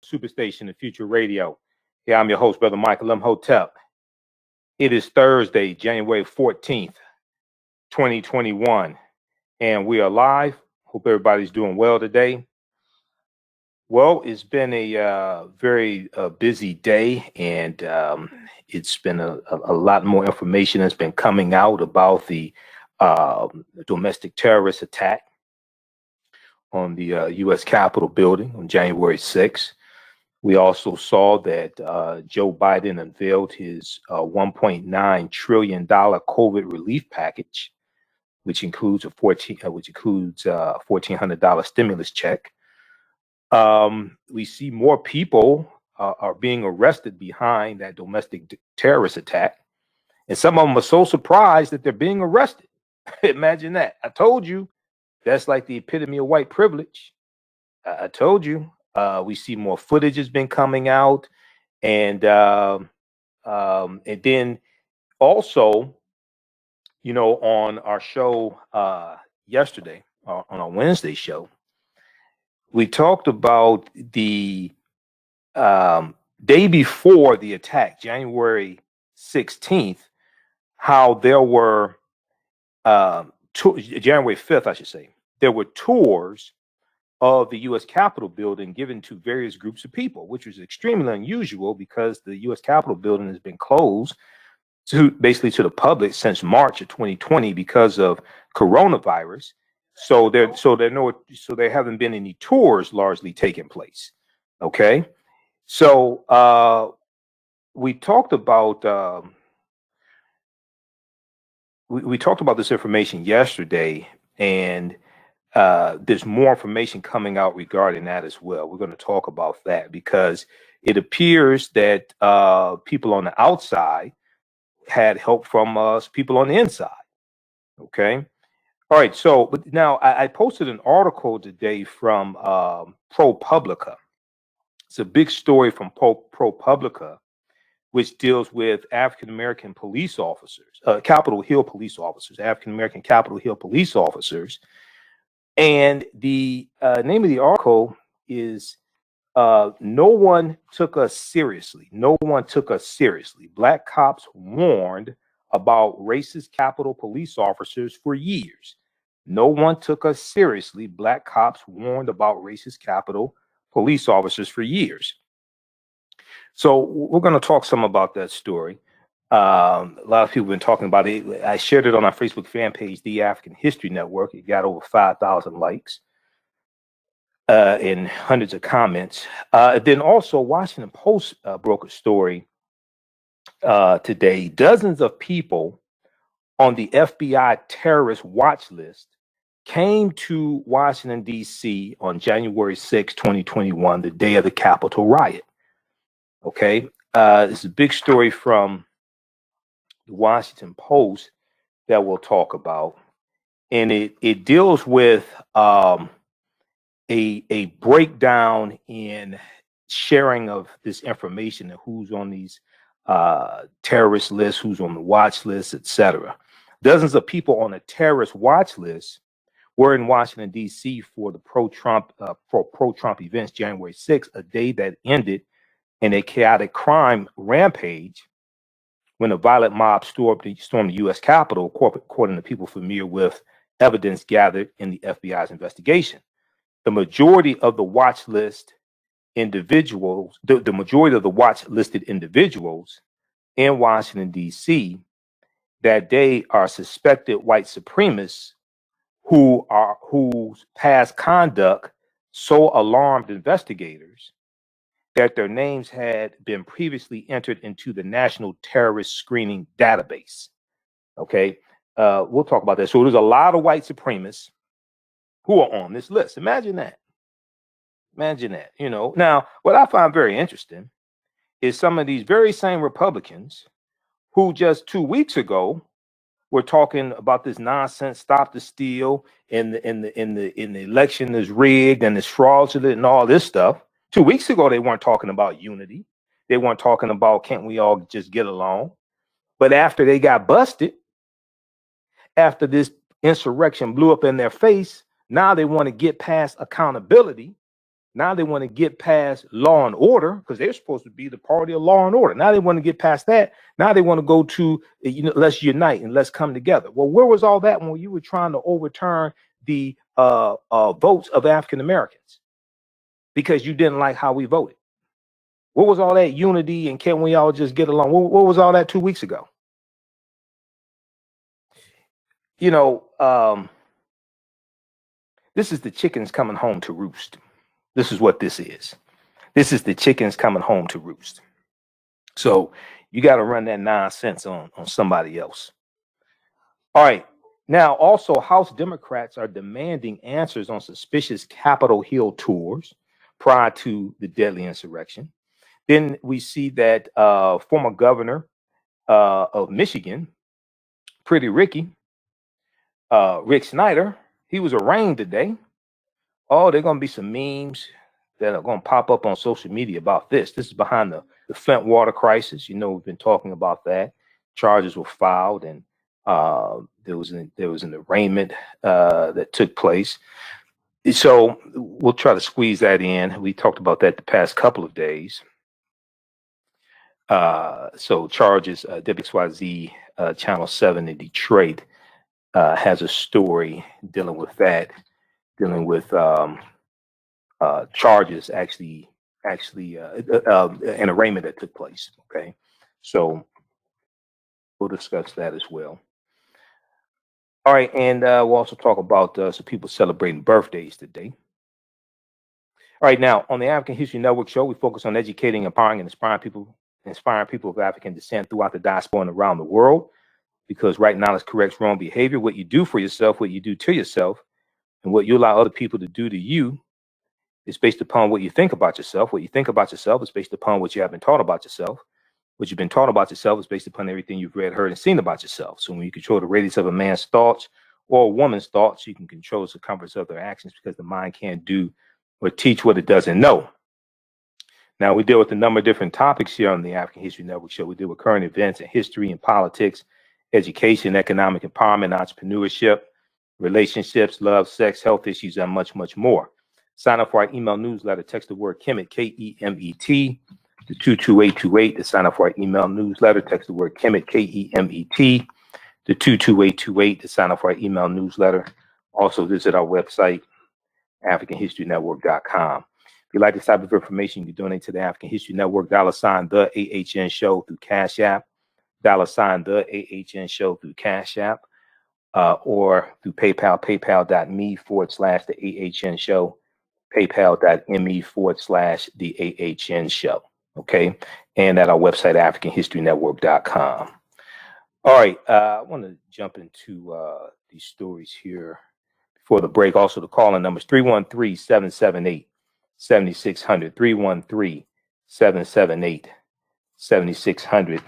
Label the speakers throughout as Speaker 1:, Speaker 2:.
Speaker 1: Superstation, the Future Radio. Yeah, I'm your host, Brother Michael Imhotep. It is Thursday, January 14th, 2021, and we are live. Hope everybody's doing well today. Well, it's been a very busy day, and it's been a lot more information that's been coming out about the domestic terrorist attack on the U.S. Capitol building on January 6th. We also saw that Joe Biden unveiled his $1.9 trillion COVID relief package, which includes a $1,400 stimulus check. We see more people are being arrested behind that domestic terrorist attack, and some of them are so surprised that they're being arrested. Imagine that. I told you, that's like the epitome of white privilege. I told you. We see more footage has been coming out, and then also, you know, on our show yesterday, on our Wednesday show, we talked about the day before the attack, January 16th, how there were January 5th, I should say, there were tours of the U.S. Capitol building given to various groups of people, which was extremely unusual because the U.S. Capitol building has been closed basically to the public since March of 2020 because of coronavirus. So there haven't been any tours largely taking place. Okay, so we talked about we talked about this information yesterday, and there's more information coming out regarding that as well. We're going to talk about that because it appears that people on the outside had help from us, people on the inside. Okay. All right. So, but now I posted an article today from ProPublica. It's a big story from ProPublica, which deals with African-American police officers, Capitol Hill police officers, African-American Capitol Hill police officers. And the name of the article is No One Took Us Seriously. No one took us seriously. Black cops warned about racist Capitol police officers for years. No one took us seriously. Black cops warned about racist Capitol police officers for years. So we're going to talk some about that story. A lot of people have been talking about it. I shared it on our Facebook fan page, The African History Network. It got over 5,000 likes and hundreds of comments. Then also, Washington Post broke a story today. Dozens of people on the FBI terrorist watch list came to Washington, D.C. on January 6, 2021, the day of the Capitol riot. Okay, it's a big story from the Washington Post that we'll talk about, and it deals with a breakdown in sharing of this information and who's on these terrorist lists, who's on the watch list, etc. Dozens of people on a terrorist watch list were in Washington, D.C. for the pro-Trump events January 6th, a day that ended in a chaotic crime rampage when a violent mob stormed the U.S. Capitol, according to people familiar with evidence gathered in the FBI's investigation. The majority of the watch list individuals, the majority of the watch listed individuals in Washington, D.C. that day are suspected white supremacists whose past conduct so alarmed investigators that their names had been previously entered into the National Terrorist Screening Database. Okay, we'll talk about that. So there's a lot of white supremacists who are on this list. Imagine that. Imagine that. You know, now what I find very interesting is some of these very same Republicans who just 2 weeks ago were talking about this nonsense, stop the steal, and the election is rigged and it's fraudulent and all this stuff. 2 weeks ago, they weren't talking about unity. They weren't talking about can't we all just get along. But after they got busted, after this insurrection blew up in their face, now they want to get past accountability. Now they want to get past law and order because they're supposed to be the party of law and order. Now they want to get past that. Now they want to go to, let's unite and let's come together. Well, where was all that when you were trying to overturn the votes of African Americans because you didn't like how we voted? What was all that unity and can we all just get along? What was all that 2 weeks ago? This is the chickens coming home to roost. This is what this is. This is the chickens coming home to roost. So you got to run that nonsense on somebody else. All right. Now, also, House Democrats are demanding answers on suspicious Capitol Hill tours prior to the deadly insurrection. Then we see that former governor of Michigan, Pretty Ricky, Rick Snyder, he was arraigned today. Oh, there are going to be some memes that are going to pop up on social media about this. This is behind the Flint Water Crisis. We've been talking about that. Charges were filed, and there was an arraignment that took place. So we'll try to squeeze that in. We talked about that the past couple of days. So charges, WXYZ Channel 7 in Detroit has a story dealing with that, dealing with charges actually an arraignment that took place. Okay, so we'll discuss that as well. All right, and we'll also talk about some people celebrating birthdays today. All right, now on the African History Network show, we focus on educating, empowering, and inspiring people of African descent throughout the diaspora and around the world. Because right knowledge corrects wrong behavior. What you do for yourself, what you do to yourself, and what you allow other people to do to you is based upon what you think about yourself. What you think about yourself is based upon what you have been taught about yourself. What you've been taught about yourself is based upon everything you've read, heard, and seen about yourself. So when you control the radius of a man's thoughts or a woman's thoughts, you can control the circumference of their actions because the mind can't do or teach what it doesn't know. Now, we deal with a number of different topics here on the African History Network show. We deal with current events and history and politics, education, economic empowerment, entrepreneurship, relationships, love, sex, health issues, and much, much more. Sign up for our email newsletter. Text the word Kemet, K-E-M-E-T, to 22828 to sign up for our email newsletter. Text the word Kemet, K-E-M-E-T, to 22828 to sign up for our email newsletter. Also visit our website, AfricanHistoryNetwork.com. If you like this type of information, you can donate to the African History Network, $TheAHNShow through Cash App, $TheAHNShow through Cash App, or through PayPal, paypal.me/TheAHNShow, paypal.me/TheAHNShow. Okay. And at our website, AfricanHistoryNetwork.com. All right. I want to jump into these stories here before the break. Also, the call-in number is 313-778-7600. 313-778-7600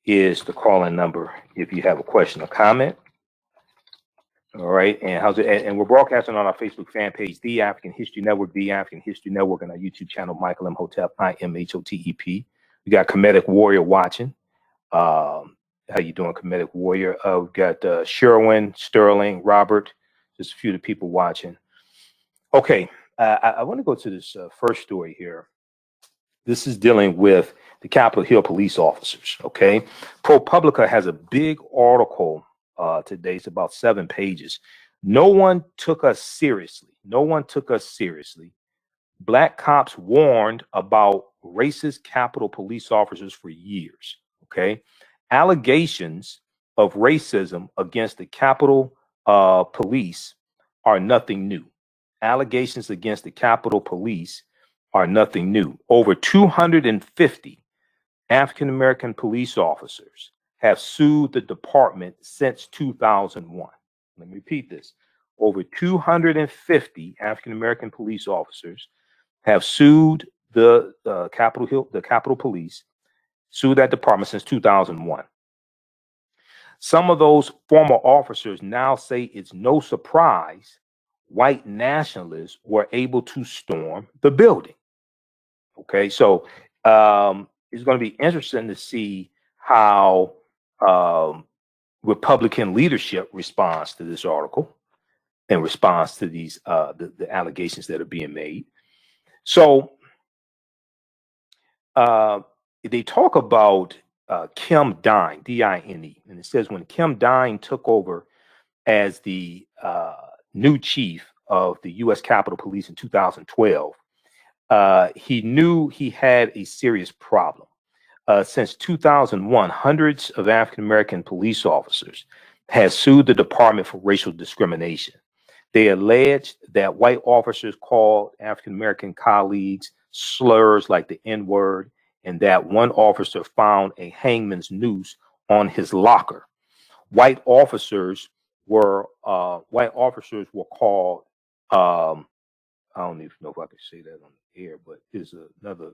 Speaker 1: is the call-in number if you have a question or comment. All right, and and we're broadcasting on our Facebook fan page, The African History Network, The African History Network, and our YouTube channel, Michael Imhotep, Imhotep. We got Comedic Warrior watching. How you doing, Comedic Warrior? We've got Sherwin, Sterling, Robert, just a few of the people watching. Okay, I want to go to this first story here. This is dealing with the Capitol Hill police officers. Okay, ProPublica has a big article today. It's about 7 pages. No one took us seriously. No one took us seriously. Black cops warned about racist Capitol police officers for years. Okay, allegations of racism against the Capitol police are nothing new. Allegations against the Capitol police are nothing new. Over 250 African-American police officers have sued the department since 2001. Let me repeat this. Over 250 African-American police officers have sued the Capitol Police, sued that department since 2001. Some of those former officers now say it's no surprise white nationalists were able to storm the building. Okay, so it's going to be interesting to see how Republican leadership responds to this article and responds to these the allegations that are being made. So they talk about Kim Dine, D-I-N-E, and it says when Kim Dine took over as the new chief of the U.S. Capitol Police in 2012, he knew he had a serious problem. Since 2001, hundreds of African-American police officers had sued the department for racial discrimination. They alleged that white officers called African-American colleagues slurs like the N-word, and that one officer found a hangman's noose on his locker. White officers were called, I don't even know if I can say that on the air, but there's another,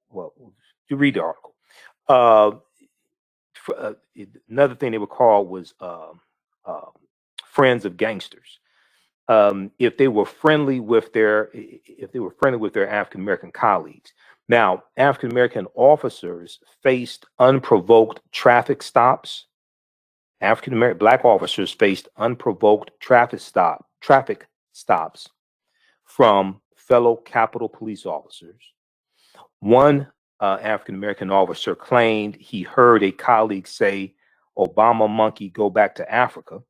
Speaker 1: well, you read the article. Another thing they were called was friends of gangsters. If they were friendly with their African American colleagues. Now, African American officers faced unprovoked traffic stops. African American black officers faced unprovoked traffic stops from fellow Capitol police officers. One African American officer claimed he heard a colleague say, "Obama monkey, go back to Africa."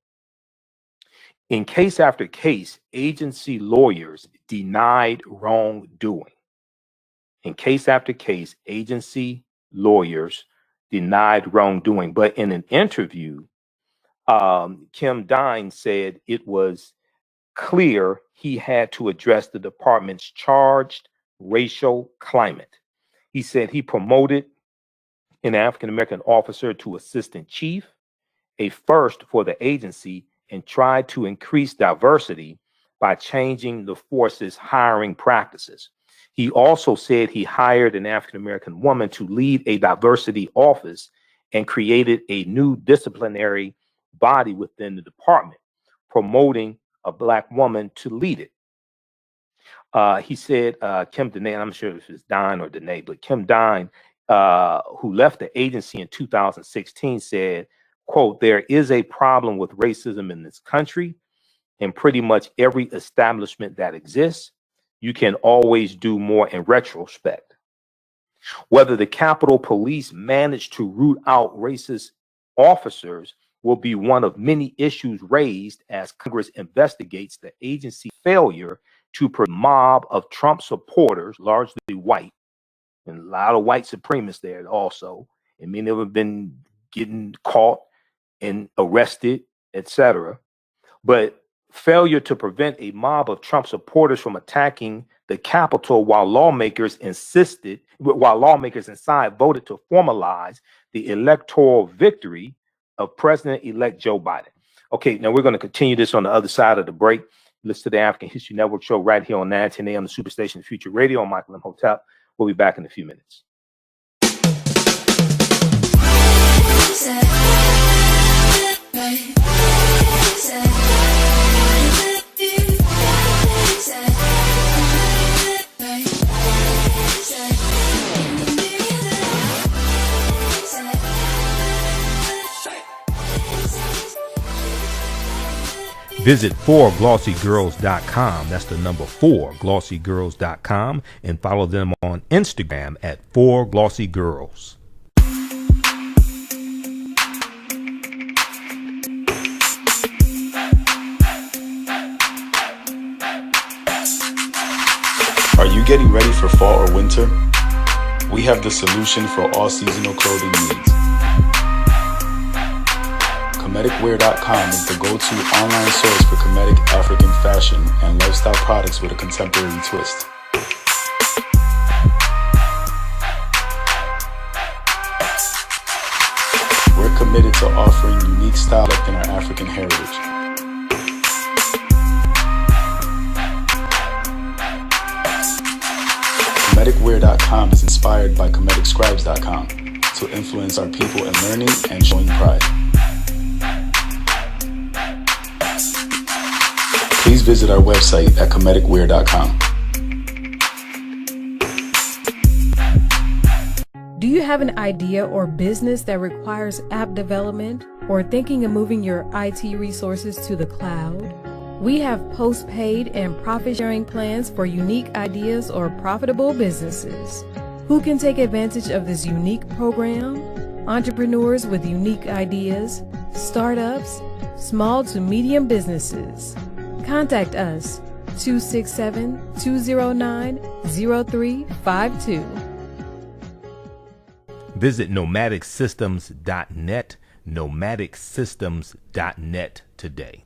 Speaker 1: In case after case, agency lawyers denied wrongdoing. In case after case, agency lawyers denied wrongdoing. But in an interview, Kim Dine said it was clear he had to address the department's charged racial climate. He said he promoted an African-American officer to assistant chief, a first for the agency, and tried to increase diversity by changing the force's hiring practices. He also said he hired an African-American woman to lead a diversity office and created a new disciplinary body within the department, promoting a black woman to lead it. He said Kim Dine, I'm sure if it's Dine or Dene, but Kim Dine, who left the agency in 2016, said, quote, "There is a problem with racism in this country in pretty much every establishment that exists. You can always do more in retrospect. Whether the Capitol Police managed to root out racist officers will be one of many issues raised as Congress investigates the agency's failure to prevent a mob of Trump supporters, largely white, and a lot of white supremacists there also, and many of them have been getting caught and arrested, etc. But failure to prevent a mob of Trump supporters from attacking the Capitol while lawmakers inside voted to formalize the electoral victory of President-elect Joe Biden." Okay, now we're going to continue this on the other side of the break. Listen to the African History Network show right here on 910 AM, the Superstation Future Radio. I'm Michael Imhotep. We'll be back in a few minutes. Visit 4glossygirls.com. That's the number 4glossygirls.com, and follow them on Instagram at 4glossygirls.
Speaker 2: Are you getting ready for fall or winter? We have the solution for all seasonal clothing needs. Comedicwear.com is the go-to online source for Comedic African fashion and lifestyle products with a contemporary twist. We're committed to offering unique style in our African heritage. Comedicwear.com is inspired by ComedicScribes.com to influence our people in learning and showing pride. Please visit our website at comedicwear.com.
Speaker 3: Do you have an idea or business that requires app development or thinking of moving your IT resources to the cloud? We have post-paid and profit-sharing plans for unique ideas or profitable businesses. Who can take advantage of this unique program? Entrepreneurs with unique ideas, startups, small to medium businesses. Contact us 267-209-0352.
Speaker 1: Visit nomadicsystems.net, nomadicsystems.net today.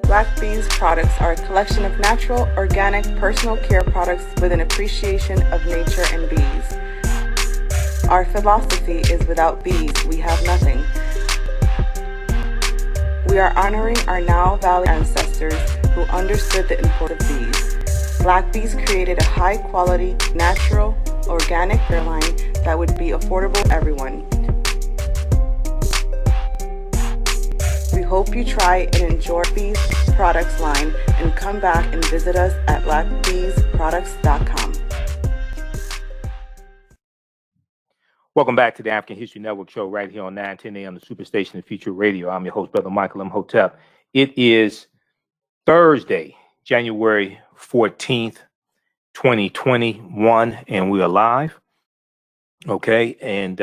Speaker 4: Black Bees products are a collection of natural, organic, personal care products with an appreciation of nature and bees. Our philosophy is without bees, we have nothing. We are honoring our now valley ancestors who understood the importance of bees. Black Bees created a high-quality, natural, organic hair line that would be affordable to everyone. We hope you try and enjoy Bees products line and come back and visit us at blackbeesproducts.com.
Speaker 1: Welcome back to the African History Network show right here on 910 a.m. the Superstation and Future Radio. I'm your host, Brother Michael Imhotep. It is Thursday, January 14th, 2021, and we are live. Okay, and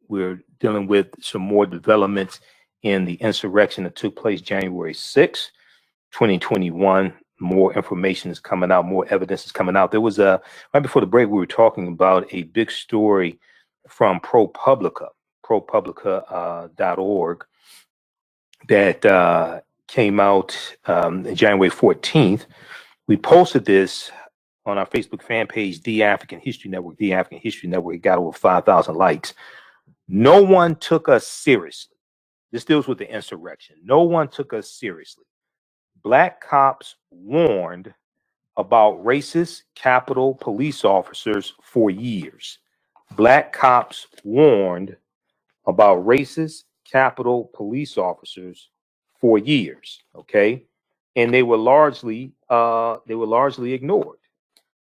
Speaker 1: we're dealing with some more developments in the insurrection that took place January 6th, 2021. More information is coming out, more evidence is coming out. There was right before the break, we were talking about a big story from ProPublica.org that came out January 14th. We posted this on our Facebook fan page, The African History Network, The African History Network. It got over 5,000 likes. No one took us seriously. This deals with the insurrection. No one took us seriously. Black cops warned about racist Capitol police officers for years. Black cops warned about racist Capitol police officers for years. Okay, and they were largely ignored.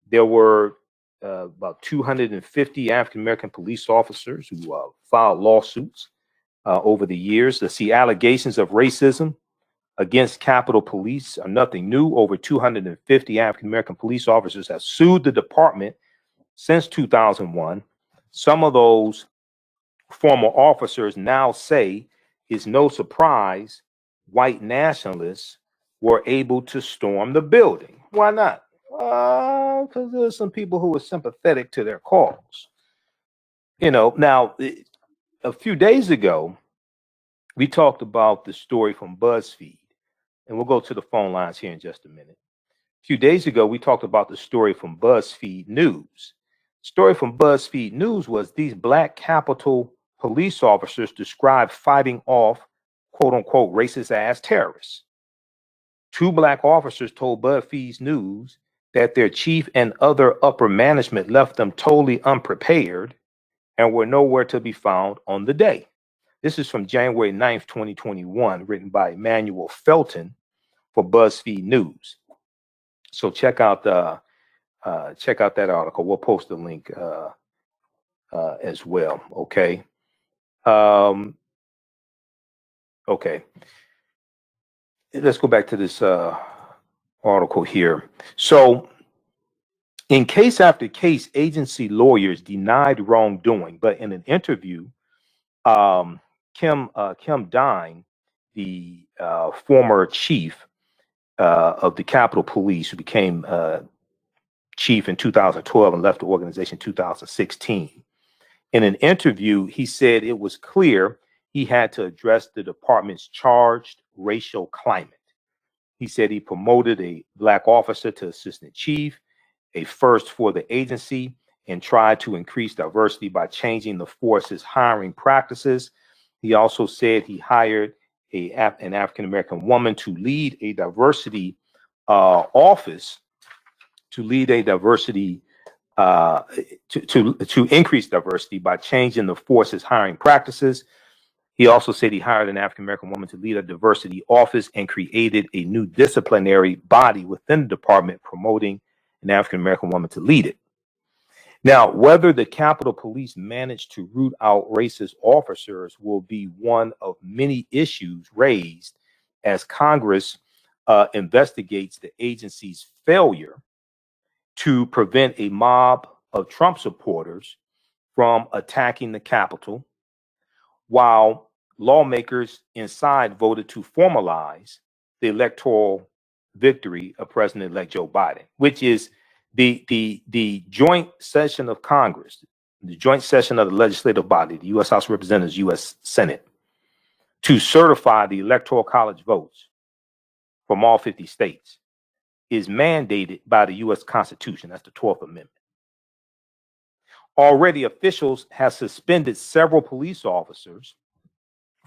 Speaker 1: There were about 250 African American police officers who filed lawsuits over the years. To see allegations of racism against Capitol Police are nothing new. Over 250 African American police officers have sued the department since 2001. Some of those former officers now say it's no surprise white nationalists were able to storm the building. Why not? Because there's some people who were sympathetic to their cause. You know, now, a few days ago, we talked about the story from BuzzFeed, and we'll go to the phone lines here in just a minute. A few days ago, we talked about the story from BuzzFeed News. The story from BuzzFeed News was these Black Capitol police officers described fighting off, quote unquote, racist ass terrorists. Two Black officers told BuzzFeed News that their chief and other upper management left them totally unprepared and were nowhere to be found on the day. This is from January 9th, 2021, written by Emmanuel Felton for BuzzFeed News. So check out that article. We'll post the link as well. Okay. Okay. Let's go back to this article here. So, in case after case, agency lawyers denied wrongdoing, but in an interview, Kim Dine, the former chief of the Capitol Police, who became chief in 2012 and left the organization in 2016. In an interview, he said it was clear he had to address the department's charged racial climate. He said he promoted a Black officer to assistant chief, a first for the agency, and tried to increase diversity by changing the force's hiring practices. He also said he hired an African-American woman to lead a diversity office, to lead a diversity to increase diversity by changing the force's hiring practices. He also said he hired an African-American woman to lead a diversity office and created a new disciplinary body within the department promoting an African-American woman to lead it. Now, whether the Capitol Police managed to root out racist officers will be one of many issues raised as Congress investigates the agency's failure to prevent a mob of Trump supporters from attacking the Capitol, while lawmakers inside voted to formalize the electoral victory of President-elect Joe Biden, which is the joint session of Congress, the joint session of the legislative body, the U.S. House of Representatives, U.S. Senate, to certify the electoral college votes from all 50 states, is mandated by the U.S. Constitution. That's the 12th Amendment. Already, officials have suspended several police officers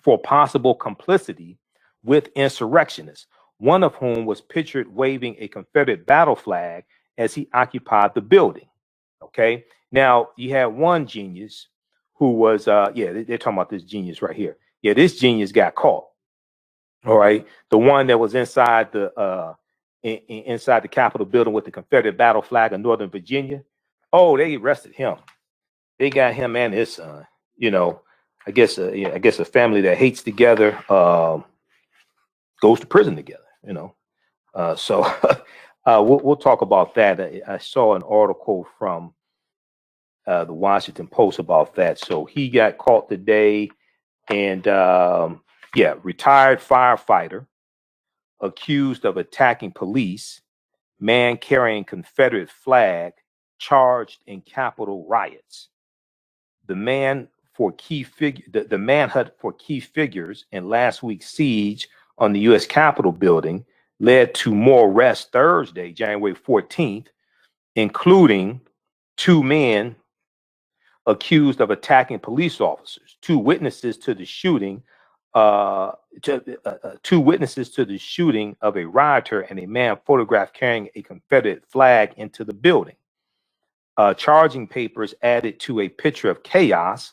Speaker 1: for possible complicity with insurrectionists, one of whom was pictured waving a Confederate battle flag as he occupied the building. Okay, now you had one genius who was, they're talking about this genius right here. Yeah, this genius got caught. All right, the one that was inside the Capitol building with the Confederate battle flag of Northern Virginia. Oh, they arrested him. They got him and his son. You know, I guess a family that hates together goes to prison together. You know, so we'll talk about that. I saw an article from the Washington Post about that. So he got caught today, and retired firefighter accused of attacking police, man carrying Confederate flag, charged in Capitol riots. The manhunt for key figures in last week's siege on the U.S. Capitol building led to more arrests Thursday, January 14th, including two men accused of attacking police officers. Two witnesses to the shooting of a rioter and a man photographed carrying a Confederate flag into the building. Charging papers added to a picture of chaos,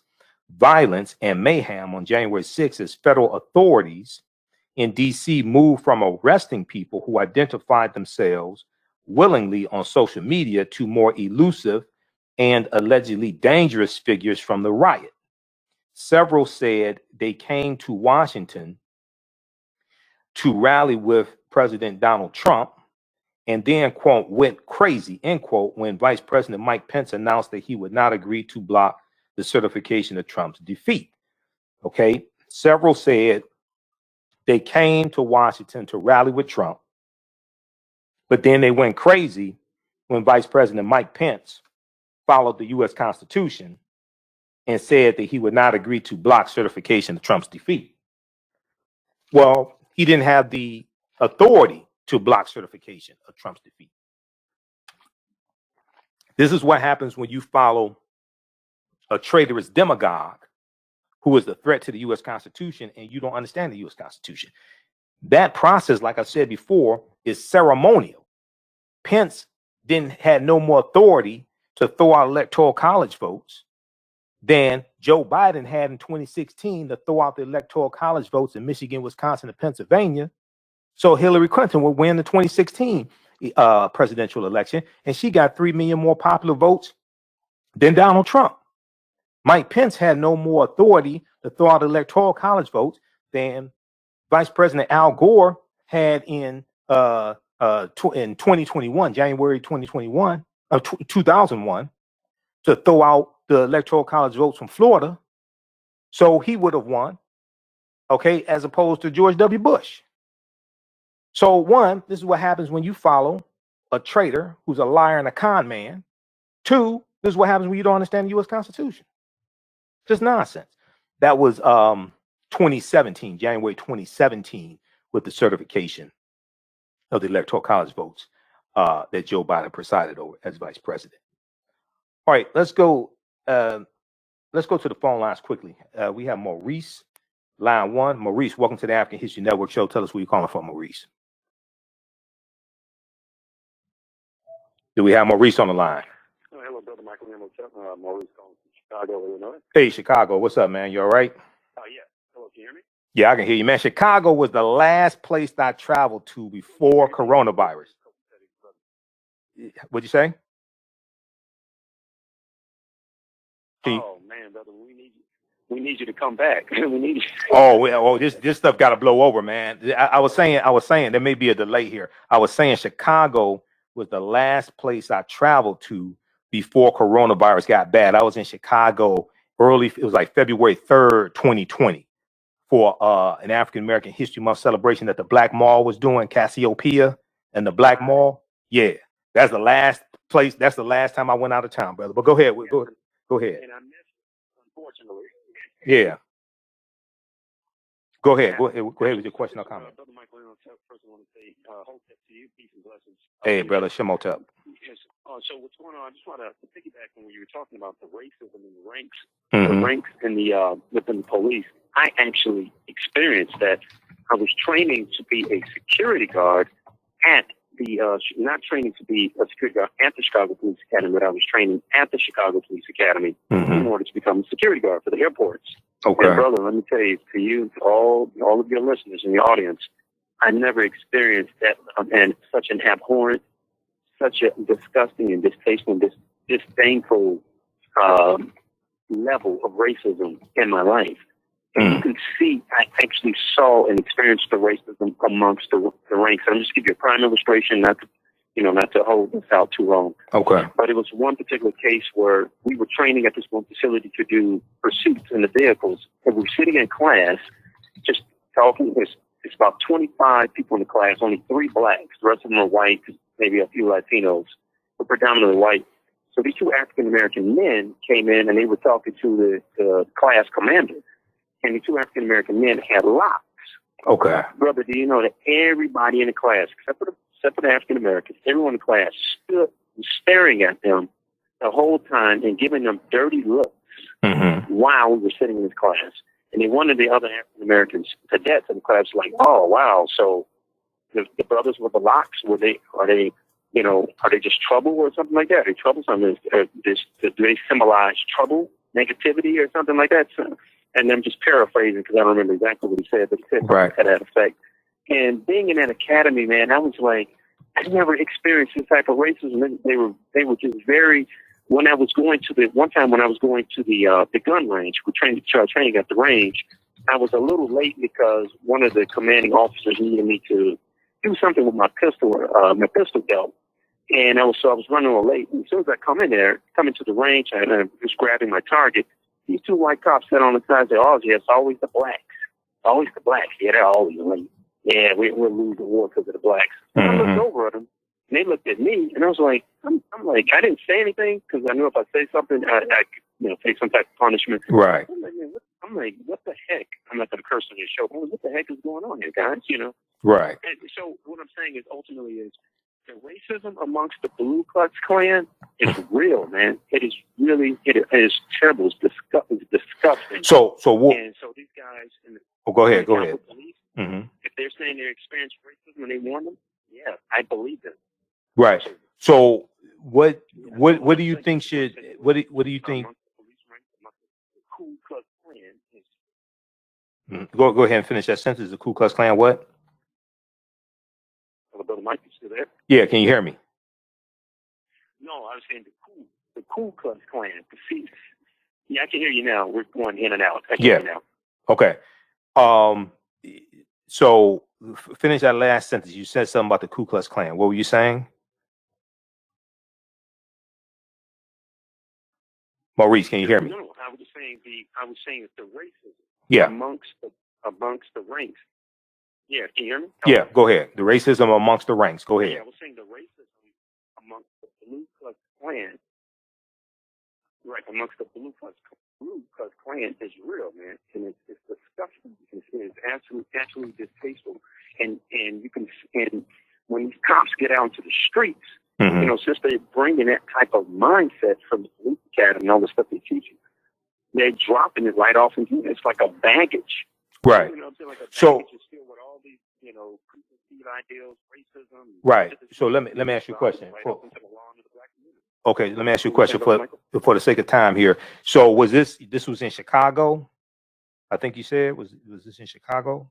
Speaker 1: violence, and mayhem on January 6th as federal authorities in D.C. moved from arresting people who identified themselves willingly on social media to more elusive and allegedly dangerous figures from the riot. Several said they came to Washington to rally with President Donald Trump, and then, quote, went crazy, end quote, when Vice President Mike Pence announced that he would not agree to block the certification of Trump's defeat. Okay, several said they came to Washington to rally with Trump, but then they went crazy when Vice President Mike Pence followed the U.S. Constitution and said that he would not agree to block certification of Trump's defeat. Well, he didn't have the authority to block certification of Trump's defeat. This is what happens when you follow a traitorous demagogue who is a threat to the U.S. Constitution and you don't understand the U.S. Constitution. That process, like I said before, is ceremonial. Pence had no more authority to throw out electoral college votes than Joe Biden had in 2016 to throw out the electoral college votes in Michigan, Wisconsin, and Pennsylvania. So Hillary Clinton would win the 2016 presidential election, and she got 3 million more popular votes than Donald Trump. Mike Pence had no more authority to throw out electoral college votes than Vice President Al Gore had in 2021, January 2021, 2001, to throw out the electoral college votes from Florida. So he would have won, okay, as opposed to George W. Bush. So one, this is what happens when you follow a traitor who's a liar and a con man. Two, this is what happens when you don't understand the U.S. Constitution. Just nonsense. That was 2017, January 2017, with the certification of the electoral college votes that Joe Biden presided over as vice president. All right, let's go to the phone lines quickly. We have Maurice, line 1. Maurice, welcome to the African History Network show. Tell us where you're calling from, Maurice. Do we have Maurice on the line?
Speaker 5: Oh, hello, Brother Michael Imhotep, Maurice calling from Chicago, Illinois.
Speaker 1: Hey, Chicago, what's up, man? You all right?
Speaker 5: Yeah. Hello, can you hear me?
Speaker 1: Yeah, I can hear you, man. Chicago was the last place I traveled to before coronavirus. What'd you say?
Speaker 5: Oh man, brother, we need you to come back. We need you.
Speaker 1: Oh, this stuff got to blow over, man. I was saying there may be a delay here. I was saying Chicago was the last place I traveled to before coronavirus got bad. I was in Chicago early. It was like February 3rd, 2020, for an African American History Month celebration that the Black Mall was doing, Cassiopeia and the Black Mall. Yeah, that's the last place. That's the last time I went out of town, brother. But go ahead. Go ahead.
Speaker 5: And I missed it, unfortunately.
Speaker 1: Yeah. Go ahead. Go ahead with your question or comment.
Speaker 5: Brother Michael, first I want to say, hope to you, peace and blessings.
Speaker 1: Hey, brother, Imhotep.
Speaker 5: Yes. So what's going on? I just want to piggyback on when you were talking about the racism in the ranks,
Speaker 1: Mm-hmm.
Speaker 5: the ranks in the within the police. I actually experienced that. I was training to be a security guard at the not training to be a security guard at the Chicago Police Academy, but I was training at the Chicago Police Academy in order to become a security guard for the airports.
Speaker 1: Okay.
Speaker 5: And brother, let me tell you, to you, to all of your listeners and your audience, I never experienced that and such an abhorrent, such a disgusting and distasteful and disdainful level of racism in my life. And you can see, I actually saw and experienced the racism amongst the ranks. I'm just give you a prime illustration, not to hold this out too long.
Speaker 1: Okay.
Speaker 5: But it was one particular case where we were training at this one facility to do pursuits in the vehicles, and we were sitting in class, just talking. It's about 25 people in the class, only 3 blacks. The rest of them are white, maybe a few Latinos, but predominantly white. So these 2 African American men came in, and they were talking to the class commander. And the 2 African American men had locks.
Speaker 1: Okay.
Speaker 5: Brother, do you know that everybody in the class, except for the African Americans, everyone in the class stood staring at them the whole time and giving them dirty looks while we were sitting in this class. And then one of the other African Americans cadets in the class was like, "Oh wow, so the brothers with the locks, are they just trouble or something like that? Are they troublesome? Do they symbolize trouble, negativity, or something like that?" So, and I'm just paraphrasing because I don't remember exactly what he said, but he said something to that effect. And being in that academy, man, I was like, I never experienced this type of racism. They were just very. One time when I was going to the gun range, we training at the range, I was a little late because one of the commanding officers needed me to do something with my pistol belt, and I was running a little late. And as soon as I come into the range, and I was grabbing my target. These 2 white cops sat on the side and said, "Oh, yes, always the blacks. Always the blacks. Yeah, they're always late. Yeah, we'll lose the war because of the blacks." And I looked over at them, and they looked at me, and I was like, I'm like, I didn't say anything because I knew if I say something, I could, take some type of punishment.
Speaker 1: Right.
Speaker 5: I'm like, what the heck? I'm not going to curse on your show, but what the heck is going on here, guys?
Speaker 1: Right.
Speaker 5: And so what I'm saying is ultimately is the racism amongst the Ku Klux Klan is real, man. It is terrible. It's disgusting.
Speaker 1: So
Speaker 5: and so these guys in the
Speaker 1: go ahead.
Speaker 5: Police, if they're saying they experienced racism and they warn them, yeah, I believe them.
Speaker 1: Right. So what do you think should what do you think?
Speaker 5: The Ku Klux Klan is.
Speaker 1: Go ahead and finish that sentence. The Ku Klux Klan what?
Speaker 5: Brother Mike, you still there?
Speaker 1: Yeah, can you hear me?
Speaker 5: No, I was saying the Ku Klux Klan. Yeah, I can hear you now. We're going in and out. I can hear you now.
Speaker 1: Okay. So finish that last sentence. You said something about the Ku Klux Klan. What were you saying? Maurice, can you hear me?
Speaker 5: No, I was saying that the racism amongst the ranks. Yeah, can you hear me?
Speaker 1: Yeah, go ahead. The racism amongst the ranks. Go ahead.
Speaker 5: Yeah, I was saying the racism amongst the Ku Klux Klan. Right, amongst the Ku Klux Klan is real, man, and it's disgusting. It's absolutely distasteful, and when these cops get out into the streets, since they're bringing that type of mindset from the police academy and all the stuff they teach you, they're dropping it right off into it's like a baggage.
Speaker 1: Right.
Speaker 5: Like a
Speaker 1: so
Speaker 5: baggage is filled with all these, preconceived ideals, racism.
Speaker 1: Right. So let me ask you a question. Okay, let me ask you a question for the sake of time here. So was this was in Chicago? I think you said was this in Chicago?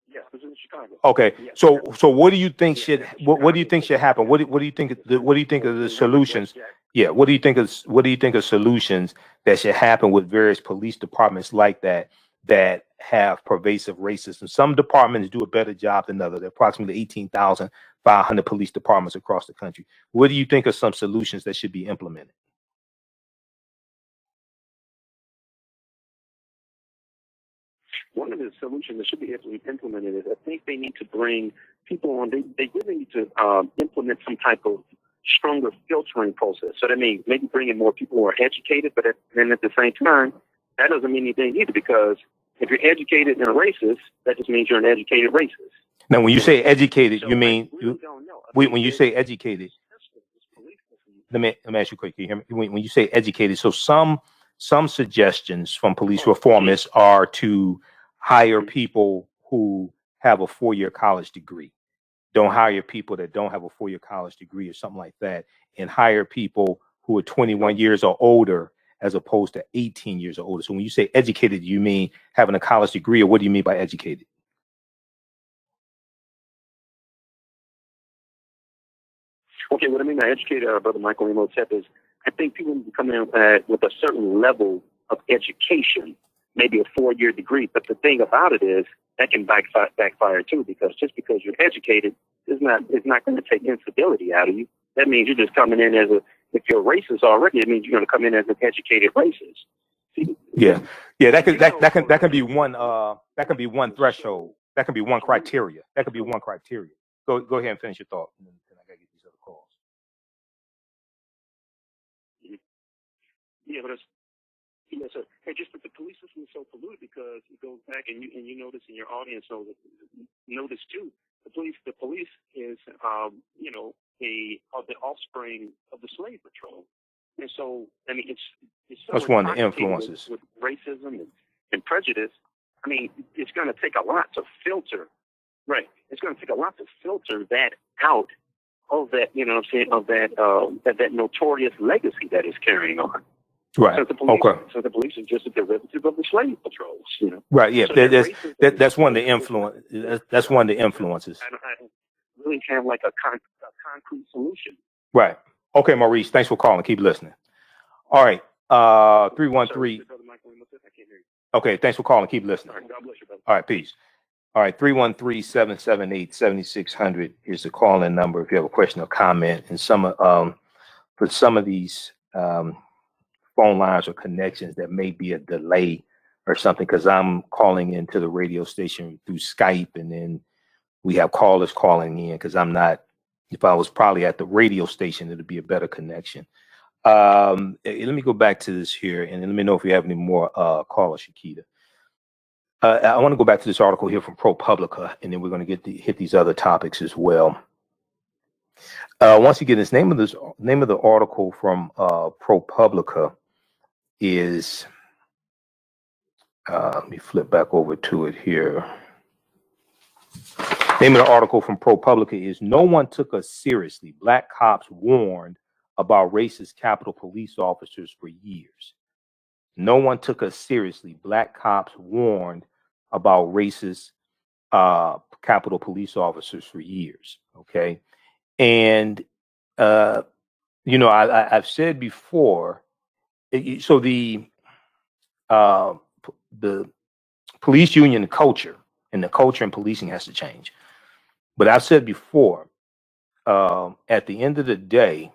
Speaker 5: Yeah, it was in Chicago.
Speaker 1: Okay,
Speaker 5: Yeah.
Speaker 1: so what do you think should what do you think should happen? What do you think what do you think of the solutions? Yeah, what do you think of solutions that should happen with various police departments like that have pervasive racism? Some departments do a better job than others. There are approximately 18,500 police departments across the country. What do you think are some solutions that should be implemented?
Speaker 5: One of the solutions that should be implemented is I think they need to bring people on. They really need to implement some type of stronger filtering process. So that means maybe bringing more people who are educated, but then at the same time, that doesn't mean anything either, because if you're educated and a racist, that just means you're an educated racist.
Speaker 1: Now, when you say educated,
Speaker 5: so
Speaker 1: you mean
Speaker 5: really don't know.
Speaker 1: when you say educated. Let me ask you quickly. When you say educated, so some suggestions from police reformists are to hire people who have a 4-year college degree. Don't hire people that don't have a 4-year college degree or something like that, and hire people who are 21 years or older as opposed to 18 years or older. So when you say educated, you mean having a college degree, or what do you mean by educated?
Speaker 5: Okay, what I mean by educated, Brother Michael Imhotep, is I think people need to come in with a certain level of education, maybe a 4-year degree. But the thing about it is that can backfire too, because just because you're educated is not going to take instability out of you. That means you're just coming in if you're racist already, it means you're going to come in as an educated racist. See?
Speaker 1: Yeah, that can be one threshold. That can be one criteria. That could be one criteria. Go ahead and finish your thought, and then I gotta get these other calls.
Speaker 5: Yeah, but yes, sir. Hey, just that the police system is so polluted because it goes back, and you notice, in your audience notice too. The police is the offspring of the slave patrol, and so I mean it's so
Speaker 1: that's one of the influences
Speaker 5: with racism and prejudice. I mean, it's going to take a lot to filter. Right. It's going to take a lot to filter that out of that, you know what I'm saying, of that notorious legacy that is carrying on.
Speaker 1: Right.
Speaker 5: So the police,
Speaker 1: okay.
Speaker 5: So the police are just a derivative of the slave patrols, you know.
Speaker 1: Right. Yeah.
Speaker 5: So
Speaker 1: that's one of the influence. That's one of the influences.
Speaker 5: I don't really have like a concrete solution.
Speaker 1: Right. Okay, Maurice. Thanks for calling. Keep listening. All right. 313. Okay. Thanks for calling. Keep listening.
Speaker 5: All right, God bless you, brother.
Speaker 1: All right. Peace. All right, 313-778-7600 is the call-in number if you have a question or comment. And for some of these phone lines or connections, there may be a delay or something, because I'm calling into the radio station through Skype, and then we have callers calling in, because I'm not. If I was probably at the radio station, it'd be a better connection. Let me go back to this here, and let me know if you have any more callers, Shakita. I want to go back to this article here from ProPublica, and then we're going to hit these other topics as well. Once again, name of the article from ProPublica is. Let me flip back over to it here. Name of the article from ProPublica is "No One Took Us Seriously. Black Cops Warned About Racist Capitol Police Officers for Years." No one took us seriously. Black cops warned about racist Capitol Police officers for years. Okay. And, I've said before, so the police union culture and the culture in policing has to change. But I've said before, at the end of the day,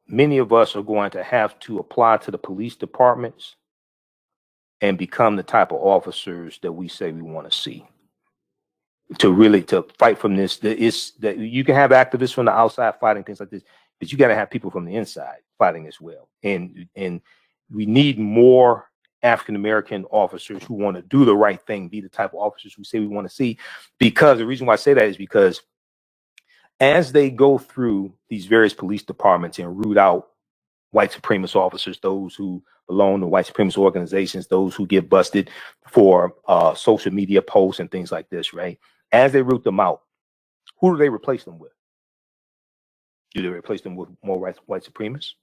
Speaker 1: many of us are going to have to apply to the police departments and become the type of officers that we say we want to see. To fight from this, that you can have activists from the outside fighting things like this, but you got to have people from the inside fighting as well. And we need more African American officers who want to do the right thing, be the type of officers we say we want to see. Because the reason why I say that is because as they go through these various police departments and root out white supremacist officers, those who belong to white supremacist organizations, those who get busted for social media posts and things like this, right? As they root them out, who do they replace them with? Do they replace them with more white supremacists?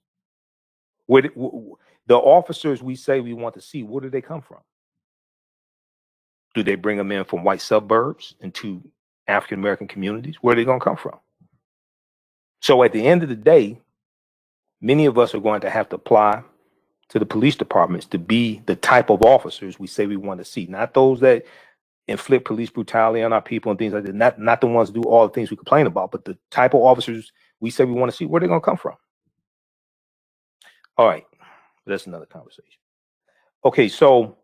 Speaker 1: The officers we say we want to see, where do they come from? Do they bring them in from white suburbs into African American communities? Where are they going to come from? So at the end of the day, many of us are going to have to apply to the police departments to be the type of officers we say we want to see, not those that inflict police brutality on our people and things like that, not the ones who do all the things we complain about, but the type of officers we say we want to see. Where are they going to come from? All right, that's another conversation. Okay, so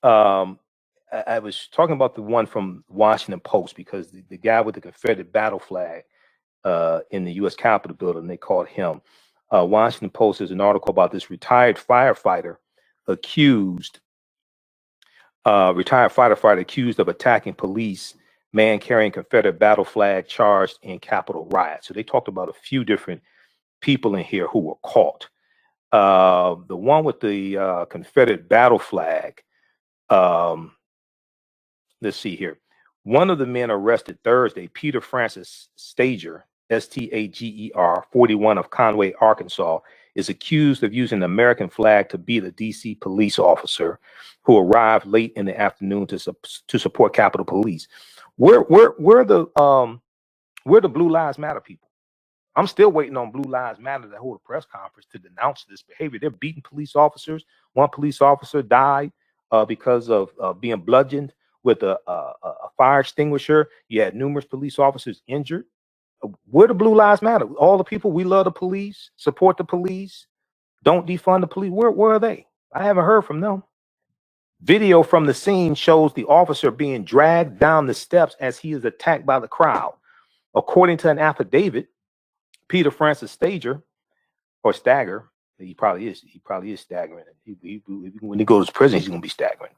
Speaker 1: I was talking about the one from Washington Post, because the guy with the Confederate battle flag in the U.S. Capitol building, they called him. Washington Post is an article about this retired firefighter accused of attacking police, man carrying Confederate battle flag charged in Capitol riot. So they talked about a few different people in here who were caught. The one with the Confederate battle flag, let's see here. One of the men arrested Thursday, Peter Francis Stager, Stager, 41, of Conway, Arkansas, is accused of using the American flag to beat a D.C. police officer who arrived late in the afternoon to support Capitol Police. Where the Blue Lives Matter people? I'm still waiting on Blue Lives Matter to hold a press conference to denounce this behavior. They're beating police officers. One police officer died because of being bludgeoned with a fire extinguisher. You had numerous police officers injured. Where the Blue Lives Matter? All the people, we love the police, support the police, don't defund the police. Where are they? I haven't heard from them. Video from the scene shows the officer being dragged down the steps as he is attacked by the crowd. According to an affidavit, Peter Francis Stager, or Stagger, he probably is staggering. When he goes to prison, he's going to be staggering.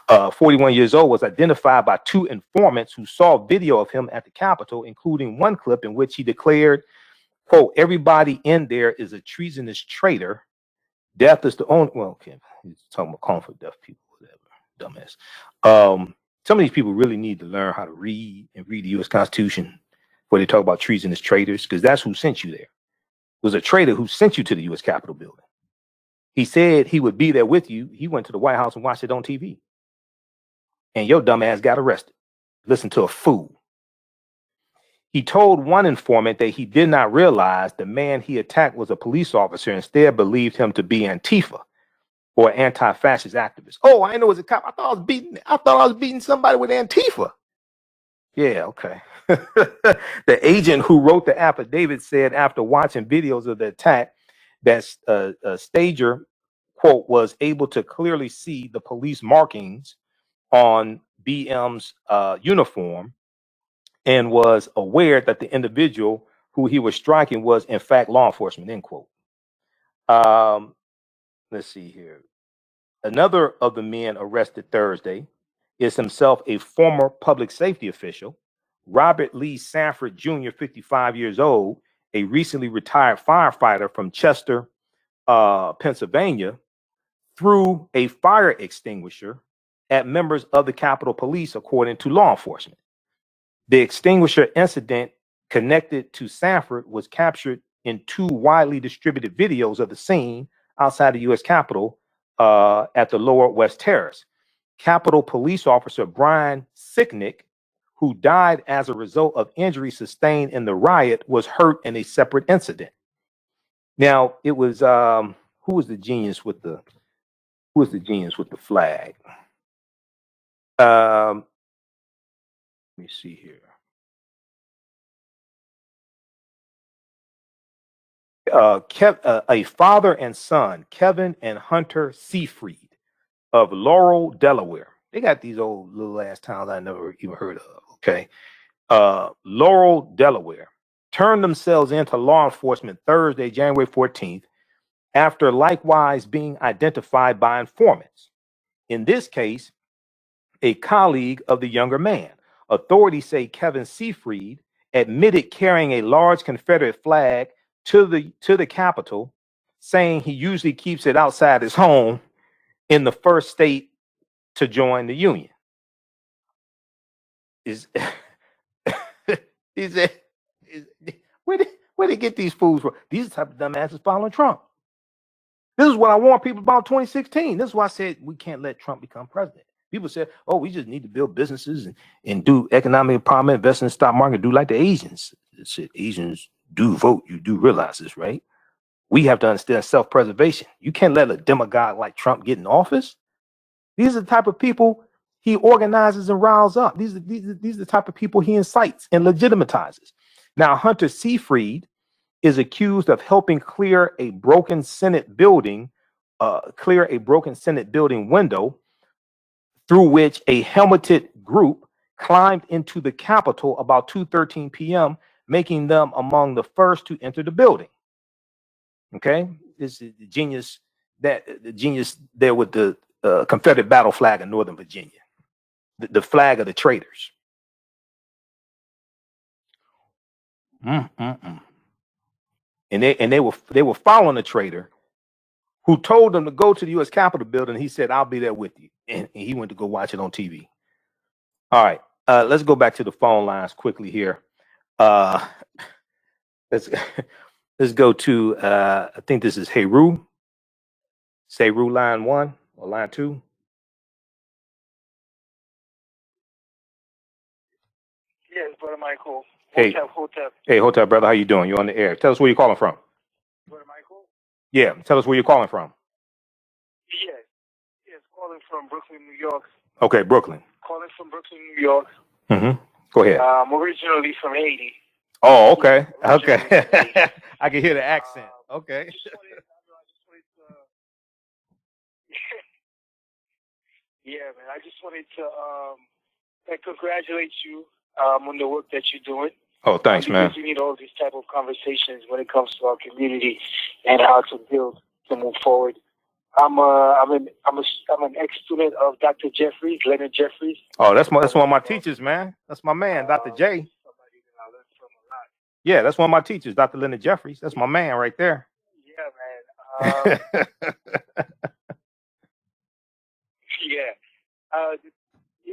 Speaker 1: But 41 years old, was identified by two informants who saw video of him at the Capitol, including one clip in which he declared, quote, "Everybody in there is a treasonous traitor. Death is the only." Well, okay, he's talking about calling for deaf people, whatever, dumbass. Some of these people really need to learn how to read the U.S. Constitution before they talk about treasonous traitors, because that's who sent you there. Was a traitor who sent you to the U.S. Capitol building. He said he would be there with you. He went to the White House and watched it on TV. And your dumb ass got arrested. Listen to a fool. He told one informant that he did not realize the man he attacked was a police officer, instead believed him to be Antifa or anti-fascist activist. Oh, I know it was a cop. I thought I was beating somebody with Antifa. Yeah, okay. The agent who wrote the affidavit said after watching videos of the attack that Stager, quote, was able to clearly see the police markings on BM's uniform and was aware that the individual who he was striking was in fact law enforcement, end quote. Let's see here. Another of the men arrested Thursday is himself a former public safety official, Robert Lee Sanford Jr., 55 years old, a recently retired firefighter from Chester, Pennsylvania, threw a fire extinguisher at members of the Capitol Police, according to law enforcement. The extinguisher incident connected to Sanford was captured in two widely distributed videos of the scene outside the U.S. Capitol at the Lower West Terrace. Capitol Police Officer Brian Sicknick, who died as a result of injuries sustained in the riot, was hurt in a separate incident. Now, it was who was the genius with the flag? Let me see here. A father and son, Kevin and Hunter Seafried of Laurel, Delaware. They got these old little ass towns I never even heard of. Okay. Laurel, Delaware, turned themselves into law enforcement Thursday, January 14th, after likewise being identified by informants. In this case, a colleague of the younger man. Authorities say Kevin Seafried admitted carrying a large Confederate flag to the Capitol, saying he usually keeps it outside his home in the first state to join the Union. Where they get these fools from? These are the type of dumbasses following Trump. This is what I warned people about 2016. This is why I said we can't let Trump become president. People said, oh, we just need to build businesses and do economic empowerment, invest in the stock market, do like the Asians. Said, Asians do vote. You do realize this, right? We have to understand self-preservation. You can't let a demagogue like Trump get in office. These are the type of people he organizes and riles up. These are the type of people he incites and legitimatizes. Now, Hunter Seyfried is accused of helping clear a broken Senate building window through which a helmeted group climbed into the Capitol about 2:13 p.m., making them among the first to enter the building. Okay, this is the genius there with the Confederate battle flag in Northern Virginia, the flag of the traitors. And they were following the traitor who told them to go to the U.S. Capitol building. He said, "I'll be there with you," and he went to go watch it on TV. All right, let's go back to the phone lines quickly here. Let's go to I think this is Heru. Heru, line 1 or line 2.
Speaker 6: Yes, brother Michael.
Speaker 1: Hey,
Speaker 6: Hotep.
Speaker 1: Hey, Hotep, brother, how you doing? You on the air? Tell us where you're calling from.
Speaker 6: Brother Michael.
Speaker 1: Yeah, tell us where you're calling from.
Speaker 6: Yes, calling from Brooklyn, New York.
Speaker 1: Okay, Brooklyn.
Speaker 6: Calling from Brooklyn, New York.
Speaker 1: Go ahead.
Speaker 6: I'm originally from Haiti.
Speaker 1: Oh, okay. Okay. I can hear the accent. Okay.
Speaker 6: Yeah, man. I just wanted to congratulate you on the work that you're doing.
Speaker 1: Oh, thanks, man.
Speaker 6: We need all these type of conversations when it comes to our community and how to build to move forward. I'm an ex-student of Dr. Jeffries, Leonard Jeffries.
Speaker 1: Oh, that's one of my teachers, man. That's my man, Dr. J. Yeah, that's one of my teachers, Dr. Leonard Jeffries. That's my man right there.
Speaker 6: Yeah, man.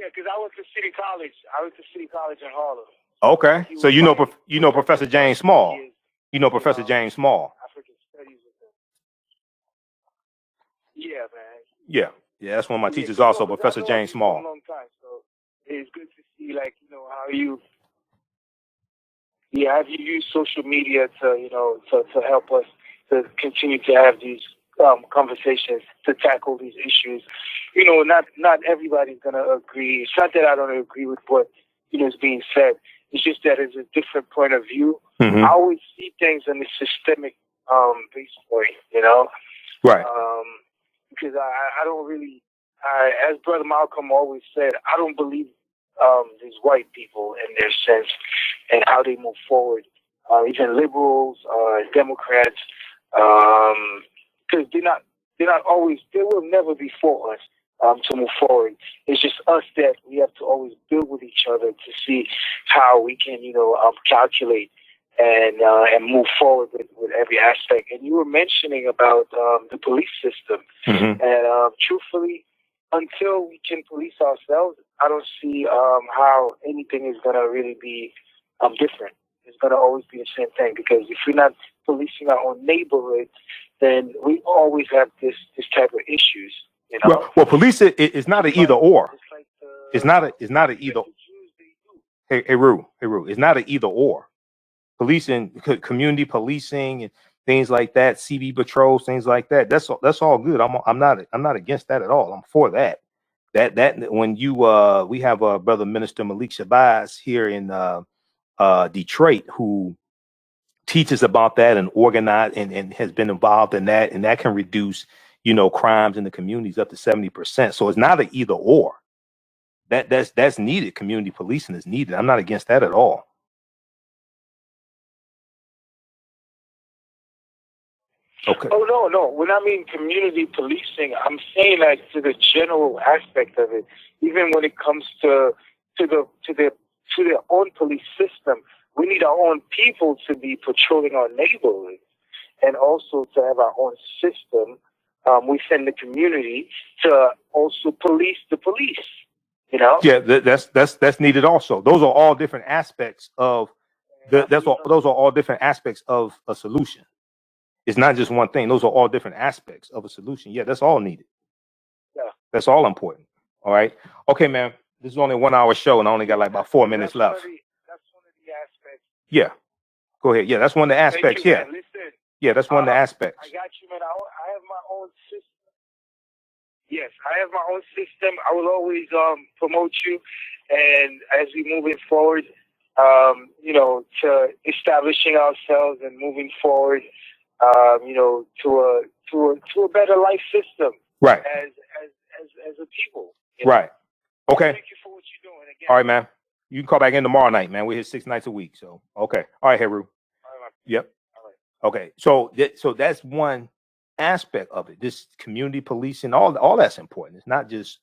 Speaker 6: Because I went to City College. I went to City College in Harlem.
Speaker 1: Okay, so you know Professor James Small. You know Professor James Small.
Speaker 6: African Studies with him. Yeah, man.
Speaker 1: Yeah, that's one of my teachers also, Professor James Small.
Speaker 6: For a long time, so it's good to see, how you use social media to help us to continue to have these conversations to tackle these issues. Not everybody's gonna agree. It's not that I don't agree with what is being said. It's just that it's a different point of view. I always see things in a systemic base way,
Speaker 1: Right.
Speaker 6: Because I don't really, as Brother Malcolm always said, I don't believe these white people in their sense and how they move forward. Even liberals, Democrats, because they will never be for us to move forward. It's just us that we have to always build with each other to see how we can, calculate and move forward with every aspect. And you were mentioning about the police system. And truthfully, until we can police ourselves, I don't see how anything is going to really be different. It's going to always be the same thing, because if we're not policing our own neighborhoods, then we always have this type of issues.
Speaker 1: Well, police is not an either or. It's not an either. Hey, Ru, it's not an either or. Policing, community policing, and things like that, CB patrols, things like that. That's all good. I'm not against that at all. I'm for that. That when we have brother Minister Malik Shabazz here in Detroit, who teaches about that and organize and has been involved in that, and that can reduce crimes in the communities up to 70%. So it's not an either or. That's needed. Community policing is needed. I'm not against that at all. Okay.
Speaker 6: Oh no. When I mean community policing, I'm saying to the general aspect of it. Even when it comes to their own police system, we need our own people to be patrolling our neighborhoods, and also to have our own system within the community to also police the police.
Speaker 1: Yeah, that's needed also. Those are all different aspects of Those are all different aspects of a solution. It's not just one thing. Those are all different aspects of a solution. Yeah, that's all needed.
Speaker 6: Yeah.
Speaker 1: That's all important. All right. Okay, man. This is only a 1 hour show, and I only got like about 4 minutes left.
Speaker 6: That's one of the aspects.
Speaker 1: Yeah. Go ahead. Yeah, that's one of the aspects.
Speaker 6: Thank you, man. Listen,
Speaker 1: yeah, that's one of the aspects.
Speaker 6: I got you, man. I have my own system. Yes, I have my own system. I will always promote you, and as we move it forward, to establishing ourselves and moving forward, to a better life system.
Speaker 1: Right.
Speaker 6: As a people.
Speaker 1: Right. Okay.
Speaker 6: Thank you for what you're doing. Again.
Speaker 1: All right, man. You can call back in tomorrow night, man. We're here 6 nights a week. So, okay. All right, Heru.
Speaker 6: All right.
Speaker 1: Yep.
Speaker 6: All right.
Speaker 1: Okay. So that's one aspect of it. This community policing, all that's important. It's not just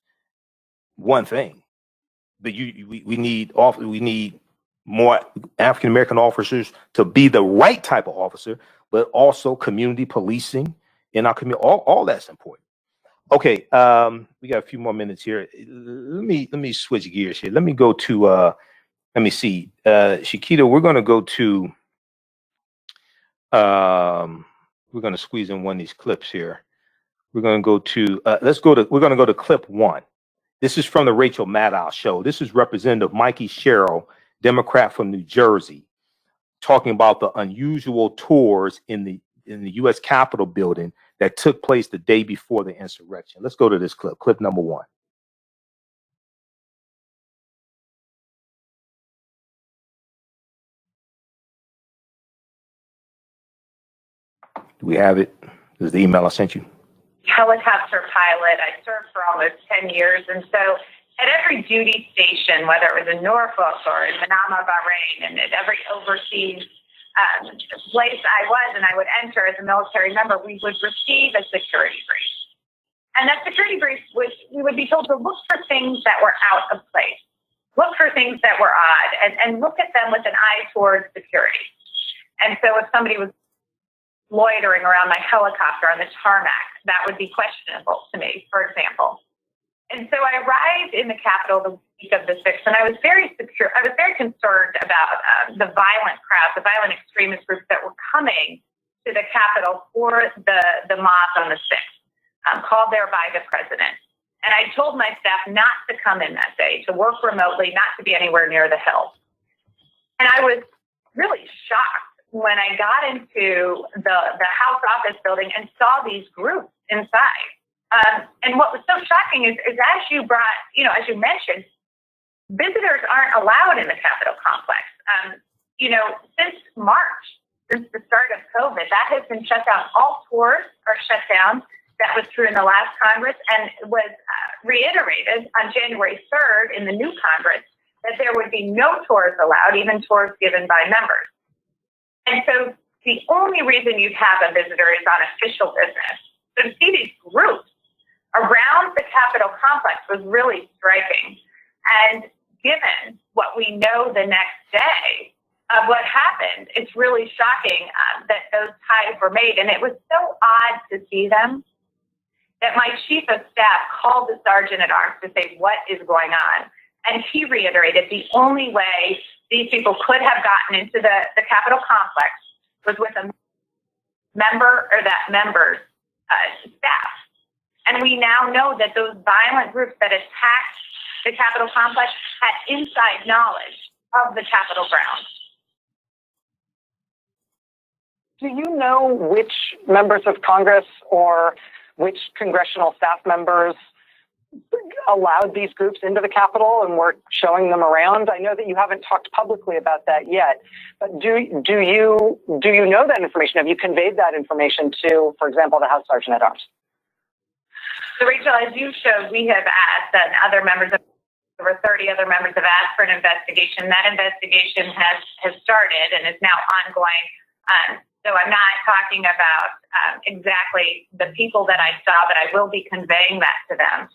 Speaker 1: one thing. But we need more African American officers to be the right type of officer, but also community policing in our community. All that's important. Okay, we got a few more minutes here. Let me switch gears here. Let me go to let me see. Shakita, we're gonna go to we're gonna squeeze in one of these clips here. We're gonna go to we're gonna go to clip 1. This is from the Rachel Maddow show. This is Representative Mikey Sherrill, Democrat from New Jersey, talking about the unusual tours in the U.S. Capitol building that took place the day before the insurrection. Let's go to this clip number 1. Do we have it? This is the email I sent you.
Speaker 7: Helicopter pilot. I served for almost 10 years. And so at every duty station, whether it was in Norfolk or in Manama, Bahrain, and at every overseas place I was and I would enter as a military member, we would receive a security brief. And that security brief was, we would be told to look for things that were out of place, look for things that were odd, and look at them with an eye towards security. And so if somebody was loitering around my helicopter on the tarmac, that would be questionable to me, for example. And so I arrived in the Capitol the week of the 6th, and I was very concerned about the violent crowds, the violent extremist groups that were coming to the Capitol for the mob on the 6th, called there by the president. And I told my staff not to come in that day, to work remotely, not to be anywhere near the Hill. And I was really shocked when I got into the House office building and saw these groups inside. And what was so shocking is as you mentioned, visitors aren't allowed in the Capitol complex. Since March, since the start of COVID, that has been shut down. All tours are shut down. That was true in the last Congress and was reiterated on January 3rd in the new Congress that there would be no tours allowed, even tours given by members. And so the only reason you'd have a visitor is on official business. So to see these groups around the Capitol complex was really striking. And given what we know the next day of what happened, it's really shocking that those ties were made. And it was so odd to see them that my chief of staff called the sergeant at arms to say, what is going on? And he reiterated the only way these people could have gotten into the Capitol complex was with a member or that member's staff. And we now know that those violent groups that attacked the Capitol complex had inside knowledge of the Capitol grounds.
Speaker 8: Do you know which members of Congress or which congressional staff members allowed these groups into the Capitol and were showing them around? I know that you haven't talked publicly about that yet, but do you know that information? Have you conveyed that information to, for example, the House Sergeant at Arms?
Speaker 7: So, Rachel, as you showed, we have asked, and over 30 other members have asked for an investigation. That investigation has started and is now ongoing. So I'm not talking about exactly the people that I saw, but I will be conveying that to them.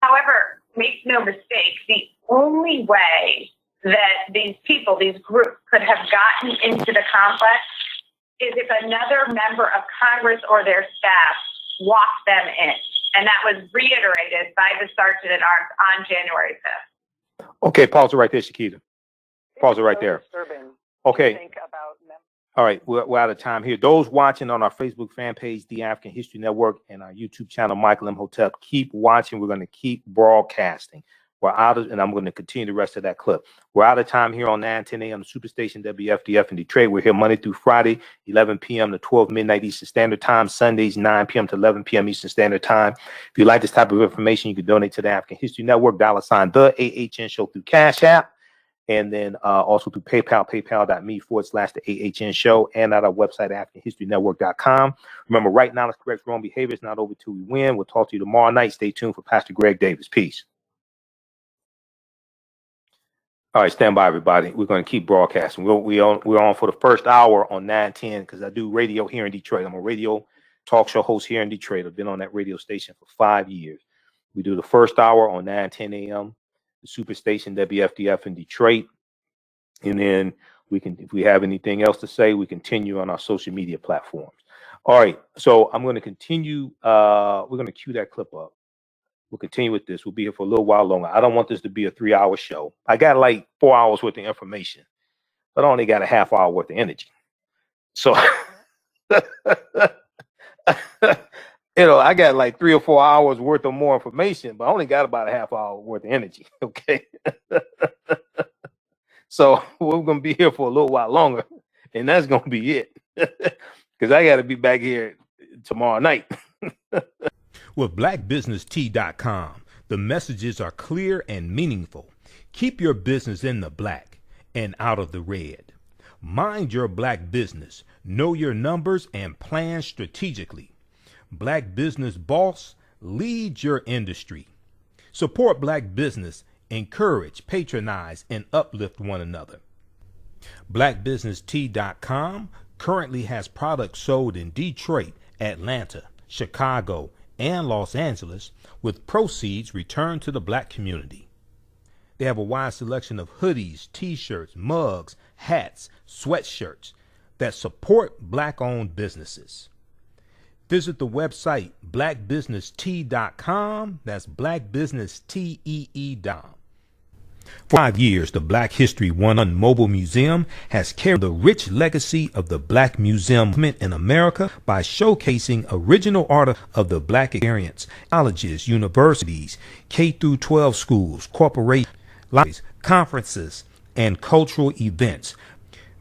Speaker 7: However, make no mistake, the only way that these people, these groups, could have gotten into the complex is if another member of Congress or their staff walked them in. And that was reiterated by the Sergeant at Arms on January 5th.
Speaker 1: Okay, pause it right there, Shakita. Pause it right there. Okay.
Speaker 8: think about them.
Speaker 1: All right, we're out of time here. Those watching on our Facebook fan page, The African History Network, and our YouTube channel, Michael Imhotep, keep watching. We're going to keep broadcasting. We're out of, and I'm going to continue the rest of that clip. We're out of time here on 9:10 a.m. Superstation WFDF in Detroit. We're here Monday through Friday, 11 p.m. to 12 midnight Eastern Standard Time. Sundays, 9 p.m. to 11 p.m. Eastern Standard Time. If you like this type of information, you can donate to the African History Network, $ TheAHNShow through Cash App. And then also through PayPal, paypal.me/TheAHNShow, and at our website, AfricanHistoryNetwork.com. Remember, right now, let's correct wrong behavior. It's not over till we win. We'll talk to you tomorrow night. Stay tuned for Pastor Greg Davis. Peace. All right, stand by, everybody. We're going to keep broadcasting. We're on for the first hour on 910 because I do radio here in Detroit. I'm a radio talk show host here in Detroit. I've been on that radio station for 5 years. We do the first hour on 9:10 a.m. the Superstation WFDF in Detroit. And then we can, if we have anything else to say, we continue on our social media platforms. All right. So I'm going to continue. We're going to cue that clip up. We'll continue with this. We'll be here for a little while longer. I don't want this to be a 3-hour show. I got like 4 hours worth of information, but I only got a half hour worth of energy. So, I got like 3 or 4 hours worth of more information, but I only got about a half hour worth of energy. Okay. So we're going to be here for a little while longer, and that's going to be it because I got to be back here tomorrow night. With blackbusinesstee.com, the messages are clear and meaningful. Keep your business in the black and out of the red. Mind your black business. Know your numbers and plan strategically. Black Business Boss, lead your industry. Support black business, encourage, patronize, and uplift one another. BlackBusinessTea.com currently has products sold in Detroit, Atlanta, Chicago, and Los Angeles, with proceeds returned to the black community. They have a wide selection of hoodies, t-shirts, mugs, hats, sweatshirts that support black-owned businesses. Visit the website blackbusinesstee.com. That's blackbusinesstee.com. For 5 years, the Black History 101 Mobile Museum has carried the rich legacy of the Black Museum movement in America by showcasing original art of the Black experience, colleges, universities, K-12 schools, corporations, libraries, conferences, and cultural events.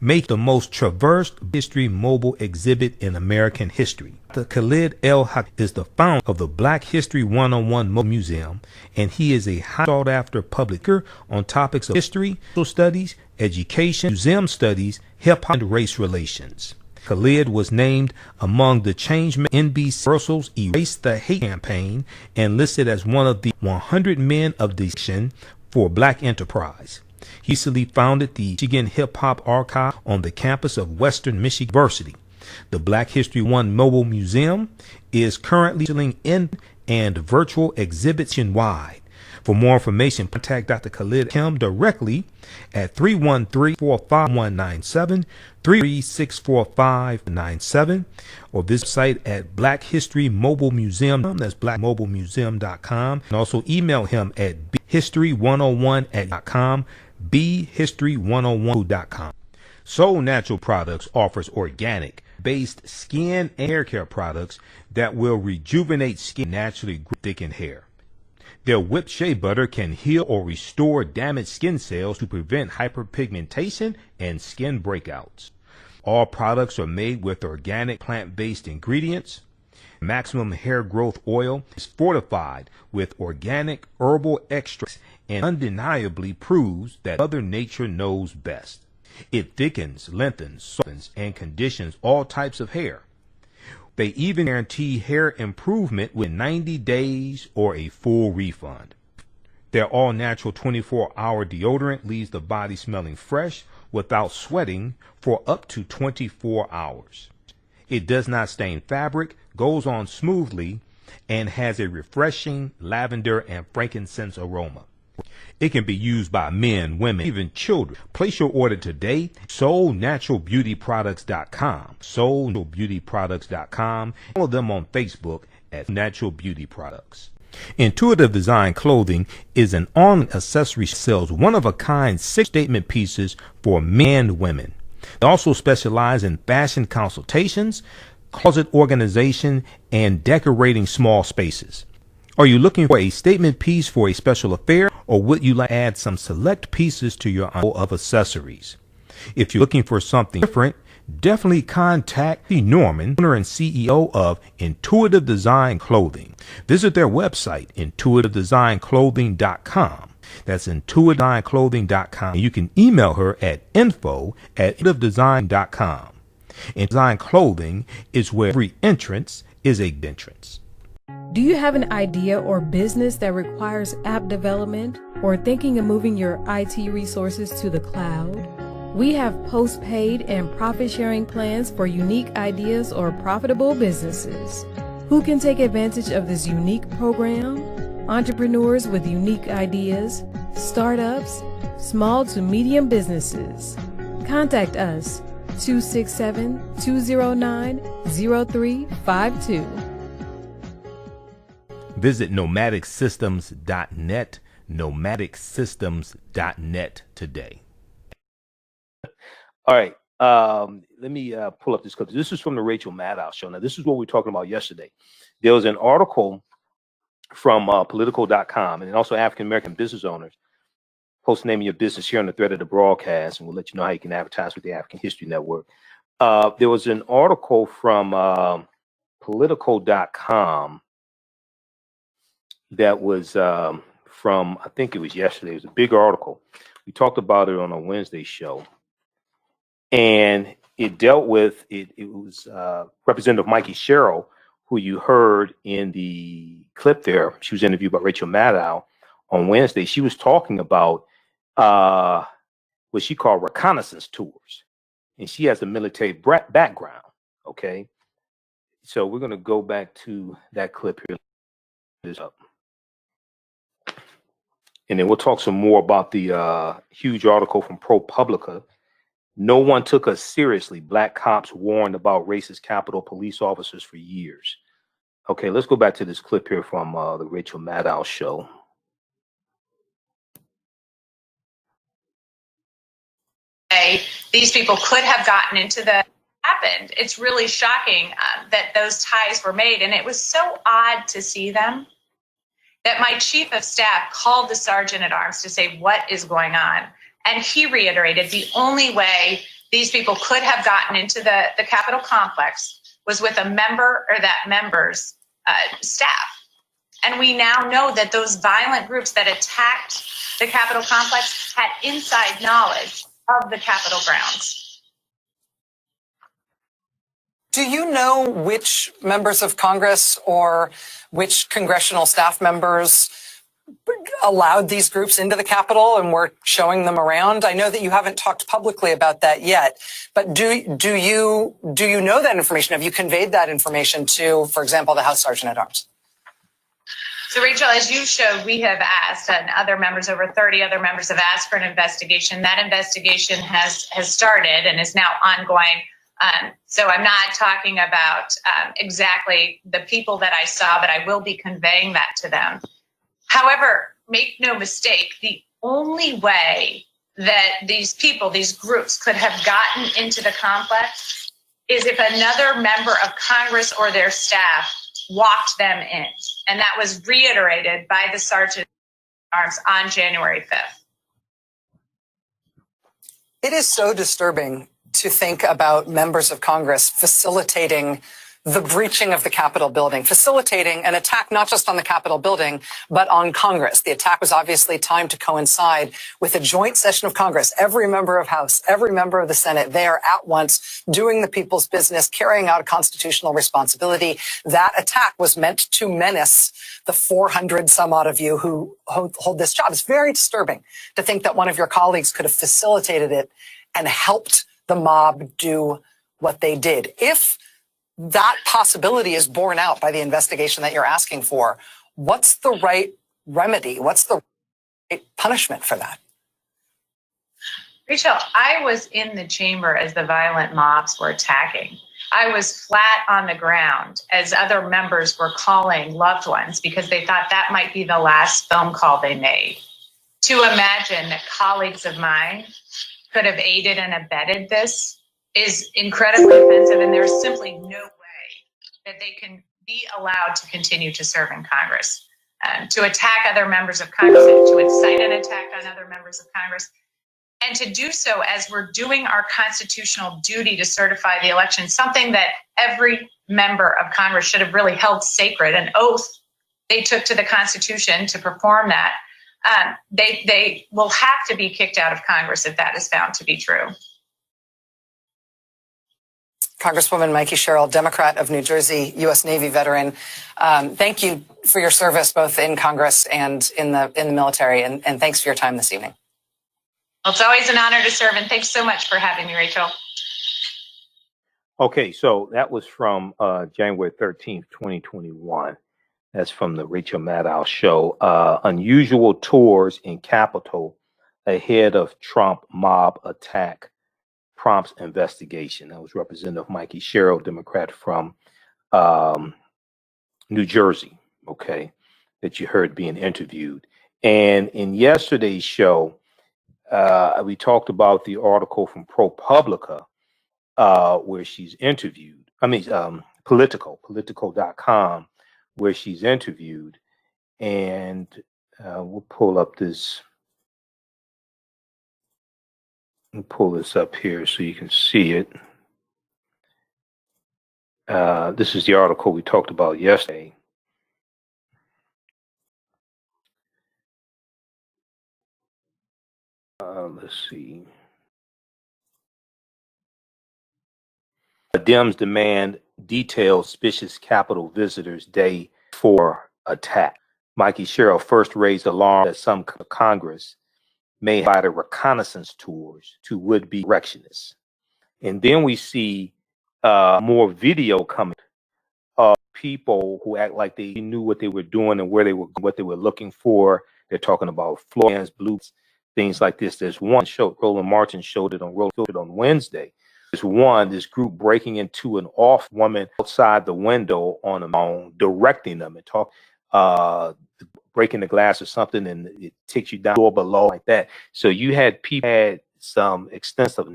Speaker 1: Make the most traversed history mobile exhibit in American history. Dr. Khalid El-Haq is the founder of the Black History 101 Mobile Museum, and he is a high sought-after publisher on topics of history, social studies, education, museum studies, hip-hop, and race relations. Khalid was named among the Changemakers NBC Universal's Erase the Hate campaign and listed as one of the 100 men of distinction for Black enterprise. He recently founded the Michigan Hip Hop Archive on the campus of Western Michigan University. The Black History 1 Mobile Museum is currently selling in and virtual exhibits nationwide. For more information, contact Dr. Khalid Kim directly at 313-45197, 3364597, or visit the site at Black History Mobile Museum. That's blackmobilemuseum.com. And also email him at bhistory101@.com, bhistory101.com. Soul Natural Products offers organic-based skin and hair care products that will rejuvenate skin, naturally thicken hair. Their whipped shea butter can heal or restore damaged skin cells to prevent hyperpigmentation and skin breakouts. All products are made with organic plant-based ingredients. Maximum Hair Growth Oil is fortified with organic herbal extracts and undeniably proves that Mother Nature knows best. It thickens, lengthens, softens, and conditions all types of hair. They even guarantee hair improvement within 90 days or a full refund. Their all-natural 24-hour deodorant leaves the body smelling fresh without sweating for up to 24 hours. It does not stain fabric, goes on smoothly, and has a refreshing lavender and frankincense aroma. It can be used by men, women, even children. Place your order today. SoulNaturalBeautyProducts.com. SoulNaturalBeautyProducts.com. Follow them on Facebook at Natural Beauty Products. Intuitive Design Clothing is an on accessory sells one-of-a-kind 6 statement pieces for men and women. They also specialize in fashion consultations, closet organization, and decorating small spaces. Are you looking for a statement piece for a special affair, or would you like to add some select pieces to your arsenal of accessories? If you're looking for something different, definitely contact Norman, owner and CEO of Intuitive Design Clothing. Visit their website, intuitivedesignClothing.com. That's intuitivedesignClothing.com. You can email her at info@intuitivedesign.com. And Design Clothing is where every entrance is a entrance.
Speaker 3: Do you have an idea or business that requires app development or thinking of moving your IT resources to the cloud? We have post-paid and profit-sharing plans for unique ideas or profitable businesses. Who can take advantage of this unique program? Entrepreneurs with unique ideas, startups, small to medium businesses. Contact us 267-209-0352. Visit nomadicsystems.net, nomadicsystems.net today. All right. Let me pull up this clip. This is from the Rachel Maddow show. Now, this is what we were talking about yesterday. There was an article from politico.com and also African American business owners. Post the name of your business here on the thread of the broadcast, and we'll let you know how you can advertise with the African History Network. There was an article from politico.com that was from, I think it was yesterday. It was a big article. We talked about it on a Wednesday show. And it dealt with, it was Representative Mikey Sherrill, who you heard in the clip there. She was interviewed by Rachel Maddow on Wednesday. She was talking about what she called reconnaissance tours. And she has a military background, okay? So we're going to go back to that clip here. And then we'll talk some more about the huge article from ProPublica. No one took us seriously. Black cops warned about racist Capitol Police officers for years. Okay, let's go back to this clip here from the Rachel Maddow show.
Speaker 7: These people could have gotten into the happened. It's really shocking that those ties were made. And it was so odd to see them that my chief of staff called the sergeant at arms to say, what is going on? And he reiterated the only way these people could have gotten into the Capitol complex was with a member or that member's staff. And we now know that those violent groups that attacked the Capitol complex had inside knowledge of the Capitol grounds.
Speaker 8: Do you know which members of Congress or which congressional staff members allowed these groups into the Capitol and were showing them around? I know that you haven't talked publicly about that yet, but do you know that information? Have you conveyed that information to, for example, the House Sergeant at Arms?
Speaker 7: So, Rachel, as you showed, we have asked, and other members, over 30 other members have asked for an investigation. That investigation has started and is now ongoing. So I'm not talking about exactly the people that I saw, but I will be conveying that to them. However, make no mistake, the only way that these people, these groups, could have gotten into the complex is if another member of Congress or their staff walked them in. And that was reiterated by the Sergeant at Arms on January 5th.
Speaker 8: It is so disturbing to think about members of Congress facilitating the breaching of the Capitol building, facilitating an attack not just on the Capitol building, but on Congress. The attack was obviously timed to coincide with a joint session of Congress. Every member of House, every member of the Senate, they are at once doing the people's business, carrying out a constitutional responsibility. That attack was meant to menace the 400 some odd of you who hold this job. It's very disturbing to think that one of your colleagues could have facilitated it and helped the mob do what they did. If that possibility is borne out by the investigation that you're asking for, what's the right remedy? What's the right punishment for that?
Speaker 7: Rachel, I was in the chamber as the violent mobs were attacking. I was flat on the ground as other members were calling loved ones because they thought that might be the last phone call they made. To imagine that colleagues of mine could have aided and abetted this is incredibly offensive, and there's simply no way that they can be allowed to continue to serve in Congress. To attack other members of Congress, to incite an attack on other members of Congress, and to do so as we're doing our constitutional duty to certify the election, something that every member of Congress should have really held sacred, an oath they took to the Constitution to perform that. They will have to be kicked out of Congress if that is found to be true.
Speaker 8: Congresswoman Mikey Sherrill, Democrat of New Jersey, U.S. Navy veteran. Thank you for your service both in Congress and in the military, and thanks for your time this evening.
Speaker 7: Well, it's always an honor to serve, and thanks so much for having me, Rachel.
Speaker 1: Okay, so that was from January 13th, 2021. That's from the Rachel Maddow show. Unusual tours in Capitol ahead of Trump mob attack prompts investigation. That was Representative Mikey Sherrill, Democrat from New Jersey, okay, that you heard being interviewed. And in yesterday's show, we talked about the article from ProPublica where she's interviewed. I mean, political.com, where she's interviewed. And we'll pull up this. I'll pull this up here so you can see it. This is the article we talked about yesterday. Let's see. Dems demand detailed suspicious Capitol visitors day 4 attack. Mikey Sherrill first raised alarm that some Congress may have provided reconnaissance tours to would-be insurrectionists. And then we see more video coming of people who act like they knew what they were doing and what they were looking for. They're talking about floor plans, blues, things like this. There's one show, Roland Martin showed it on Wednesday. There's this group breaking into an off woman outside the window on a phone, directing them and breaking the glass or something, and it takes you down or below like that. So you had people had some extensive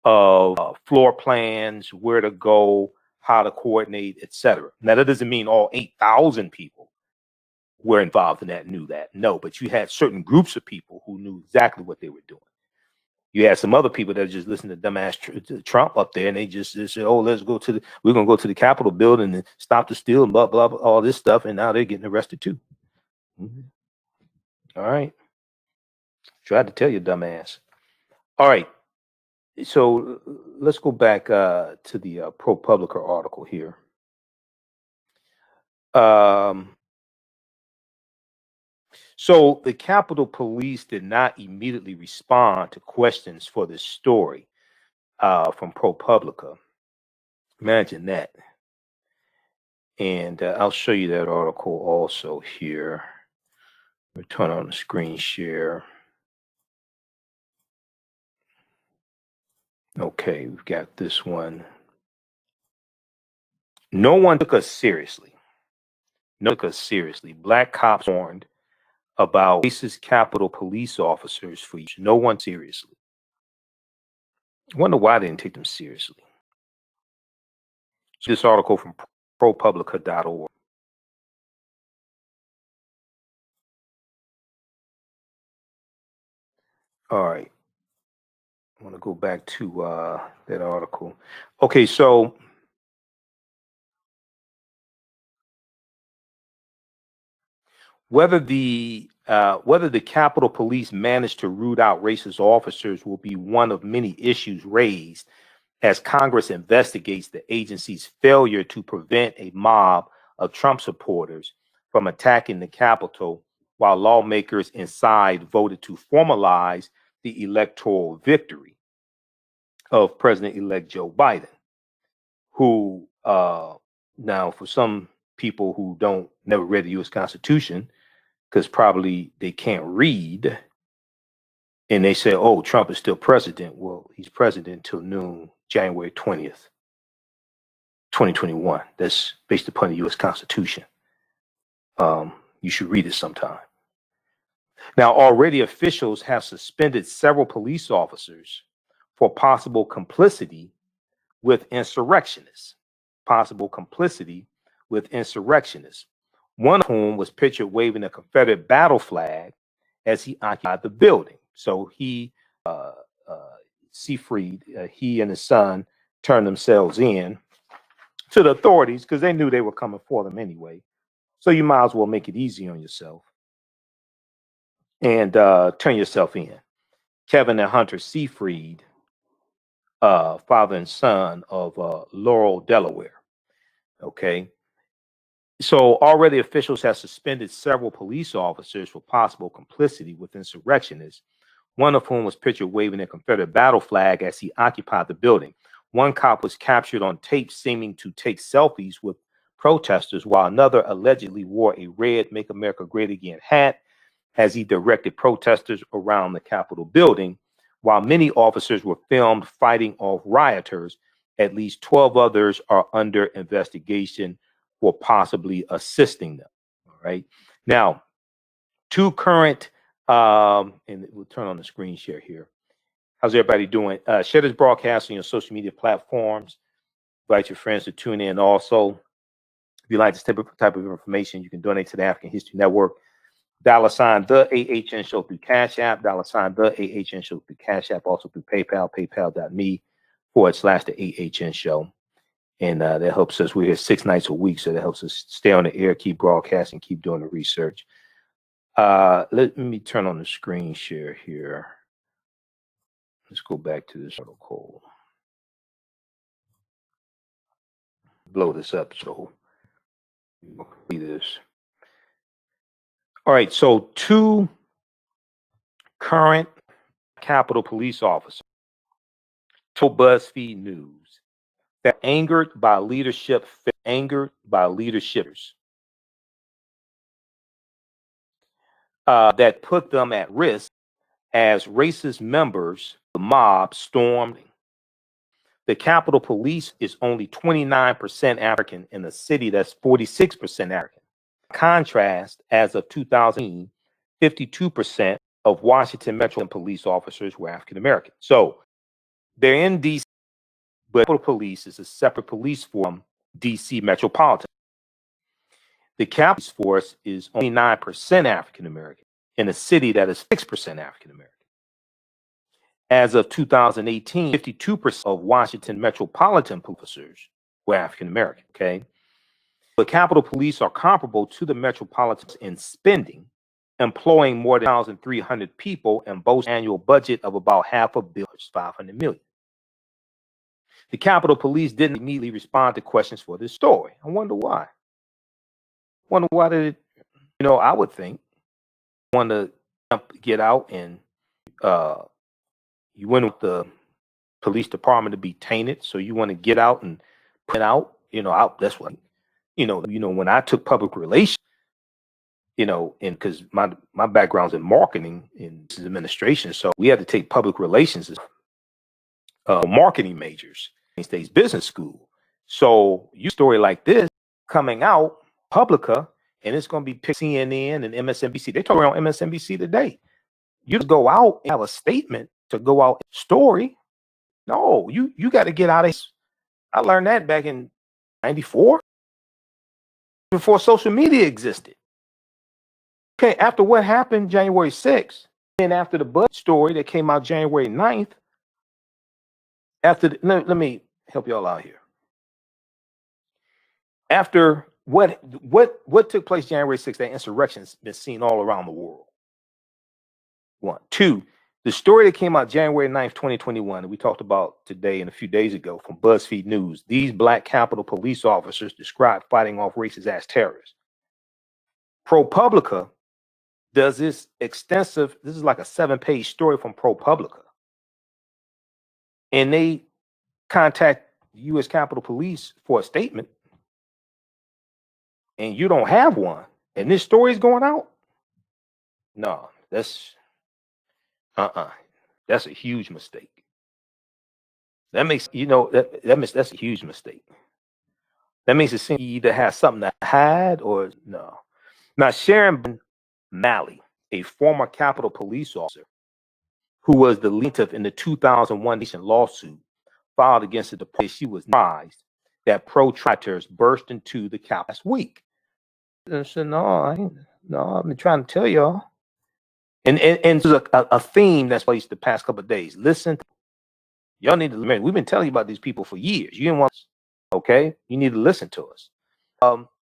Speaker 1: of floor plans, where to go, how to coordinate, etc. Now that doesn't mean all 8,000 people were involved in that, knew that. No, but you had certain groups of people who knew exactly what they were doing. You had some other people that just listened to dumbass Trump up there, and they just said, "Oh, we're gonna go to the Capitol building and stop the steal and blah blah blah, all this stuff," and now they're getting arrested too. Mm-hmm. All right, tried to tell you, dumbass. All right, so let's go back to the ProPublica article here. So the Capitol Police did not immediately respond to questions for this story from ProPublica. Imagine that. And I'll show you that article also here. We'll turn on the screen share. Okay, we've got this one. No one took us seriously. Black cops warned about racist Capitol Police officers for years. No one seriously. I wonder why they didn't take them seriously. So this article from ProPublica.org. All right. I want to go back to that article. Okay, so whether the Capitol Police managed to root out racist officers will be one of many issues raised as Congress investigates the agency's failure to prevent a mob of Trump supporters from attacking the Capitol, while lawmakers inside voted to formalize the electoral victory of President-elect Joe Biden, who now for some people who never read the U.S. Constitution, because probably they can't read, and they say, "Oh, Trump is still president." Well, he's president until noon, January 20th, 2021. That's based upon the U.S. Constitution. You should read it sometime. Now, already officials have suspended several police officers for possible complicity with insurrectionists. Possible complicity with insurrectionists, one of whom was pictured waving a Confederate battle flag as he occupied the building. So he, Seyfried, he and his son turned themselves in to the authorities because they knew they were coming for them anyway. So you might as well make it easy on yourself and turn yourself in. Kevin and Hunter Seyfried, father and son of Laurel, Delaware. Okay. So already officials have suspended several police officers for possible complicity with insurrectionists, one of whom was pictured waving a Confederate battle flag as he occupied the building. One cop was captured on tape seeming to take selfies with protesters, while another allegedly wore a red Make America Great Again hat as he directed protesters around the Capitol building, while many officers were filmed fighting off rioters. At least 12 others are under investigation for possibly assisting them. All right. Now, two current, and we'll turn on the screen share here. How's everybody doing? Share this broadcast on your social media platforms. Invite your friends to tune in also. If you like this type of information, you can donate to the African History Network. $ the AHN Show through Cash App. $ the AHN Show through Cash App. Also through PayPal, paypal.me/the AHN Show. And that helps us. We're here 6 nights a week, so that helps us stay on the air, keep broadcasting, keep doing the research. Let me turn on the screen share here. Let's go back to this article. Blow this up so we'll see this. All right, so 2 current Capitol police officers told BuzzFeed News that angered by leadership that put them at risk as racist members of the mob stormed. The Capitol Police is only 29% African in a city that's 46% African. In contrast, as of 2000, 52% of Washington Metropolitan Police officers were African American. So they're in DC, but Capitol Police is a separate police force from DC Metropolitan. The Capitol Force is only 9% African American in a city that is 6% African American. As of 2018, 52% of Washington Metropolitan officers were African American. Okay, the Capitol Police are comparable to the Metropolitans in spending, employing more than 1,300 people and boast an annual budget of about $500 million, $500 million. The Capitol Police didn't immediately respond to questions for this story. I wonder why. Wonder why did it, I would think, want to get out and you want the police department to be tainted, so you want to get out and put out, that's what, when I took public relations, and because my background's in marketing in administration, so we had to take public relations as marketing majors in State's business school. So you story like this coming out, Publica, and it's going to be CNN and MSNBC. They talk around MSNBC today. You just go out and have a statement to go out story. No, you got to get out of. I learned that back in '94, before social media existed. Okay, after what happened January 6th, and after the Bud story that came out January 9th, let me help y'all out here. After what took place January 6th, that insurrection's been seen all around the world. 1, 2, the story that came out January 9th, 2021, that we talked about today and a few days ago from BuzzFeed News. These Black Capitol police officers described fighting off racist as terrorists. ProPublica does this extensive, this is like a 7-page story from ProPublica. And they contact the U.S. Capitol Police for a statement. And you don't have one. And this story is going out? No, that's that's a huge mistake. That makes, that's a huge mistake. That makes it seem you either have something to hide or no. Now, Sharon Malley, a former Capitol Police officer, who was the plaintiff in the 2001 lawsuit filed against the department. She was surprised that pro-rioters burst into the Capitol last week. I said, no, I've been trying to tell y'all. And this is a theme that's placed the past couple of days. Listen, y'all need to remember, we've been telling you about these people for years. You didn't want us, okay? You need to listen to us.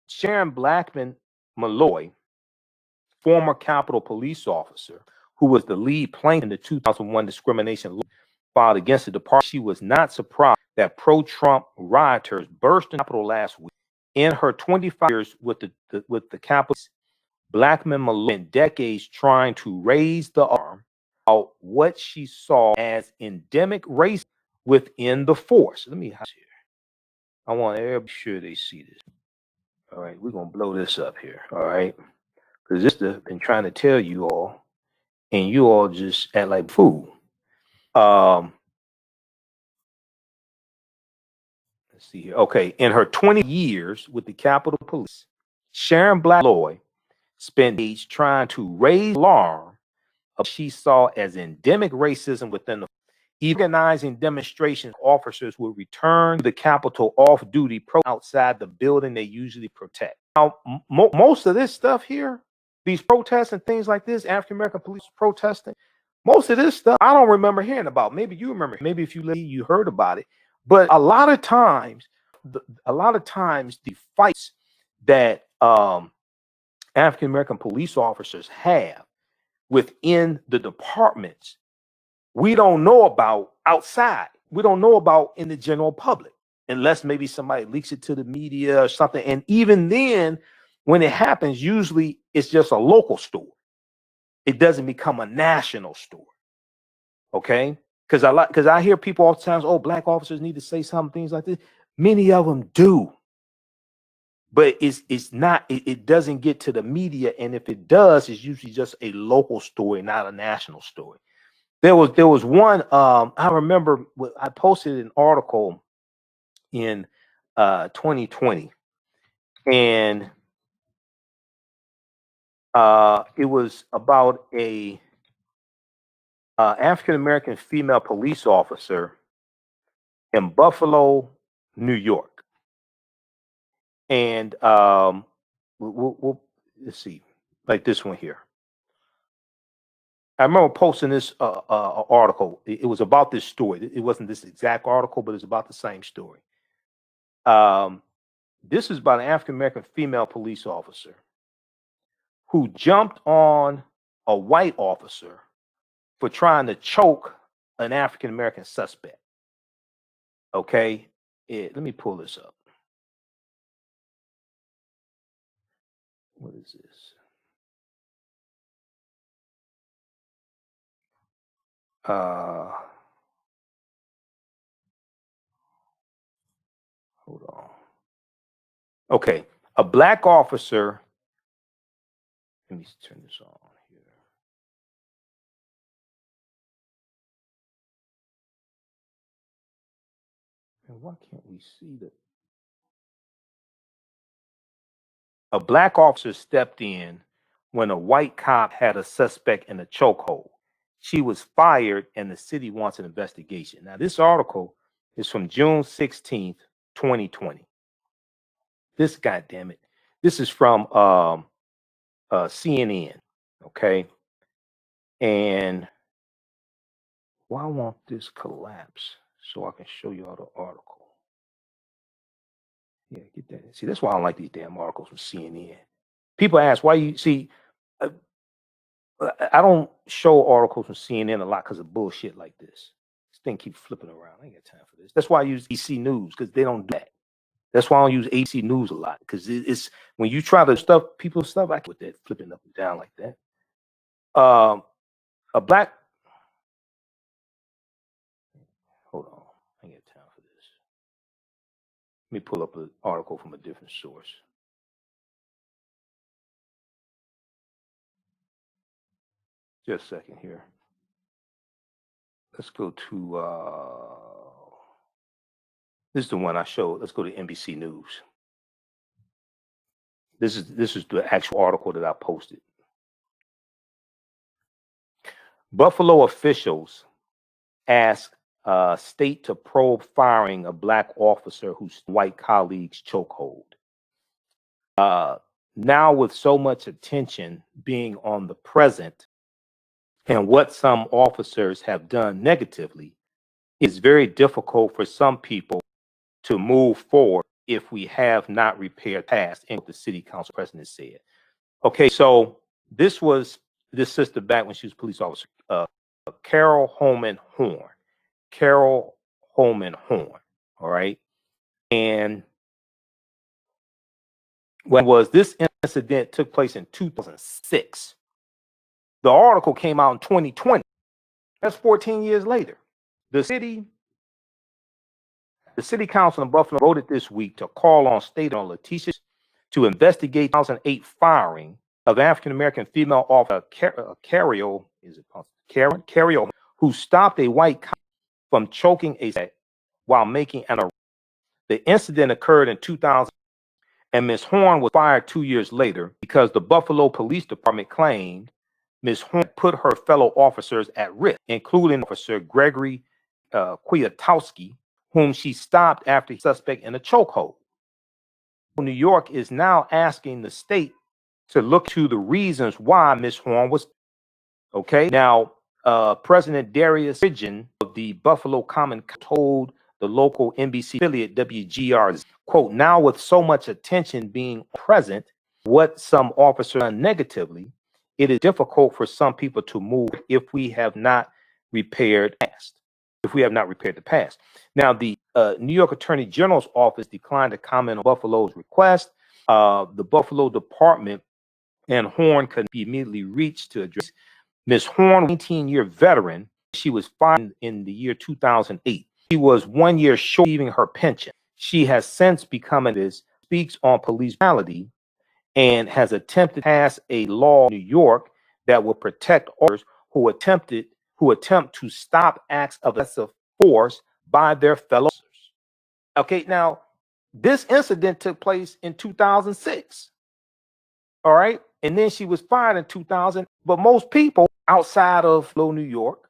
Speaker 1: Sharon Blackman Malloy, former Capitol police officer, who was the lead plaintiff in the 2001 discrimination law filed against the department, she was not surprised that pro-Trump rioters burst into the Capitol last week. In her 25 years with the Capitol, Blackman Malloy spent decades trying to raise the alarm about what she saw as endemic racism within the force. Let me here. I want everybody sure they see this. All right, we're gonna blow this up here. All right, because this I've been trying to tell you all, and you all just act like fool. Let's see here. Okay, in her 20 years with the Capitol Police, Sharon Malloy spent days trying to raise alarm of what she saw as endemic racism within the organizing demonstrations. Officers would return to the Capitol off duty outside the building they usually protect. Now, most of this stuff here, these protests and things like this, African American police protesting, most of this stuff I don't remember hearing about. Maybe you remember. Maybe if you heard about it. But a lot of times, the fights that African American police officers have within the departments, we don't know about outside. We don't know about in the general public, unless maybe somebody leaks it to the media or something. And even then, when it happens, usually it's just a local story. It doesn't become a national story. Okay? Because I hear people all the time, oh, black officers need to say some things like this. Many of them do. But it's not, it doesn't get to the media. And if it does, it's usually just a local story, not a national story. There was one, I remember I posted an article in 2020, and it was about a African-American female police officer in Buffalo, New York. And we'll let's see, like this one here. I remember posting this article. It was about this story. It wasn't this exact article, but it's about the same story. This is about an African-American female police officer who jumped on a white officer for trying to choke an African-American suspect. Okay, let me pull this up. What is this? Hold on. Okay, a black officer. Let me turn this on here. And why can't we see that? A black officer stepped in when a white cop had a suspect in a chokehold. She was fired, and the city wants an investigation. Now, this article is from June 16th, 2020. This, goddamn it, this is from CNN. Okay, and why won't this collapse so I can show you all the article? Yeah, get that. See, that's why I don't like these damn articles from CNN. People ask why you see. I don't show articles from CNN a lot because of bullshit like this. This thing keeps flipping around. I ain't got time for this. That's why I use ABC News, because they don't do that. That's why I don't use ABC News a lot, because it's when you try to stuff people's stuff, I with that flipping up and down like that. A black. Hold on, I ain't got time for this. Let me pull up an article from a different source. Just a second here. Let's go to this is the one I showed. Let's go to NBC News. This is the actual article that I posted. Buffalo officials asked state to probe firing a black officer whose white colleagues chokehold. Now, with so much attention being on the present and what some officers have done negatively, it's very difficult for some people to move forward if we have not repaired past, and what the city council president said. Okay, so this sister back when she was police officer, Carol Holman Horn. Carol Holman Horn, all right? And when was this incident took place in 2006. The article came out in 2020. That's 14 years later. The city council in Buffalo voted this week to call on state on Letitia to investigate 2008 firing of African-American female officer Carol, who stopped a white cop from choking a while making an arrest. The incident occurred in 2000, and Ms. Horn was fired 2 years later because the Buffalo Police Department claimed Ms. Horn put her fellow officers at risk, including Officer Gregory Kwiatkowski, whom she stopped after he suspect in a chokehold. New York is now asking the state to look to the reasons why Ms. Horn was. Okay, now President Darius Ridgen of the Buffalo Common told the local NBC affiliate WGR, quote, now with so much attention being present, what some officers done negatively, it is difficult for some people to move if we have not repaired past. If we have not repaired the past. Now, the New York Attorney General's office declined to comment on Buffalo's request. The Buffalo Department and Horn could be immediately reached to address. Ms. Horn, 19-year veteran, she was fired in the year 2008. She was 1 year short of receiving her pension. She has since become speaks on police brutality and has attempted to pass a law in New York that will protect officers who attempt to stop acts of excessive force by their fellow officers. Okay, now this incident took place in 2006. All right, and then she was fired in 2000. But most people outside of New York,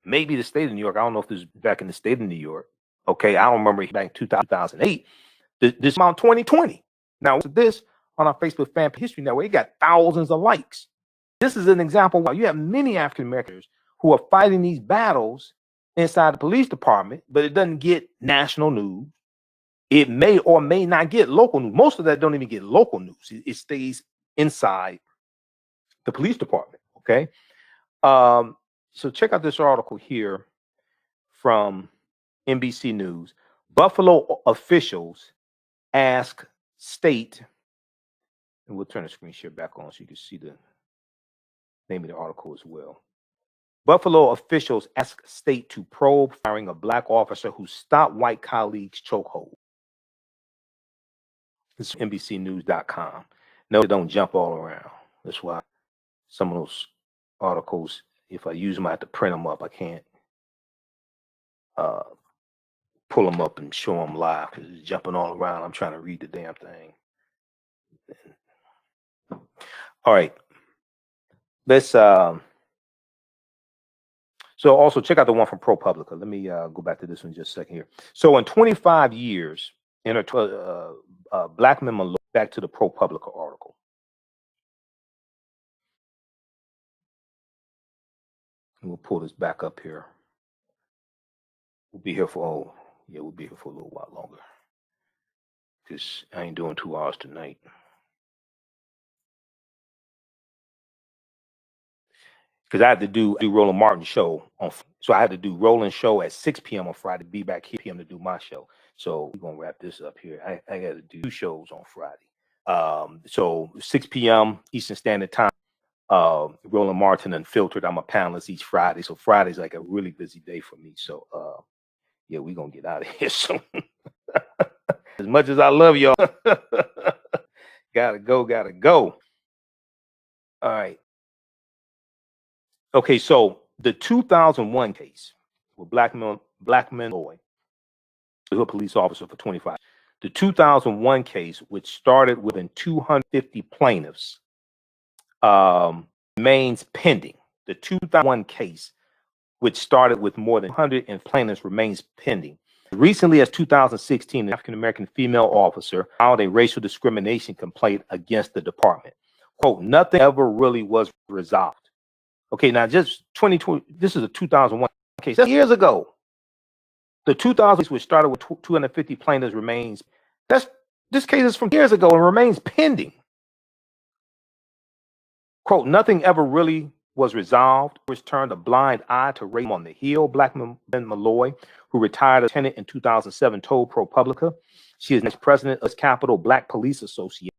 Speaker 1: maybe the state of New York, I don't know if this is back in the state of New York. Okay, I don't remember back in 2008. This amount 2020. Now this on our Facebook fan history network, it got thousands of likes. This is an example where you have many African Americans who are fighting these battles inside the police department, but it doesn't get national news. It may or may not get local news. Most of that don't even get local news. It stays inside the police department. Okay. So check out this article here from NBC News. Buffalo officials ask state, and we'll turn the screen share back on so you can see the name of the article as well. Buffalo officials ask state to probe firing a black officer who stopped white colleagues' chokehold. This is NBCnews.com. No, they don't jump all around. That's why some of those articles, if I use them, I have to print them up. I can't pull them up and show them live because it's jumping all around. I'm trying to read the damn thing. All right. Let's so also check out the one from ProPublica. Let me go back to this one just a second here. So in 25 years, black men, back to the ProPublica article. And we'll pull this back up here. We'll be here for we'll be here for a little while longer. Because I ain't doing 2 hours tonight. Because I had to do Roland Martin's show on, so I had to do Roland's show at 6 p.m. on Friday, be back here p.m. to do my show. So we're gonna wrap this up here. I got to do 2 shows on Friday. So 6 p.m. Eastern Standard Time. Roland Martin Unfiltered. I'm a panelist each Friday, so Friday's like a really busy day for me. So yeah, we're gonna get out of here soon. As much as I love y'all, gotta go. All right. Okay, so the 2001 case with black men boy, a police officer for 25. The 2001 case, which started with 250 plaintiffs, remains pending. The 2001 case, which started with more than 100 plaintiffs, remains pending. Recently, as 2016, an African-American female officer filed a racial discrimination complaint against the department. Quote, nothing ever really was resolved. Okay, now just 2020, this is a 2001 case. That's years ago. The 2000 case, which started with 250 plaintiffs, remains, this case is from years ago and remains pending. Quote, nothing ever really was resolved, which turned a blind eye to racism on the Hill. Blackman Malloy, who retired as lieutenant in 2007, told ProPublica she is next president of Capitol Black Police Association,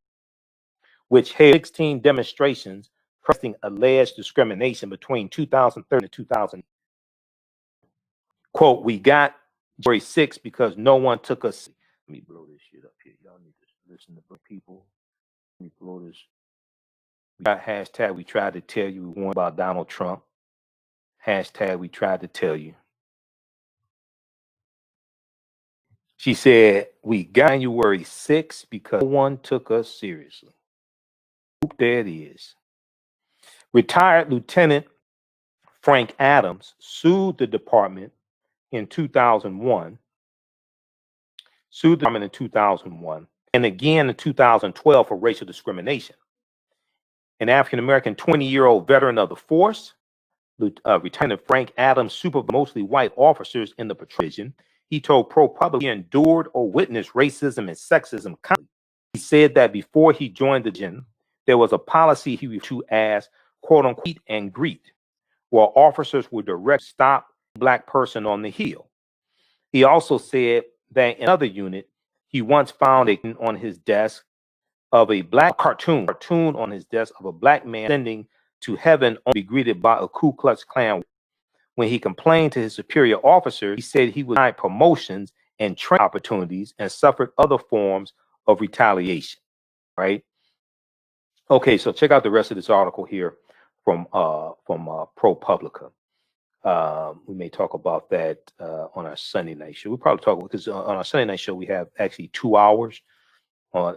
Speaker 1: which held 16 demonstrations protesting alleged discrimination between 2013 and 2000. Quote, we got January 6th because no one took us. Let me blow this shit up here. Y'all need to listen to people. Let me blow this. We got hashtag we tried to tell you one about Donald Trump. Hashtag we tried to tell you. She said, we got January 6th because no one took us seriously. There it is. Retired Lieutenant Frank Adams sued the department in 2001. Sued the department in 2001 and again in 2012 for racial discrimination. An African-American 20-year-old veteran of the force, Lieutenant Frank Adams supervised mostly white officers in the patrol. He told ProPublica he endured or witnessed racism and sexism constantly. He said that before he joined the gym, there was a policy he referred to as quote unquote meet and greet, where officers would direct stop black person on the Hill. He also said that in another unit, he once found on his desk of a black cartoon on his desk of a black man ascending to heaven only to be greeted by a Ku Klux Klan. When he complained to his superior officer, he said he was denied promotions and training opportunities and suffered other forms of retaliation. Right? Okay, so check out the rest of this article here from ProPublica. We may talk about that on our Sunday night show. We'll probably talk because on our Sunday night show we have actually 2 hours on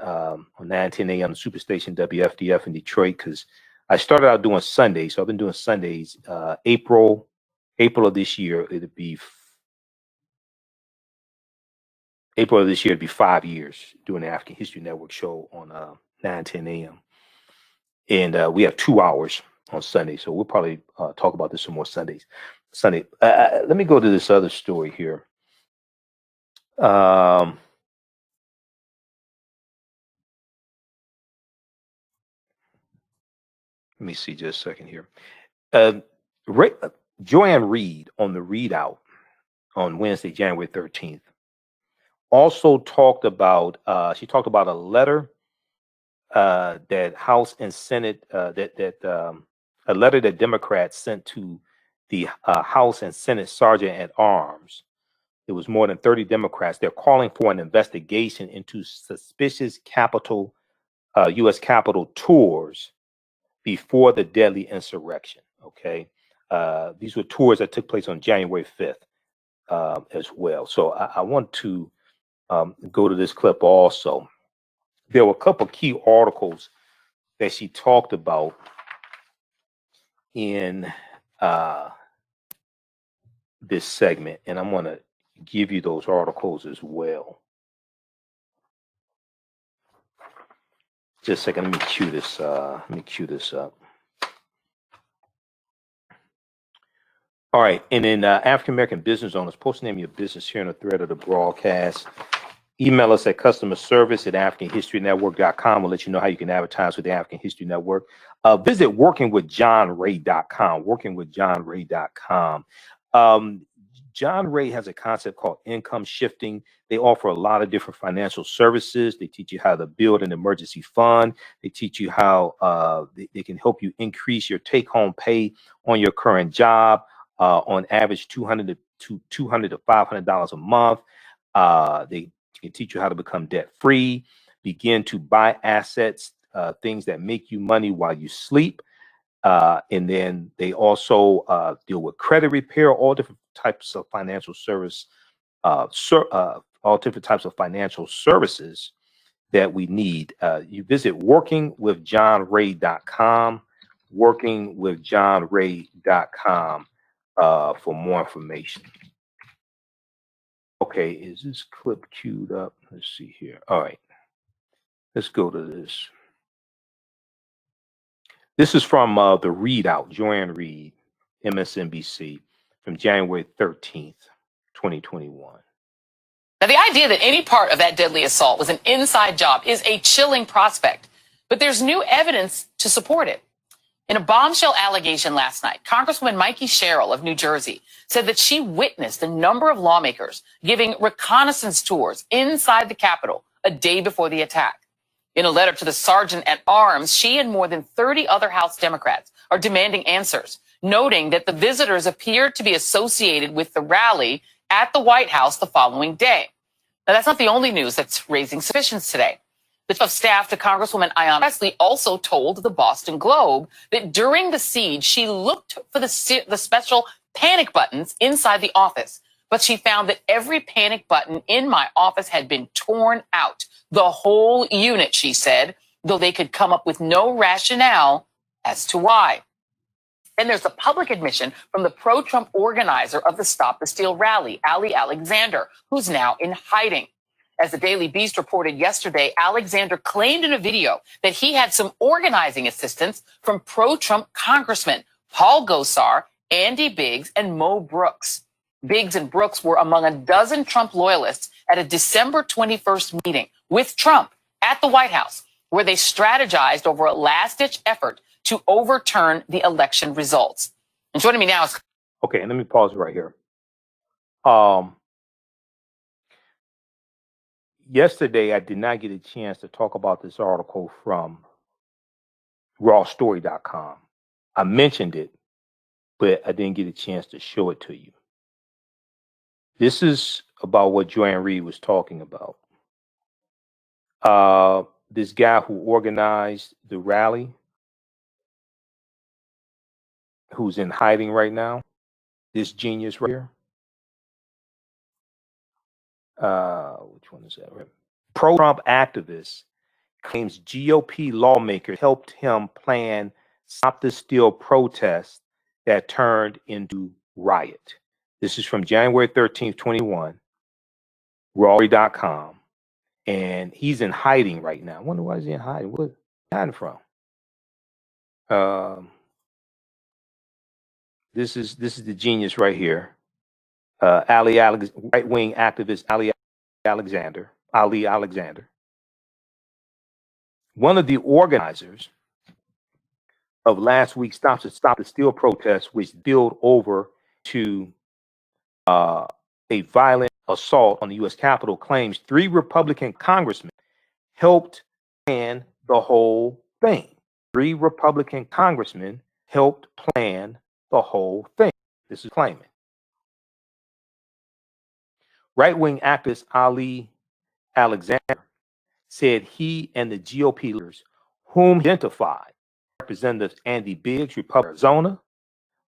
Speaker 1: 9:10 a.m. on Superstation WFDF in Detroit, because I started out doing Sundays. So I've been doing Sundays. April of this year, it'd be 5 years doing the African History Network show on 9:10 a.m. And we have 2 hours on Sunday. So we'll probably talk about this some more Sundays. Let me go to this other story here. Let me see just a second here. Joanne Reed on the Readout on Wednesday, January 13th, also talked about, she talked about a letter that House and Senate, a letter that Democrats sent to the House and Senate Sergeant at Arms. It was more than 30 Democrats. They're calling for an investigation into suspicious U.S. Capitol tours before the deadly insurrection. Okay, these were tours that took place on January 5th as well. So I want to go to this clip also. There were a couple of key articles that she talked about in this segment, and I'm going to give you those articles as well. Just a second, let me cue this. Let me cue this up. All right, and then African American business owners, post the name of your business here in the thread of the broadcast. Email us at customerservice@AfricanHistoryNetwork.com. We'll let you know how you can advertise with the African History Network. Visit workingwithjohnray.com. Workingwithjohnray.com. John Ray has a concept called income shifting. They offer a lot of different financial services. They teach you how to build an emergency fund. They teach you how they can help you increase your take-home pay on your current job, on average $200 to $500 a month. They can teach you how to become debt-free, begin to buy assets, things that make you money while you sleep. And then they also deal with credit repair, all different types of financial service, all different types of financial services that we need. You visit workingwithjohnray.com, workingwithjohnray.com for more information. Okay, is this clip queued up? Let's see here. All right, let's go to this. This is from the Readout, Joanne Reed, MSNBC, from January 13th, 2021.
Speaker 9: Now, the idea that any part of that deadly assault was an inside job is a chilling prospect, but there's new evidence to support it. In a bombshell allegation last night, Congresswoman Mikey Sherrill of New Jersey said that she witnessed a number of lawmakers giving reconnaissance tours inside the Capitol a day before the attack. In a letter to the sergeant at arms, she and more than 30 other House Democrats are demanding answers, noting that the visitors appeared to be associated with the rally at the White House the following day. Now, that's not the only news that's raising suspicions today. The chief of staff to Congresswoman Ayanna Pressley also told the Boston Globe that during the siege, she looked for the special panic buttons inside the office, but she found that every panic button in my office had been torn out. The whole unit, she said, though they could come up with no rationale as to why. And there's a public admission from the pro-Trump organizer of the Stop the Steal rally, Ali Alexander, who's now in hiding. As the Daily Beast reported yesterday, Alexander claimed in a video that he had some organizing assistance from pro-Trump congressmen Paul Gosar, Andy Biggs, and Mo Brooks. Biggs and Brooks were among a dozen Trump loyalists at a December 21st meeting with Trump at the White House, where they strategized over a last-ditch effort to overturn the election results. And joining me now is...
Speaker 1: Okay, let me pause it right here. Yesterday, I did not get a chance to talk about this article from rawstory.com. I mentioned it, but I didn't get a chance to show it to you. This is about what Joanne Reed was talking about. This guy who organized the rally, who's in hiding right now, this genius right here. Which one is that? Pro-Trump activist claims GOP lawmakers helped him plan Stop the Steal protests that turned into riot. This is from January 13th, 21, Rawry.com. And he's in hiding right now. I wonder why he's in hiding. Where's he hiding from? This is the genius right here. Right-wing activist Ali Alexander. One of the organizers of last week's Stop the Steal protest, which spilled over to a violent assault on the U.S. Capitol, claims 3 Republican congressmen helped plan the whole thing. 3 Republican congressmen helped plan the whole thing. This is claiming. Right-wing activist Ali Alexander said he and the GOP leaders, whom he identified, Representatives Andy Biggs, Republican of Arizona,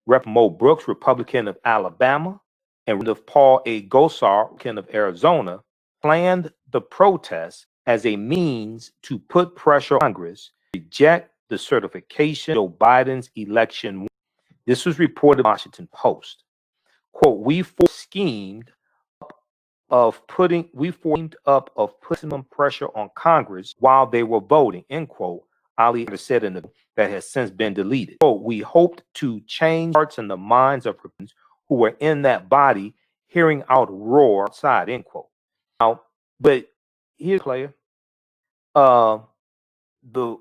Speaker 1: Rep. Mo Brooks, Republican of Alabama, and Representative Paul A. Gosar, Republican of Arizona, planned the protests as a means to put pressure on Congress to reject the certification of Joe Biden's election. This was reported in the Washington Post. Quote, we schemed of putting some pressure on Congress while they were voting, end quote, Ali said in the that has since been deleted. Quote, we hoped to change hearts and the minds of Republicans who were in that body hearing out roar outside, end quote. Now, but here's player. The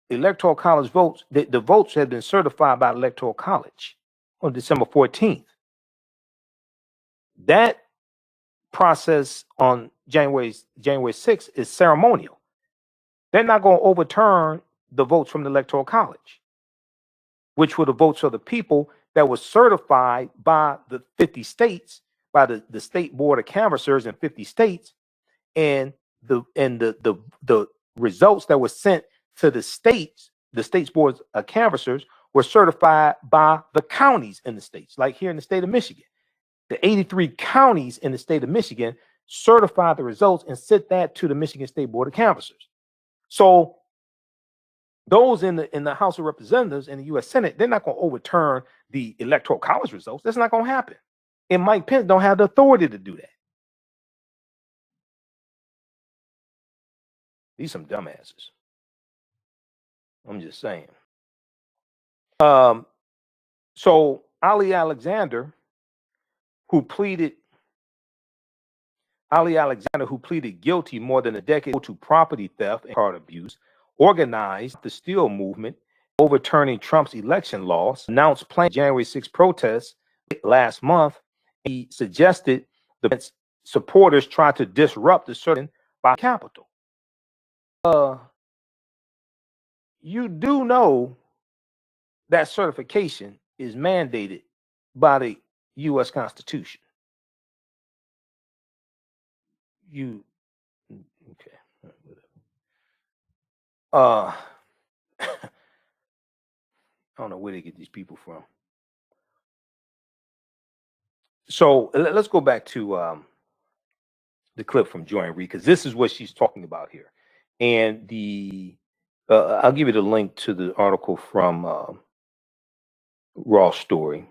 Speaker 1: Electoral College votes, the votes had been certified by Electoral College on December 14th. That process on January 6th is ceremonial. They're not going to overturn the votes from the Electoral College, which were the votes of the people that were certified by the 50 states, by the state board of canvassers in 50 states, and the results that were sent to the states boards of canvassers were certified by the counties in the states, like here in the state of Michigan. The 83 counties in the state of Michigan certified the results and sent that to the Michigan State Board of Canvassers. So those in the House of Representatives and the U.S. Senate, they're not going to overturn the Electoral College results. That's not going to happen. And Mike Pence don't have the authority to do that. These some dumbasses. I'm just saying. So Ali Alexander, who pleaded guilty more than a decade to property theft and card abuse, organized the Steal movement, overturning Trump's election laws, announced planned January 6 protests last month. He suggested the supporters try to disrupt the certain by Capitol. You do know that certification is mandated by the U.S. Constitution. Okay. I don't know where they get these people from. So let's go back to the clip from Joy Reid, because this is what she's talking about here. And I'll give you the link to the article from Raw Story.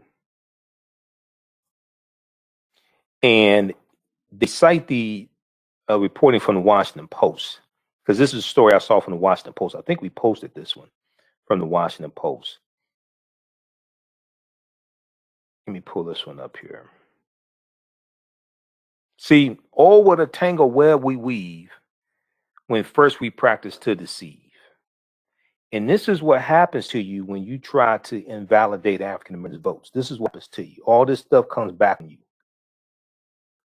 Speaker 1: And they cite the reporting from the Washington Post, because this is a story I saw from the Washington Post. I think we posted this one from the Washington Post. Let me pull this one up here. See, all what a tangle web we weave when first we practice to deceive. And this is what happens to you when you try to invalidate African American votes. This is what happens to you. All this stuff comes back on you.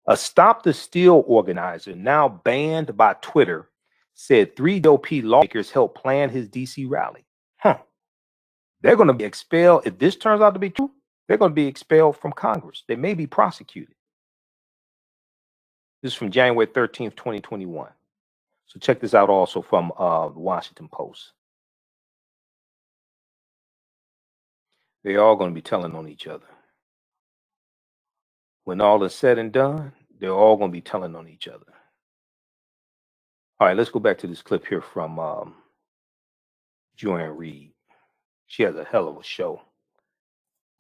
Speaker 1: A Stop the Steal organizer, now banned by Twitter, said 3 GOP lawmakers helped plan his D.C. rally. They're going to be expelled. If this turns out to be true, they're going to be expelled from Congress. They may be prosecuted. This is from January 13th, 2021. So check this out also from the Washington Post. They're all going to be telling on each other. When all is said and done, they're all going to be telling on each other. All right, let's go back to this clip here from Joy Reid. She has a hell of a show.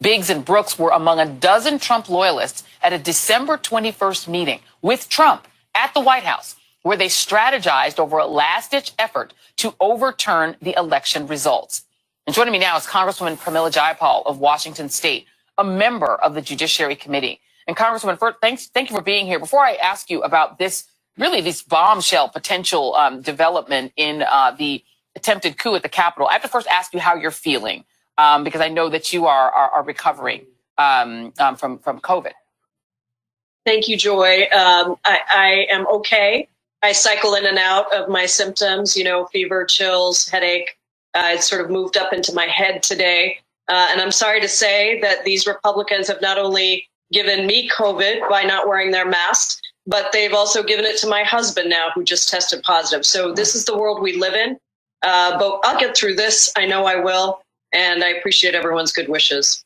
Speaker 9: Biggs and Brooks were among a dozen Trump loyalists at a December 21st meeting with Trump at the White House, where they strategized over a last-ditch effort to overturn the election results. And joining me now is Congresswoman Pramila Jayapal of Washington State, a member of the Judiciary Committee. And Congresswoman, first, thank you for being here. Before I ask you about this bombshell potential development in the attempted coup at the Capitol, I have to first ask you how you're feeling, because I know that you are recovering from COVID.
Speaker 10: Thank you, Joy. I am okay. I cycle in and out of my symptoms, fever, chills, headache. It sort of moved up into my head today. And I'm sorry to say that these Republicans have not only given me COVID by not wearing their masks, but they've also given it to my husband now, who just tested positive. So this is the world we live in. But I'll get through this. I know I will. And I appreciate everyone's good wishes.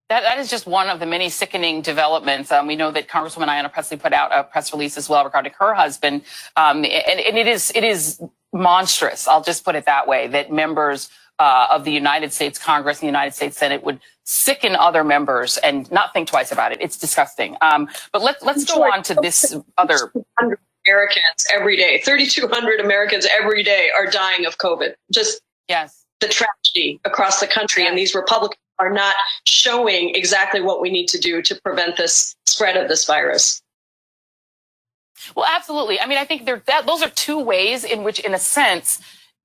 Speaker 9: That is just one of the many sickening developments. We know that Congresswoman Ayanna Pressley put out a press release as well regarding her husband. And it is monstrous, I'll just put it that way, that members of the United States Congress and the United States Senate would sicken other members and not think twice about it. It's disgusting. But let's go on to this other.
Speaker 10: Americans every day, 3,200 Americans every day are dying of COVID. Just
Speaker 9: yes,
Speaker 10: the tragedy across the country. Yes. And these Republicans are not showing exactly what we need to do to prevent this spread of this virus.
Speaker 9: Well, absolutely. I mean, I think those are two ways in which, in a sense,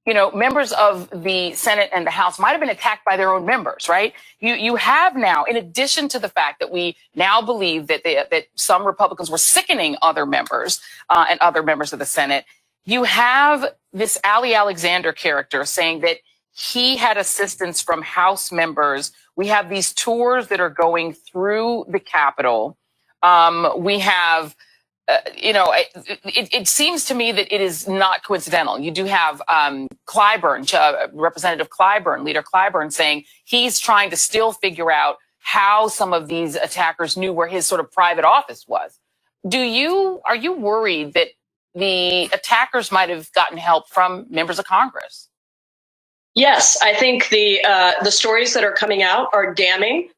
Speaker 9: members of the Senate and the House might have been attacked by their own members, right? You have now, in addition to the fact that we now believe that some Republicans were sickening other members and other members of the Senate, you have this Ali Alexander character saying that he had assistance from House members. We have these tours that are going through the Capitol. We have it seems to me that it is not coincidental. You do have Clyburn, Representative Clyburn, Leader Clyburn, saying he's trying to still figure out how some of these attackers knew where his sort of private office was. Are you worried that the attackers might have gotten help from members of Congress?
Speaker 10: Yes, I think the stories that are coming out are damning.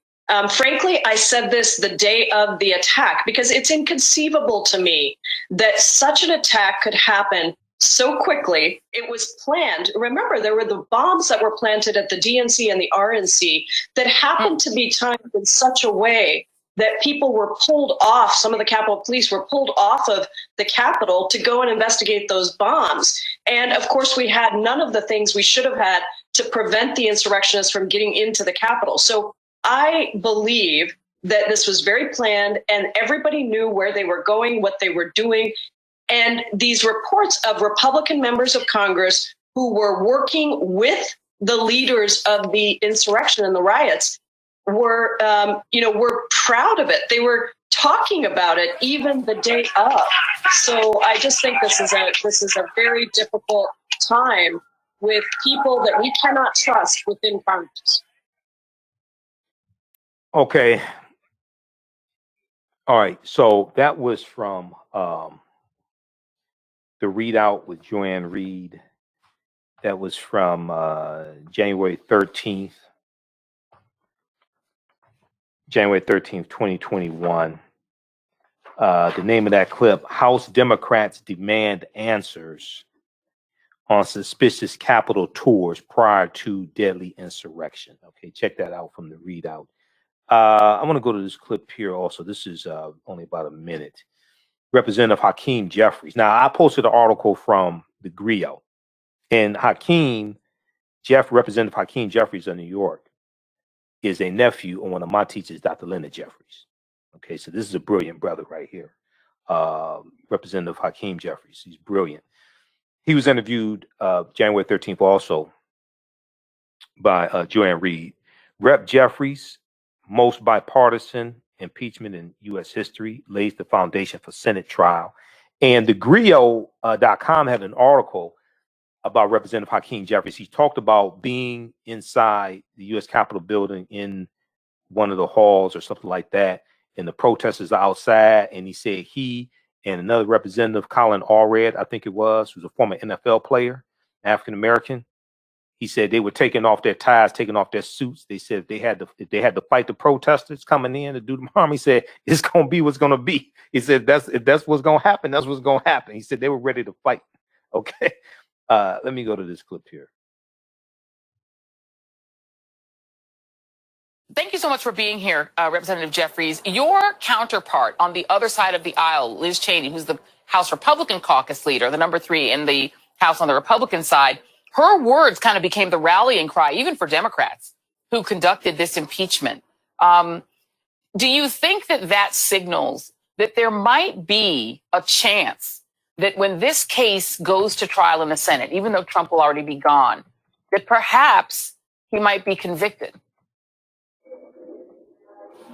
Speaker 10: Frankly, I said this the day of the attack because it's inconceivable to me that such an attack could happen so quickly. It was planned. Remember, there were the bombs that were planted at the DNC and the RNC that happened to be timed in such a way that people were pulled off. Some of the Capitol Police were pulled off of the Capitol to go and investigate those bombs. And of course, we had none of the things we should have had to prevent the insurrectionists from getting into the Capitol. So I believe that this was very planned and everybody knew where they were going, what they were doing. And these reports of Republican members of Congress who were working with the leaders of the insurrection and the riots were proud of it. They were talking about it even the day of. So I just think this is a very difficult time with people that we cannot trust within Congress.
Speaker 1: Okay. All right. So that was from the readout with Joanne Reed. That was from January 13th, 2021. The name of that clip, House Democrats Demand Answers on Suspicious Capitol Tours Prior to Deadly Insurrection. Okay, check that out from the readout. I want to go to this clip here also. This is only about a minute. Representative Hakeem Jeffries. Now, I posted an article from the Griot, and Representative Hakeem Jeffries of New York is a nephew of one of my teachers, Dr. Leonard Jeffries. Okay, so this is a brilliant brother right here. Representative Hakeem Jeffries. He's brilliant. He was interviewed January 13th also by Joanne Reed. Rep. Jeffries, most bipartisan impeachment in U.S. history, lays the foundation for Senate trial. And the Griot.com had an article about Representative Hakeem Jeffries. He talked about being inside the U.S. Capitol building in one of the halls or something like that, and the protesters outside. And he said he and another representative, Colin Allred, I think it was, who's a former NFL player, African-American. He said they were taking off their ties, taking off their suits. They said if they had to fight the protesters coming in to do the harm, he said, it's going to be what's going to be. He said, if that's what's going to happen, that's what's going to happen. He said they were ready to fight. Okay. Let me go to this clip here.
Speaker 9: Thank you so much for being here, Representative Jeffries. Your counterpart on the other side of the aisle, Liz Cheney, who's the House Republican caucus leader, the number 3 in the House on the Republican side, her words kind of became the rallying cry, even for Democrats who conducted this impeachment. Do you think that signals that there might be a chance that when this case goes to trial in the Senate, even though Trump will already be gone, that perhaps he might be convicted?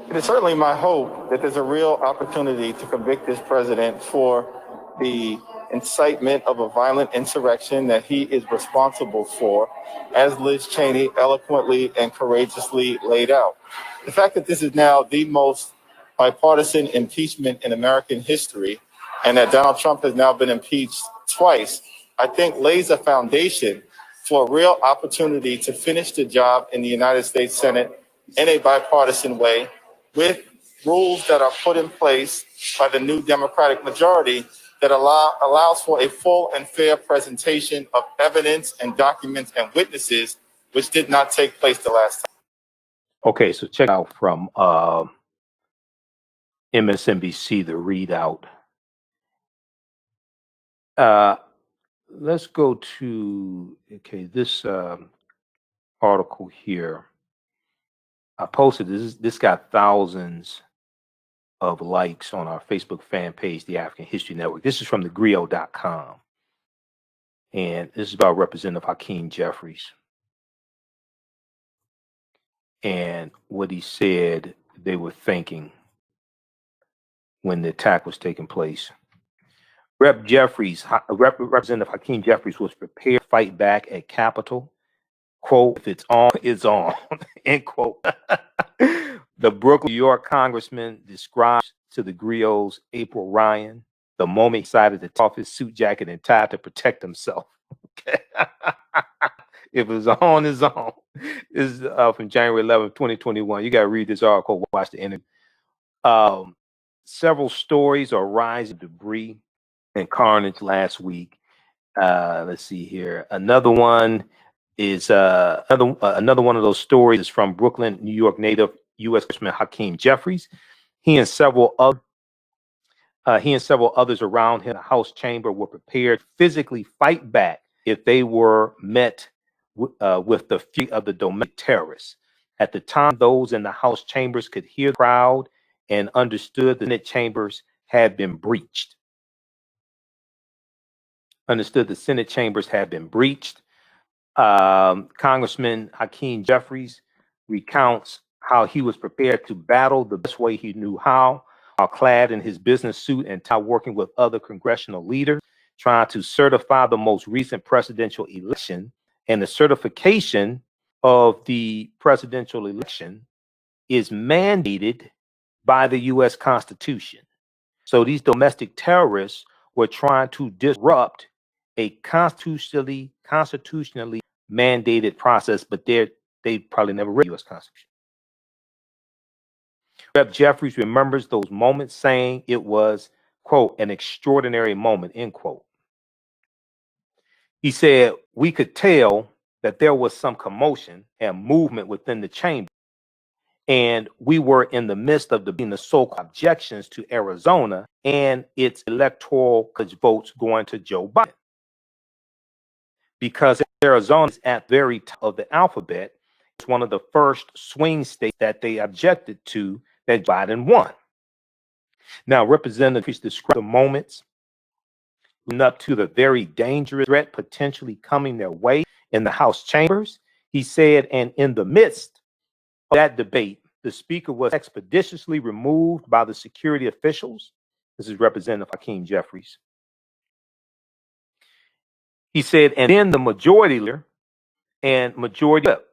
Speaker 11: It is certainly my hope that there's a real opportunity to convict this president for the incitement of a violent insurrection that he is responsible for, as Liz Cheney eloquently and courageously laid out. The fact that this is now the most bipartisan impeachment in American history, and that Donald Trump has now been impeached twice, I think lays a foundation for a real opportunity to finish the job in the United States Senate in a bipartisan way, with rules that are put in place by the new Democratic majority that allows for a full and fair presentation of evidence and documents and witnesses, which did not take place the last time.
Speaker 1: Okay, so check out from MSNBC, the readout. Let's go to, this article here. I posted this. This got thousands of likes on our Facebook fan page, the African History Network. This is from the Griot.com. And this is about Representative Hakeem Jeffries and what he said they were thinking when the attack was taking place. Representative Hakeem Jeffries was prepared to fight back at Capitol. Quote, if it's on, it's on, end quote. The Brooklyn, New York congressman describes to the Griot's April Ryan the moment he decided to take off his suit jacket and tie to protect himself. Okay. If it's on, it's on. This is from January 11th, 2021. You got to read this article, watch the interview. Several stories are rising debris and carnage last week. Let's see here. Another one is another one of those stories is from Brooklyn, New York native U.S. Congressman Hakeem Jeffries. He and several others around him in the House chamber were prepared to physically fight back if they were met with the fury of the domestic terrorists. At the time, those in the House chambers could hear the crowd and understood the Senate chambers had been breached. Congressman Hakeem Jeffries recounts how he was prepared to battle the best way he knew how, while clad in his business suit and tie, working with other congressional leaders, trying to certify the most recent presidential election. And the certification of the presidential election is mandated by the U.S. Constitution. So these domestic terrorists were trying to disrupt a constitutionally mandated process, but they probably never read the U.S. Constitution. Rep. Jeffries remembers those moments, saying it was, quote, an extraordinary moment, end quote. He said, we could tell that there was some commotion and movement within the chamber, and we were in the midst of the so-called objections to Arizona and its electoral votes going to Joe Biden. Because Arizona is at the very top of the alphabet, it's one of the first swing states that they objected to that Biden won. Now, Representative described the moments leading up to the very dangerous threat potentially coming their way in the House chambers. He said, and in the midst of that debate, the speaker was expeditiously removed by the security officials. This is Representative Hakeem Jeffries. He said, and then the majority leader and majority whip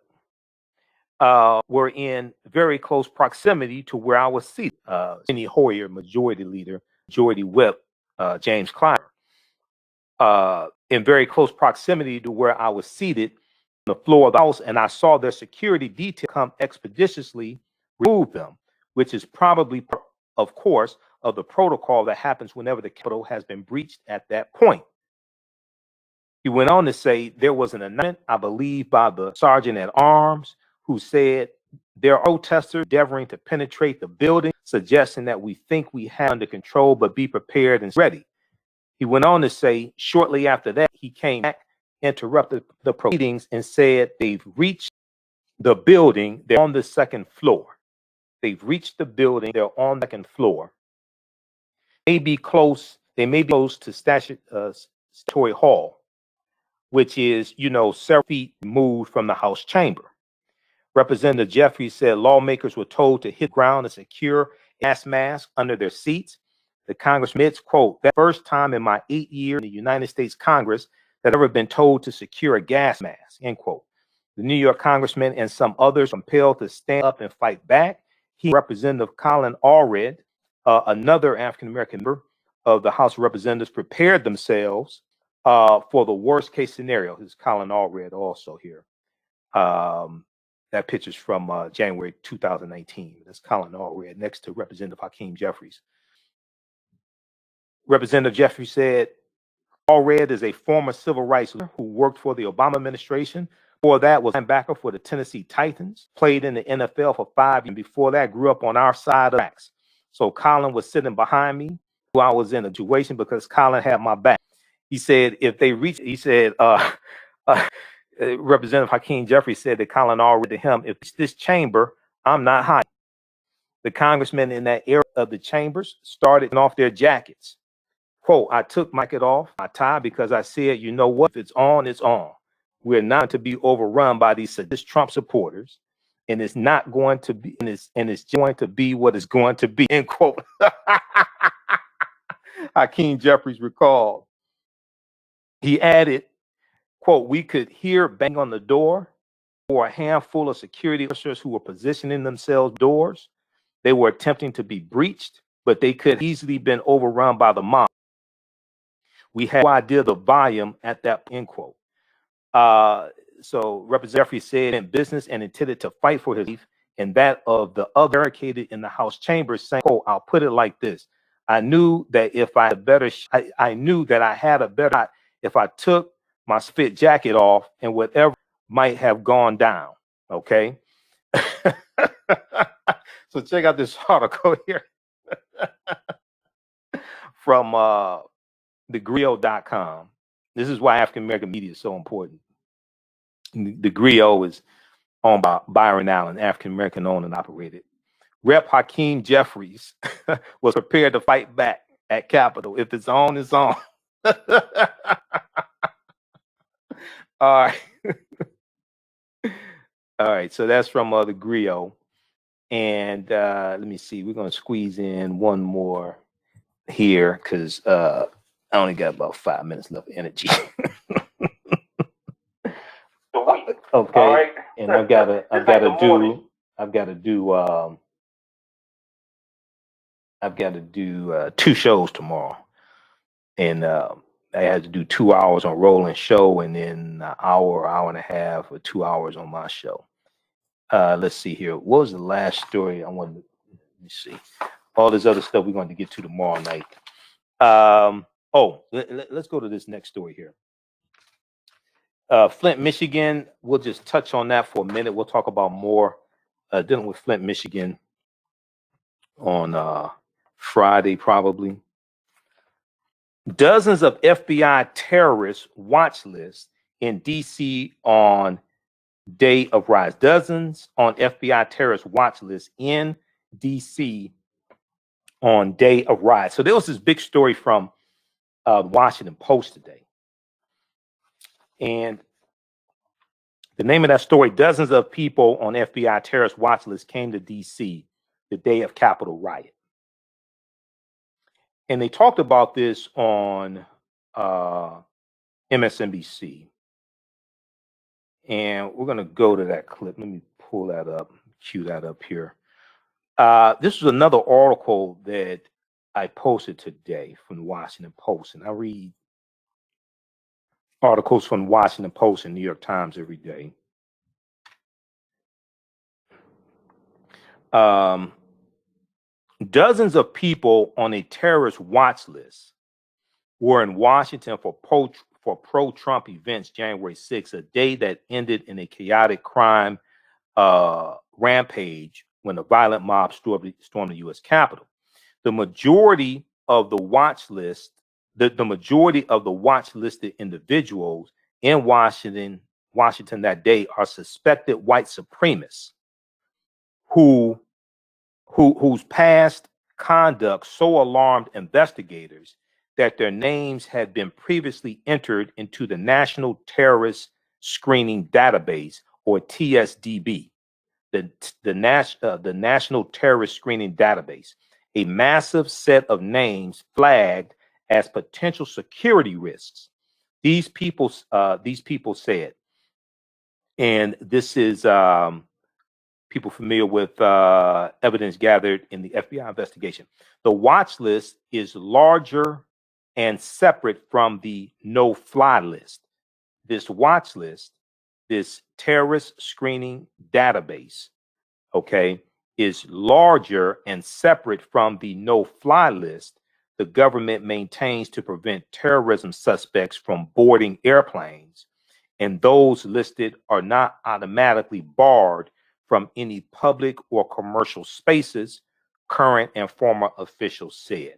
Speaker 1: were in very close proximity to where I was seated. Steny Hoyer, majority leader, majority whip, James Clyburn, in very close proximity to where I was seated on the floor of the House, and I saw their security detail come expeditiously remove them, which is probably, of course, of the protocol that happens whenever the Capitol has been breached at that point. He went on to say there was an announcement, I believe, by the sergeant at arms, who said there are protesters endeavoring to penetrate the building, suggesting that we think we have under control, but be prepared and ready. He went on to say shortly after that, he came back, interrupted the proceedings, and said they've reached the building. They're on the second floor. They've reached the building. They're on the second floor. They may be close to Statutory Hall, which is, several feet removed from the House chamber. Representative Jeffries said lawmakers were told to hit the ground and secure gas masks under their seats. The Congressman admits, quote, that first time in my 8 years in the United States Congress that I've ever been told to secure a gas mask, end quote. The New York Congressman and some others compelled to stand up and fight back. Representative Colin Allred, another African-American member of the House of Representatives, prepared themselves for the worst case scenario. This is Colin Allred also here. That picture's from January 2019. That's Colin Allred next to Representative Hakeem Jeffries. Representative Jeffries said, Allred is a former civil rights leader who worked for the Obama administration. Before that was linebacker for the Tennessee Titans, played in the NFL for 5 years, and before that grew up on our side of the tracks. So Colin was sitting behind me while I was in a situation because Colin had my back. He said, if they reach, he said, Representative Hakeem Jeffries said that Colin Allred to him, if it's this chamber, I'm not hiding. The congressmen in that area of the chambers started off their jackets. Quote, I took my jacket off, my tie, because I said, you know what, if it's on, it's on. We're not to be overrun by these Trump supporters, and it's not going to be, and it's going to be what it's going to be, end quote. Hakeem Jeffries recalled. He added, quote, we could hear bang on the door or a handful of security officers who were positioning themselves doors. They were attempting to be breached, but they could easily been overrun by the mob. We had no idea the volume at that, end quote. so Representative Jeffrey said in business and intended to fight for his life, and that of the other barricaded in the House chambers, saying, "Oh, I'll put it like this: I knew that if I had better, I knew that I had a better shot if I took my spit jacket off, and whatever might have gone down." Okay. So check out this article here from thegrio.com. This is why African American media is so important. The Grio is owned by Byron Allen, African American owned and operated. Rep. Hakeem Jeffries was prepared to fight back at Capitol. If it's on, it's on. All right. All right. So that's from the Grio. And let me see. We're going to squeeze in one more here because I only got about 5 minutes left of energy. Okay. Right. And I've got to do 2 shows tomorrow. And I had to do 2 hours on Roland's show and then an hour and a half or 2 hours on my show. Let's see here. What was the last story I wanted to, let me see. All this other stuff we're going to get to tomorrow night. Let's go to this next story here. Flint, Michigan, we'll just touch on that for a minute. We'll talk about more dealing with Flint, Michigan on Friday, probably. Dozens of FBI terrorists watch list in D.C. on day of riots. Dozens on FBI terrorist watch list in D.C. on day of riots. So there was this big story from Washington Post today. And the name of that story, dozens of people on FBI terrorist watch list came to D.C. the day of Capitol riot. And they talked about this on MSNBC. And we're going to go to that clip. Let me pull that up, cue that up here. This was another article that I posted today from the Washington Post. And I read articles from the Washington Post and New York Times every day. Dozens of people on a terrorist watch list were in Washington for pro-Trump events January 6th, a day that ended in a chaotic crime rampage when a violent mob stormed the U.S. Capitol. The majority of the watch list, the majority of the watch listed individuals in Washington that day are suspected white supremacists whose past conduct so alarmed investigators that their names had been previously entered into the National Terrorist Screening Database, or TSDB, the National Terrorist Screening Database, a massive set of names flagged as potential security risks. These people said, and this is people familiar with evidence gathered in the FBI investigation. The watch list is larger and separate from the no-fly list. This watch list, this terrorist screening database, okay, is larger and separate from the no-fly list the government maintains to prevent terrorism suspects from boarding airplanes, and those listed are not automatically barred from any public or commercial spaces, current and former officials said.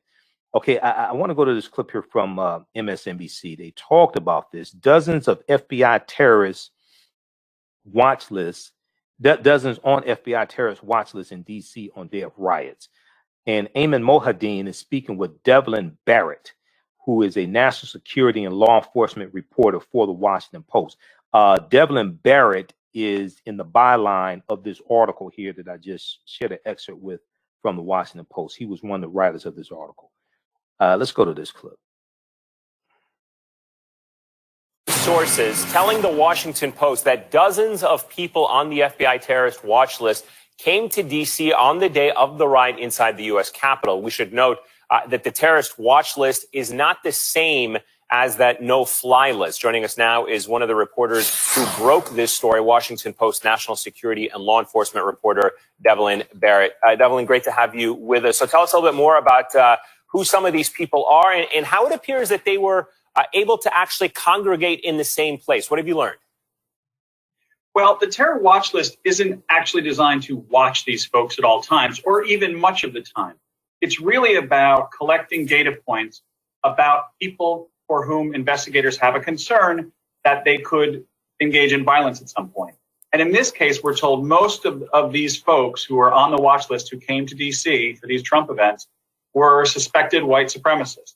Speaker 1: Okay, I want to go to this clip here from MSNBC. They talked about this. Dozens of FBI terrorist watch lists, dozens on FBI terrorist watch lists in D.C. on day of riots. And Ayman Mohadeen is speaking with Devlin Barrett, who is a national security and law enforcement reporter for the Washington Post. Devlin Barrett is in the byline of this article here that I just shared an excerpt with from the Washington Post. He was one of the writers of this article. Let's go to this clip.
Speaker 12: Sources telling the Washington Post that dozens of people on the FBI terrorist watch list came to D.C. on the day of the riot inside the U.S. Capitol. We should note that the terrorist watch list is not the same as that no-fly list. Joining us now is one of the reporters who broke this story, Washington Post national security and law enforcement reporter Devlin Barrett. Devlin, great to have you with us. So tell us a little bit more about who some of these people are and how it appears that they were able to actually congregate in the same place. What have you learned?
Speaker 13: Well, the terror watch list isn't actually designed to watch these folks at all times or even much of the time. It's really about collecting data points about people for whom investigators have a concern that they could engage in violence at some point. And in this case, we're told most of these folks who are on the watch list who came to D.C. for these Trump events were suspected white supremacists.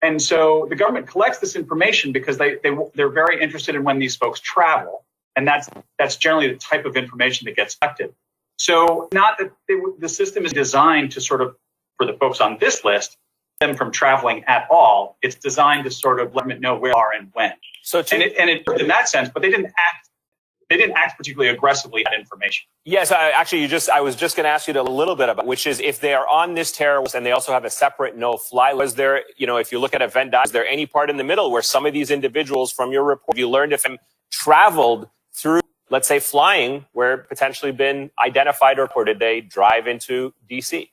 Speaker 13: And so the government collects this information because they're very interested in when these folks travel. And that's generally the type of information that gets collected. So not that the system is designed to sort of, for the folks on this list, them from traveling at all. It's designed to sort of let them know where they are and when. So it worked in that sense, but they didn't act particularly aggressively at information.
Speaker 12: Yes, I was just going to ask you a little bit about, which is if they are on this terror list and they also have a separate no-fly list, there, if you look at event, is there any part in the middle where some of these individuals from your report, you learned if they traveled through, let's say, flying, where potentially been identified, or did they drive into D.C.?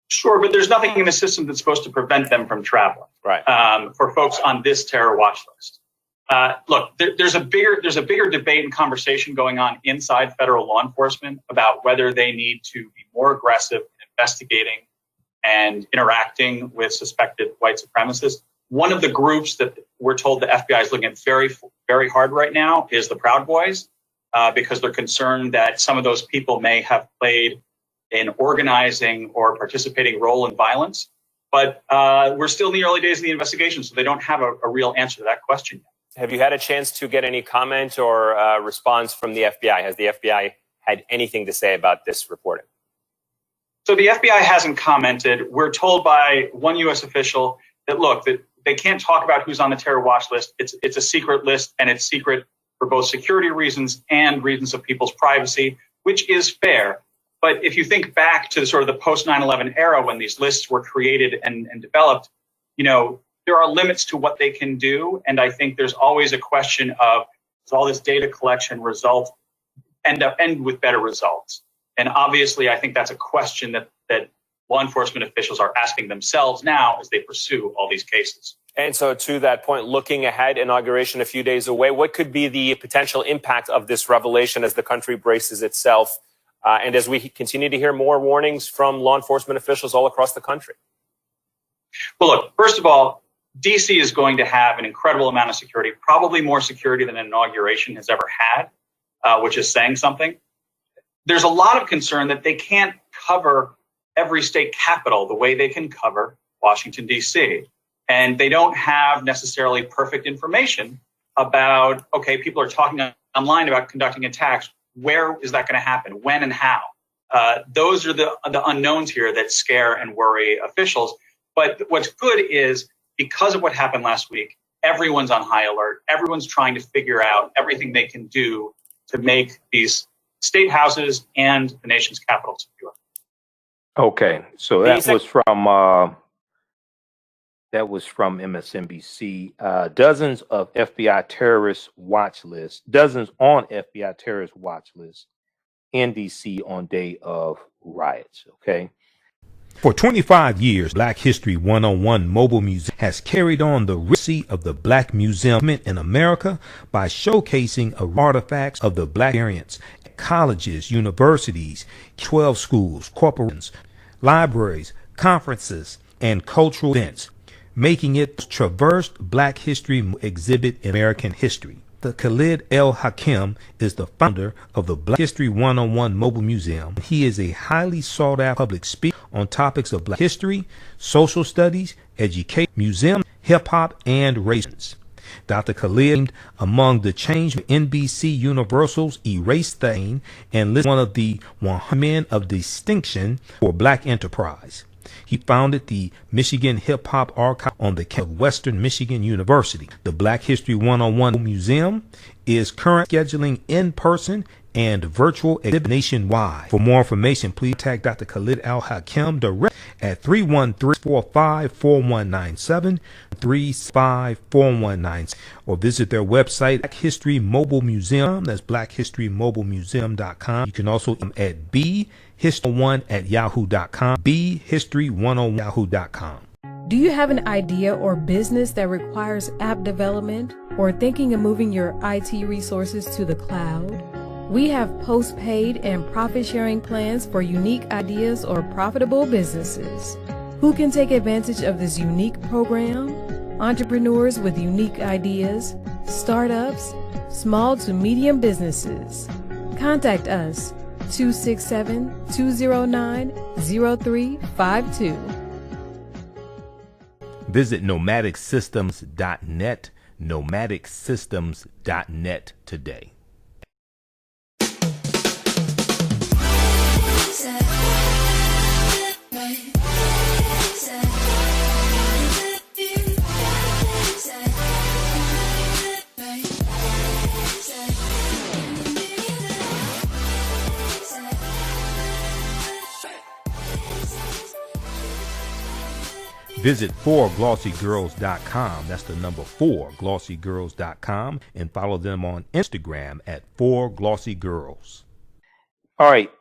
Speaker 13: Sure, but there's nothing in the system that's supposed to prevent them from traveling.
Speaker 12: Right.
Speaker 13: For folks on this terror watch list. Look, there's a bigger debate and conversation going on inside federal law enforcement about whether they need to be more aggressive in investigating and interacting with suspected white supremacists. One of the groups that we're told the FBI is looking at very, very hard right now is the Proud Boys, because they're concerned that some of those people may have played an organizing or participating role in violence. But we're still in the early days of the investigation, so they don't have a real answer to that question yet.
Speaker 12: Have you had a chance to get any comment or response from the FBI? Has the FBI had anything to say about this reporting?
Speaker 13: So the FBI hasn't commented. We're told by one U.S. official that, look, that they can't talk about who's on the terror watch list. It's a secret list, and it's secret for both security reasons and reasons of people's privacy, which is fair. But if you think back to the sort of the post 9/11 era when these lists were created and developed, there are limits to what they can do. And I think there's always a question of, does all this data collection end with better results? And obviously, I think that's a question that law enforcement officials are asking themselves now as they pursue all these cases.
Speaker 12: And so to that point, looking ahead, inauguration a few days away, what could be the potential impact of this revelation as the country braces itself and as we continue to hear more warnings from law enforcement officials all across the country?
Speaker 13: Well, look, first of all, D.C. is going to have an incredible amount of security, probably more security than an inauguration has ever had, which is saying something. There's a lot of concern that they can't cover every state capital the way they can cover Washington, D.C. And they don't have necessarily perfect information about, okay, people are talking online about conducting attacks. Where is that going to happen? When and how? Those are the unknowns here that scare and worry officials. But what's good is, because of what happened last week, everyone's on high alert. Everyone's trying to figure out everything they can do to make these state houses and the nation's capital secure.
Speaker 1: Okay, so that was from MSNBC. Dozens on FBI terrorist watch lists in DC on day of riots. Okay.
Speaker 14: For 25 years, Black History 101 Mobile Museum has carried on the legacy of the Black Museum in America by showcasing artifacts of the Black experience at colleges, universities, 12 schools, corporations, libraries, conferences, and cultural events, making it the traversed Black history exhibit in American history. The Khalid El Hakim is the founder of the Black History 101 Mobile Museum. He is a highly sought after public speaker on topics of Black history, social studies, education, museum, hip hop, and race. Dr. Khalid named among the change NBC Universal's Erase Thane and listed one of the 100 men of distinction for Black enterprise. He founded the Michigan Hip Hop Archive on the campus of Western Michigan University. The Black History 101 Museum is currently scheduling in-person and virtual exhibit nationwide. For more information, please contact Dr. Khalid Al-Hakim direct at 313-445-4197, 365-4197, or visit their website, Black History Mobile Museum. That's blackhistorymobilemuseum.com. You can also at bhistory1@yahoo.com, bhistory101@yahoo.com.
Speaker 3: Do you have an idea or business that requires app development or thinking of moving your IT resources to the cloud? We have post-paid and profit-sharing plans for unique ideas or profitable businesses. Who can take advantage of this unique program? Entrepreneurs with unique ideas, startups, small to medium businesses. Contact us 267-209-0352.
Speaker 14: Visit nomadicsystems.net, nomadicsystems.net today. Visit 4glossygirls.com. That's the number 4glossygirls.com, and follow them on Instagram at 4glossygirls.
Speaker 1: All right.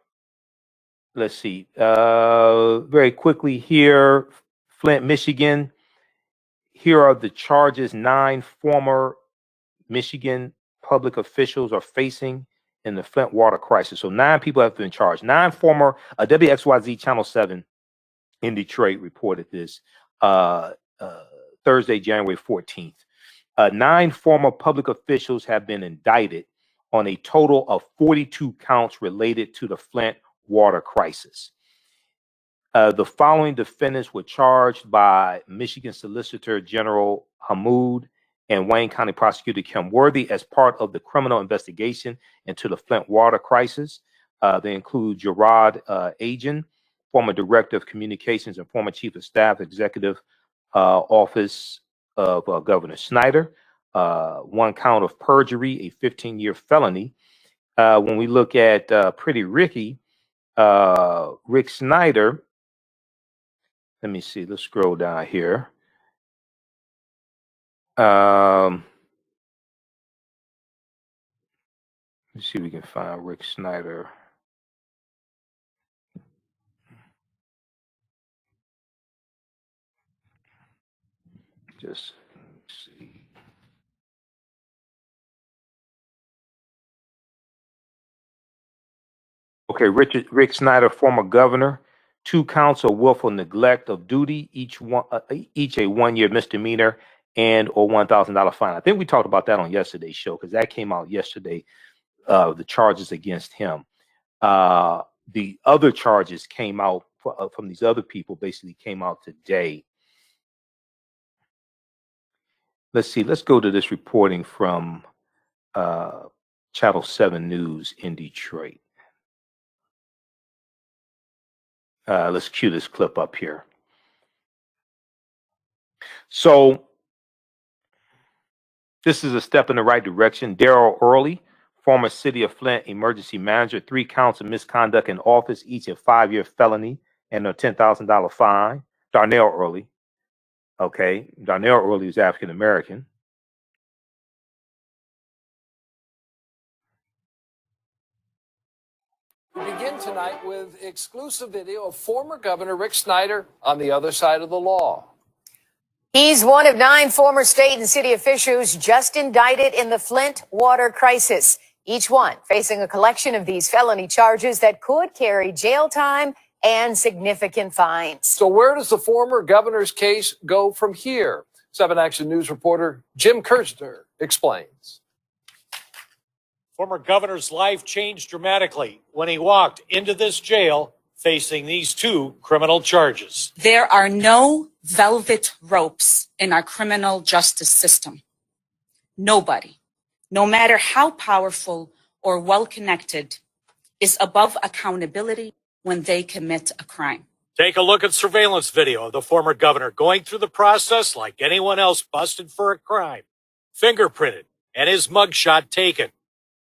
Speaker 1: Let's see. Very quickly here, Flint, Michigan. Here are the charges 9 former Michigan public officials are facing in the Flint Water Crisis. So 9 people have been charged. 9 former WXYZ Channel 7 in Detroit reported this Thursday, January 14th. 9 former public officials have been indicted on a total of 42 counts related to the Flint Water Crisis. The following defendants were charged by Michigan Solicitor General Hamoud and Wayne County Prosecutor Kim Worthy as part of the criminal investigation into the Flint Water Crisis. They include Gerard Agin, former Director of Communications and former Chief of Staff, Executive Office of Governor Snyder. 1 count of perjury, a 15-year felony. When we look at Pretty Ricky, Rick Snyder, let me see, let's scroll down here. Let's see if we can find Rick Snyder. Just see. Okay, Rick Snyder, former governor, 2 counts of willful neglect of duty, each a 1-year misdemeanor and or $1,000 fine. I think we talked about that on yesterday's show because that came out yesterday. The charges against him. The other charges came out from these other people. Basically, came out today. Let's see. Let's go to this reporting from Channel 7 News in Detroit. Let's cue this clip up here. So this is a step in the right direction. Darrell Early, former City of Flint emergency manager, 3 counts of misconduct in office, each a 5-year felony and a $10,000 fine. Darnell Early. Okay, Darnell Early is African American.
Speaker 15: We begin tonight with exclusive video of former Governor Rick Snyder on the other side of the law.
Speaker 16: He's one of 9 former state and city officials just indicted in the Flint Water Crisis, each one facing a collection of these felony charges that could carry jail time and significant fines.
Speaker 15: So where does the former governor's case go from here? 7 Action News reporter Jim Kirchner explains.
Speaker 17: Former governor's life changed dramatically when he walked into this jail facing these 2 criminal charges.
Speaker 18: There are no velvet ropes in our criminal justice system. Nobody, no matter how powerful or well-connected, is above accountability when they commit a crime.
Speaker 17: Take a look at surveillance video of the former governor going through the process like anyone else busted for a crime, fingerprinted, and his mugshot taken.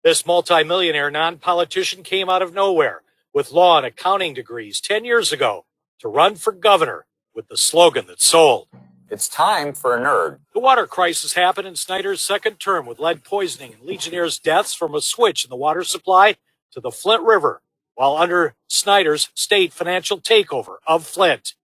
Speaker 17: This multimillionaire non-politician came out of nowhere with law and accounting degrees 10 years ago to run for governor with the slogan that sold.
Speaker 19: It's time for a nerd.
Speaker 17: The water crisis happened in Snyder's second term with lead poisoning and Legionnaires' deaths from a switch in the water supply to the Flint River, while under Snyder's state financial takeover of Flint.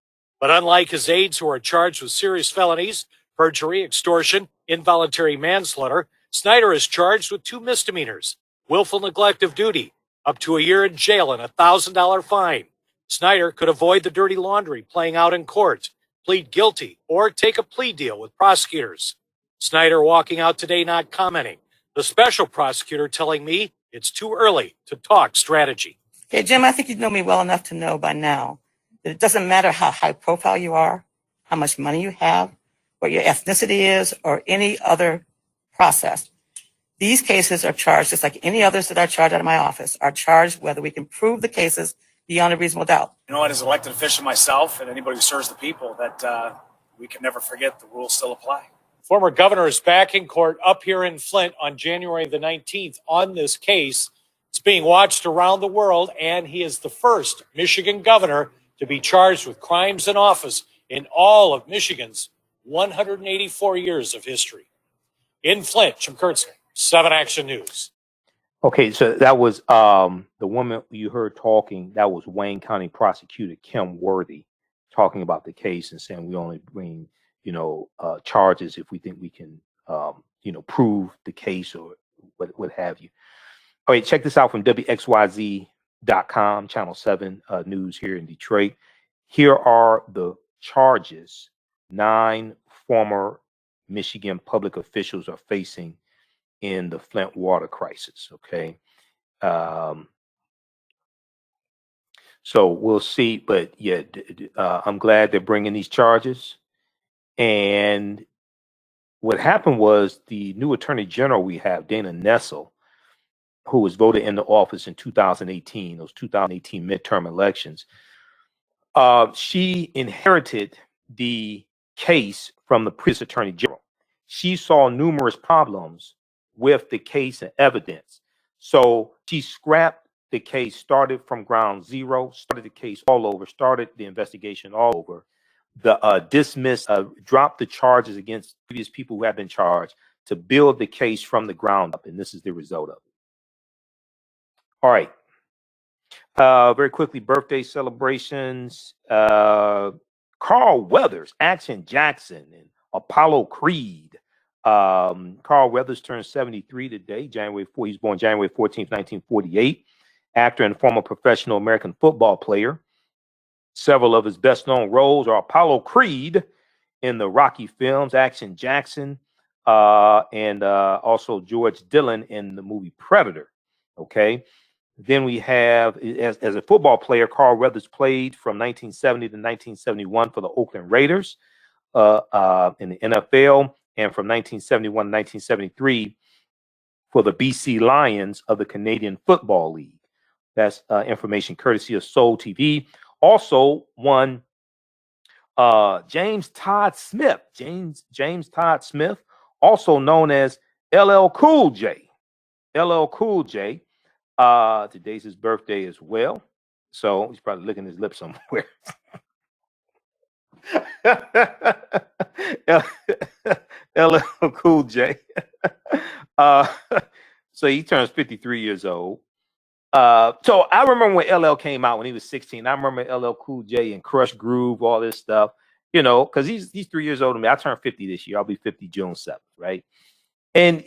Speaker 17: But unlike his aides who are charged with serious felonies, perjury, extortion, involuntary manslaughter, Snyder is charged with 2 misdemeanors, willful neglect of duty, up to a year in jail and a $1,000 fine. Snyder could avoid the dirty laundry playing out in court, plead guilty, or take a plea deal with prosecutors. Snyder walking out today not commenting. The special prosecutor telling me it's too early to talk strategy.
Speaker 20: Okay, Jim, I think you know me well enough to know by now that it doesn't matter how high profile you are, how much money you have, what your ethnicity is, or any other process. These cases are charged just like any others that are charged out of my office are charged whether we can prove the cases beyond a reasonable doubt.
Speaker 21: You know, as an elected official myself and anybody who serves the people, that we can never forget the rules still apply.
Speaker 17: Former governor is back in court up here in Flint on January the 19th on this case. It's being watched around the world, and he is the first Michigan governor to be charged with crimes in office in all of Michigan's 184 years of history. In Flint, Jim Kurtz, 7 Action News.
Speaker 1: Okay, so that was the woman you heard talking. That was Wayne County Prosecutor Kim Worthy talking about the case and saying we only bring, charges if we think we can, prove the case or what have you. All right, check this out from WXYZ.com, Channel 7 News here in Detroit. Here are the charges 9 former Michigan public officials are facing in the Flint water crisis. Okay. So we'll see. But yeah, I'm glad they're bringing these charges. And what happened was the new attorney general we have, Dana Nessel, who was voted into office in 2018, those 2018 midterm elections, she inherited the case from the previous attorney general. She saw numerous problems with the case and evidence. So she scrapped the case, started from ground zero, started the case all over, started the investigation all over, dropped the charges against previous people who have been charged to build the case from the ground up. And this is the result of it. All right. Very quickly, birthday celebrations. Carl Weathers, Action Jackson, and Apollo Creed. Carl Weathers turned 73 today, January 4. He was born January 14th, 1948. Actor and former professional American football player. Several of his best-known roles are Apollo Creed in the Rocky films, Action Jackson, and also George Dillon in the movie Predator. Okay. Then we have, as a football player, Carl Weathers played from 1970 to 1971 for the Oakland Raiders in the NFL, and from 1971 to 1973 for the BC Lions of the Canadian Football League. That's information courtesy of Soul TV. Also, one James Todd Smith, James Todd Smith, also known as LL Cool J. LL Cool J. Today's his birthday as well, so he's probably licking his lips somewhere. LL Cool J. So he turns 53 years old. So I remember when LL came out when he was 16. I remember LL Cool J and Crush Groove, all this stuff, because he's 3 years older than me. I turned 50 this year. I'll be 50 June 7th, right? And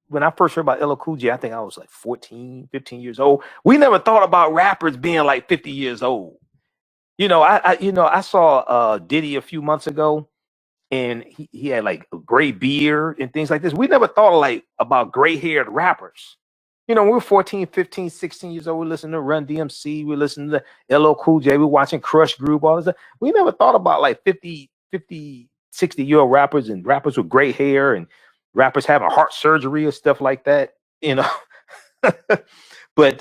Speaker 1: when I first heard about LL Cool J, I think I was like 14, 15 years old. We never thought about rappers being like 50 years old. I saw Diddy a few months ago, and he had like a gray beard and things like this. We never thought about gray-haired rappers. We were 14, 15, 16 years old. We listened to Run DMC. We listened to LL Cool J. We were watching Crush Groove, all this stuff. We never thought about like 50, 60-year-old rappers and rappers with gray hair and rappers having heart surgery or stuff like that, But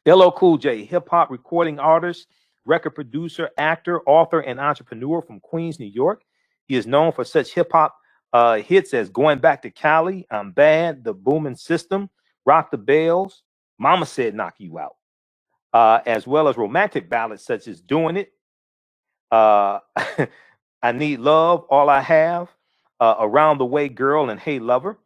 Speaker 1: LL Cool J, hip-hop recording artist, record producer, actor, author, and entrepreneur from Queens, New York. He is known for such hip-hop hits as Going Back to Cali, I'm Bad, The Booming System, Rock the Bells, Mama Said Knock You Out, as well as romantic ballads such as Doing It, I Need Love, All I Have, Around the Way Girl, and Hey Lover.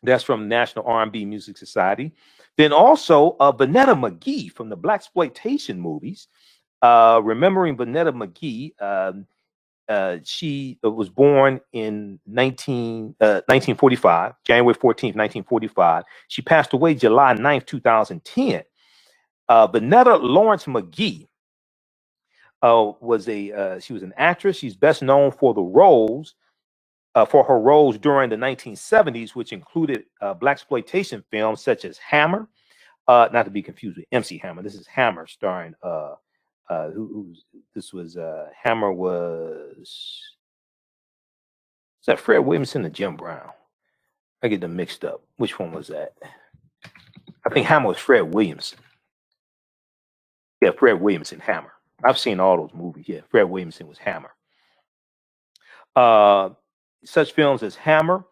Speaker 1: That's from National R&B Music Society. Then also Vanetta McGee from the Blaxploitation movies. Remembering Vanetta McGee, she was born in 1945, January 14th, 1945. She passed away July 9th, 2010. Vanetta Lawrence McGee she was an actress. She's best known for her roles during the 1970s, which included blaxploitation films such as Hammer, not to be confused with MC Hammer. This is Hammer, starring Hammer was that Fred Williamson or Jim Brown? I get them mixed up. Which one was that? I think Hammer was Fred Williamson. Yeah, Fred Williamson, Hammer. I've seen all those movies. Yeah, Fred Williamson was Hammer. Such films as Hammer,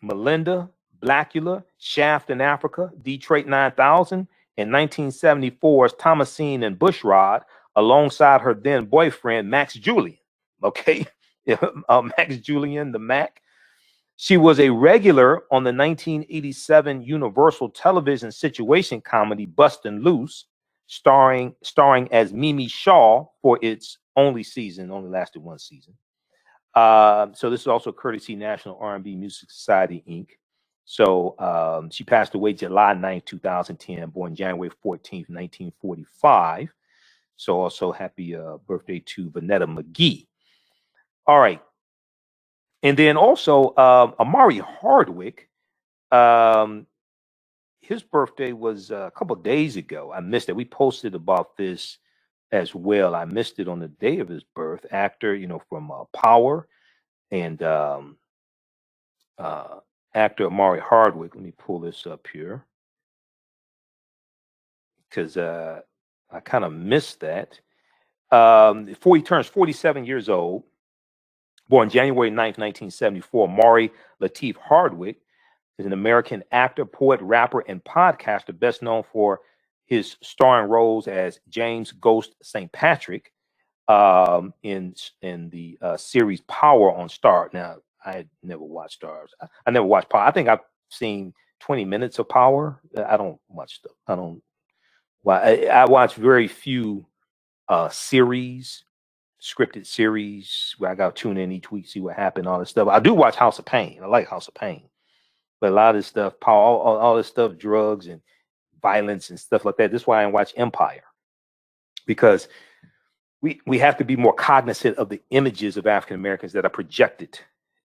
Speaker 1: Melinda, Blackula, Shaft in Africa, Detroit 9000, and 1974's Thomasine and Bushrod, alongside her then boyfriend, Max Julian. Okay, Max Julian, the Mac. She was a regular on the 1987 Universal television situation comedy Bustin' Loose, starring as Mimi Shaw for its only lasted one season. So this is also courtesy National R&B Music Society, Inc. So she passed away July 9th, 2010, born January 14th, 1945. So also happy birthday to Vanetta McGee. All right. And then also Amari Hardwick, his birthday was a couple of days ago. I missed it. We posted about this as well. I missed it on the day of his birth. Actor, from Power, and actor Amari Hardwick. Let me pull this up here because I kind of missed that. Before he turns 47 years old, born January 9th, 1974, Amari Lateef Hardwick is an American actor, poet, rapper, and podcaster, best known for his starring roles as James Ghost St. Patrick in the series Power on Star. Now, I never watched Stars. I never watched Power. I think I've seen 20 minutes of Power. I don't watch stuff. I watch very few scripted series where I got to tune in each week, see what happened, all this stuff. I do watch House of Pain. I like House of Pain. But a lot of this stuff, all this stuff, drugs and violence and stuff like that. This is why I watch Empire, because we have to be more cognizant of the images of African Americans that are projected.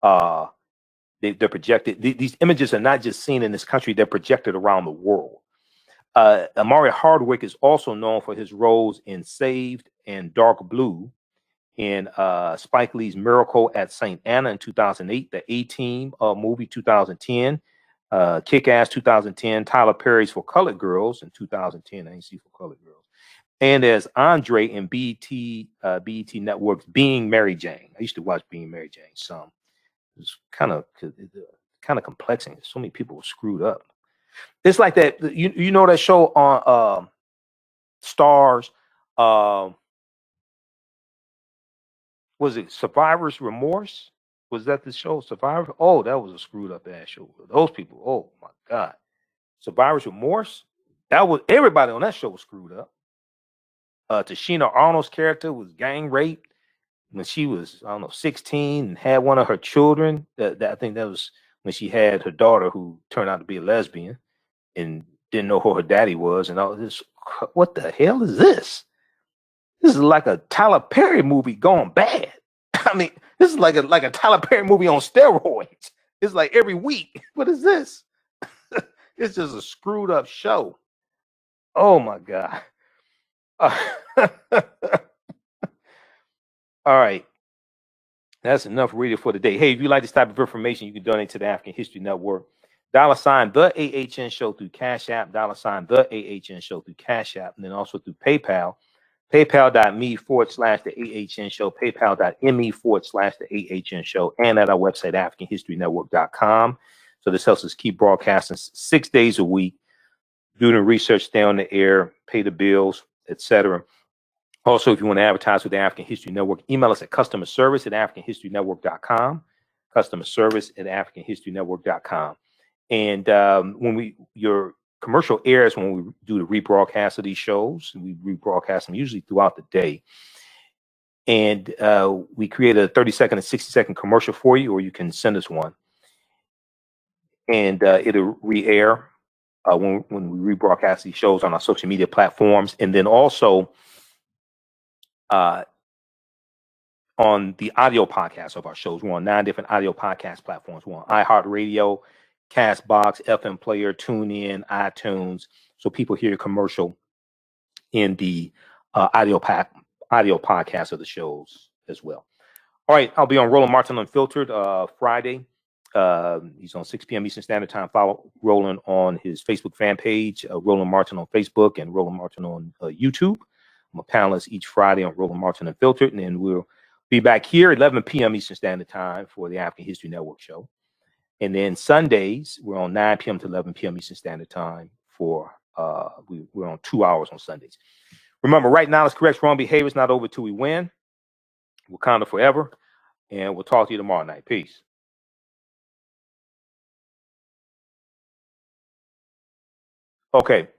Speaker 1: They're projected. These images are not just seen in this country; they're projected around the world. Amari Hardwick is also known for his roles in Saved and Dark Blue, in Spike Lee's Miracle at St. Anna in 2008, the A-Team movie 2010, Kick-Ass 2010, Tyler Perry's For Colored Girls in 2010, I ain't see For Colored Girls, and as Andre in BET Network's Being Mary Jane. I used to watch Being Mary Jane some. It's kind of complexing. So many people were screwed up. It's like that, you know that show on Stars, was it Survivor's Remorse? Was that the show, Survivor? Oh, that was a screwed up ass show. Those people, oh my God. Survivor's Remorse? That was, everybody on that show was screwed up. Tashina Arnold's character was gang raped when she was, 16 and had one of her children. I think that was when she had her daughter, who turned out to be a lesbian and didn't know who her daddy was and all this. What the hell is this? This is like a Tyler Perry movie gone bad. I mean, this is like a Tyler Perry movie on steroids. It's like every week. What is this? It's just a screwed up show. Oh my God. All right. That's enough reading for today. Hey, if you like this type of information, you can donate to the African History Network. $ TheAHN Show through Cash App. $ TheAHN Show through Cash App. And then also through PayPal. PayPal.me/TheAHNShow, PayPal.me/TheAHNShow, and at our website, AfricanHistoryNetwork.com. So this helps us keep broadcasting 6 days a week, doing the research, stay on the air, pay the bills, etc. Also, if you want to advertise with the African History Network, email us at customerservice@AfricanHistoryNetwork.com, customerservice@AfricanHistoryNetwork.com. And when your commercial airs when we do the rebroadcast of these shows, and we rebroadcast them usually throughout the day. And we create a 30-second and 60-second commercial for you, or you can send us one. And it'll re-air when we rebroadcast these shows on our social media platforms. And then also on the audio podcast of our shows. We're on 9 different audio podcast platforms. We're on iHeartRadio, Castbox, FM Player, TuneIn, iTunes. So people hear a commercial in the audio podcast of the shows as well. All right, I'll be on Roland Martin Unfiltered Friday. He's on 6 p.m. Eastern Standard Time. Follow Roland on his Facebook fan page, Roland Martin on Facebook, and Roland Martin on YouTube. I'm a panelist each Friday on Roland Martin Unfiltered, and then we'll be back here 11 p.m. Eastern Standard Time for the African History Network show. And then Sundays, we're on 9 p.m. to 11 p.m. Eastern Standard Time for, we're on 2 hours on Sundays. Remember, right now, it's correct wrong behavior. It's not over till we win. Wakanda forever. And we'll talk to you tomorrow night. Peace. Okay.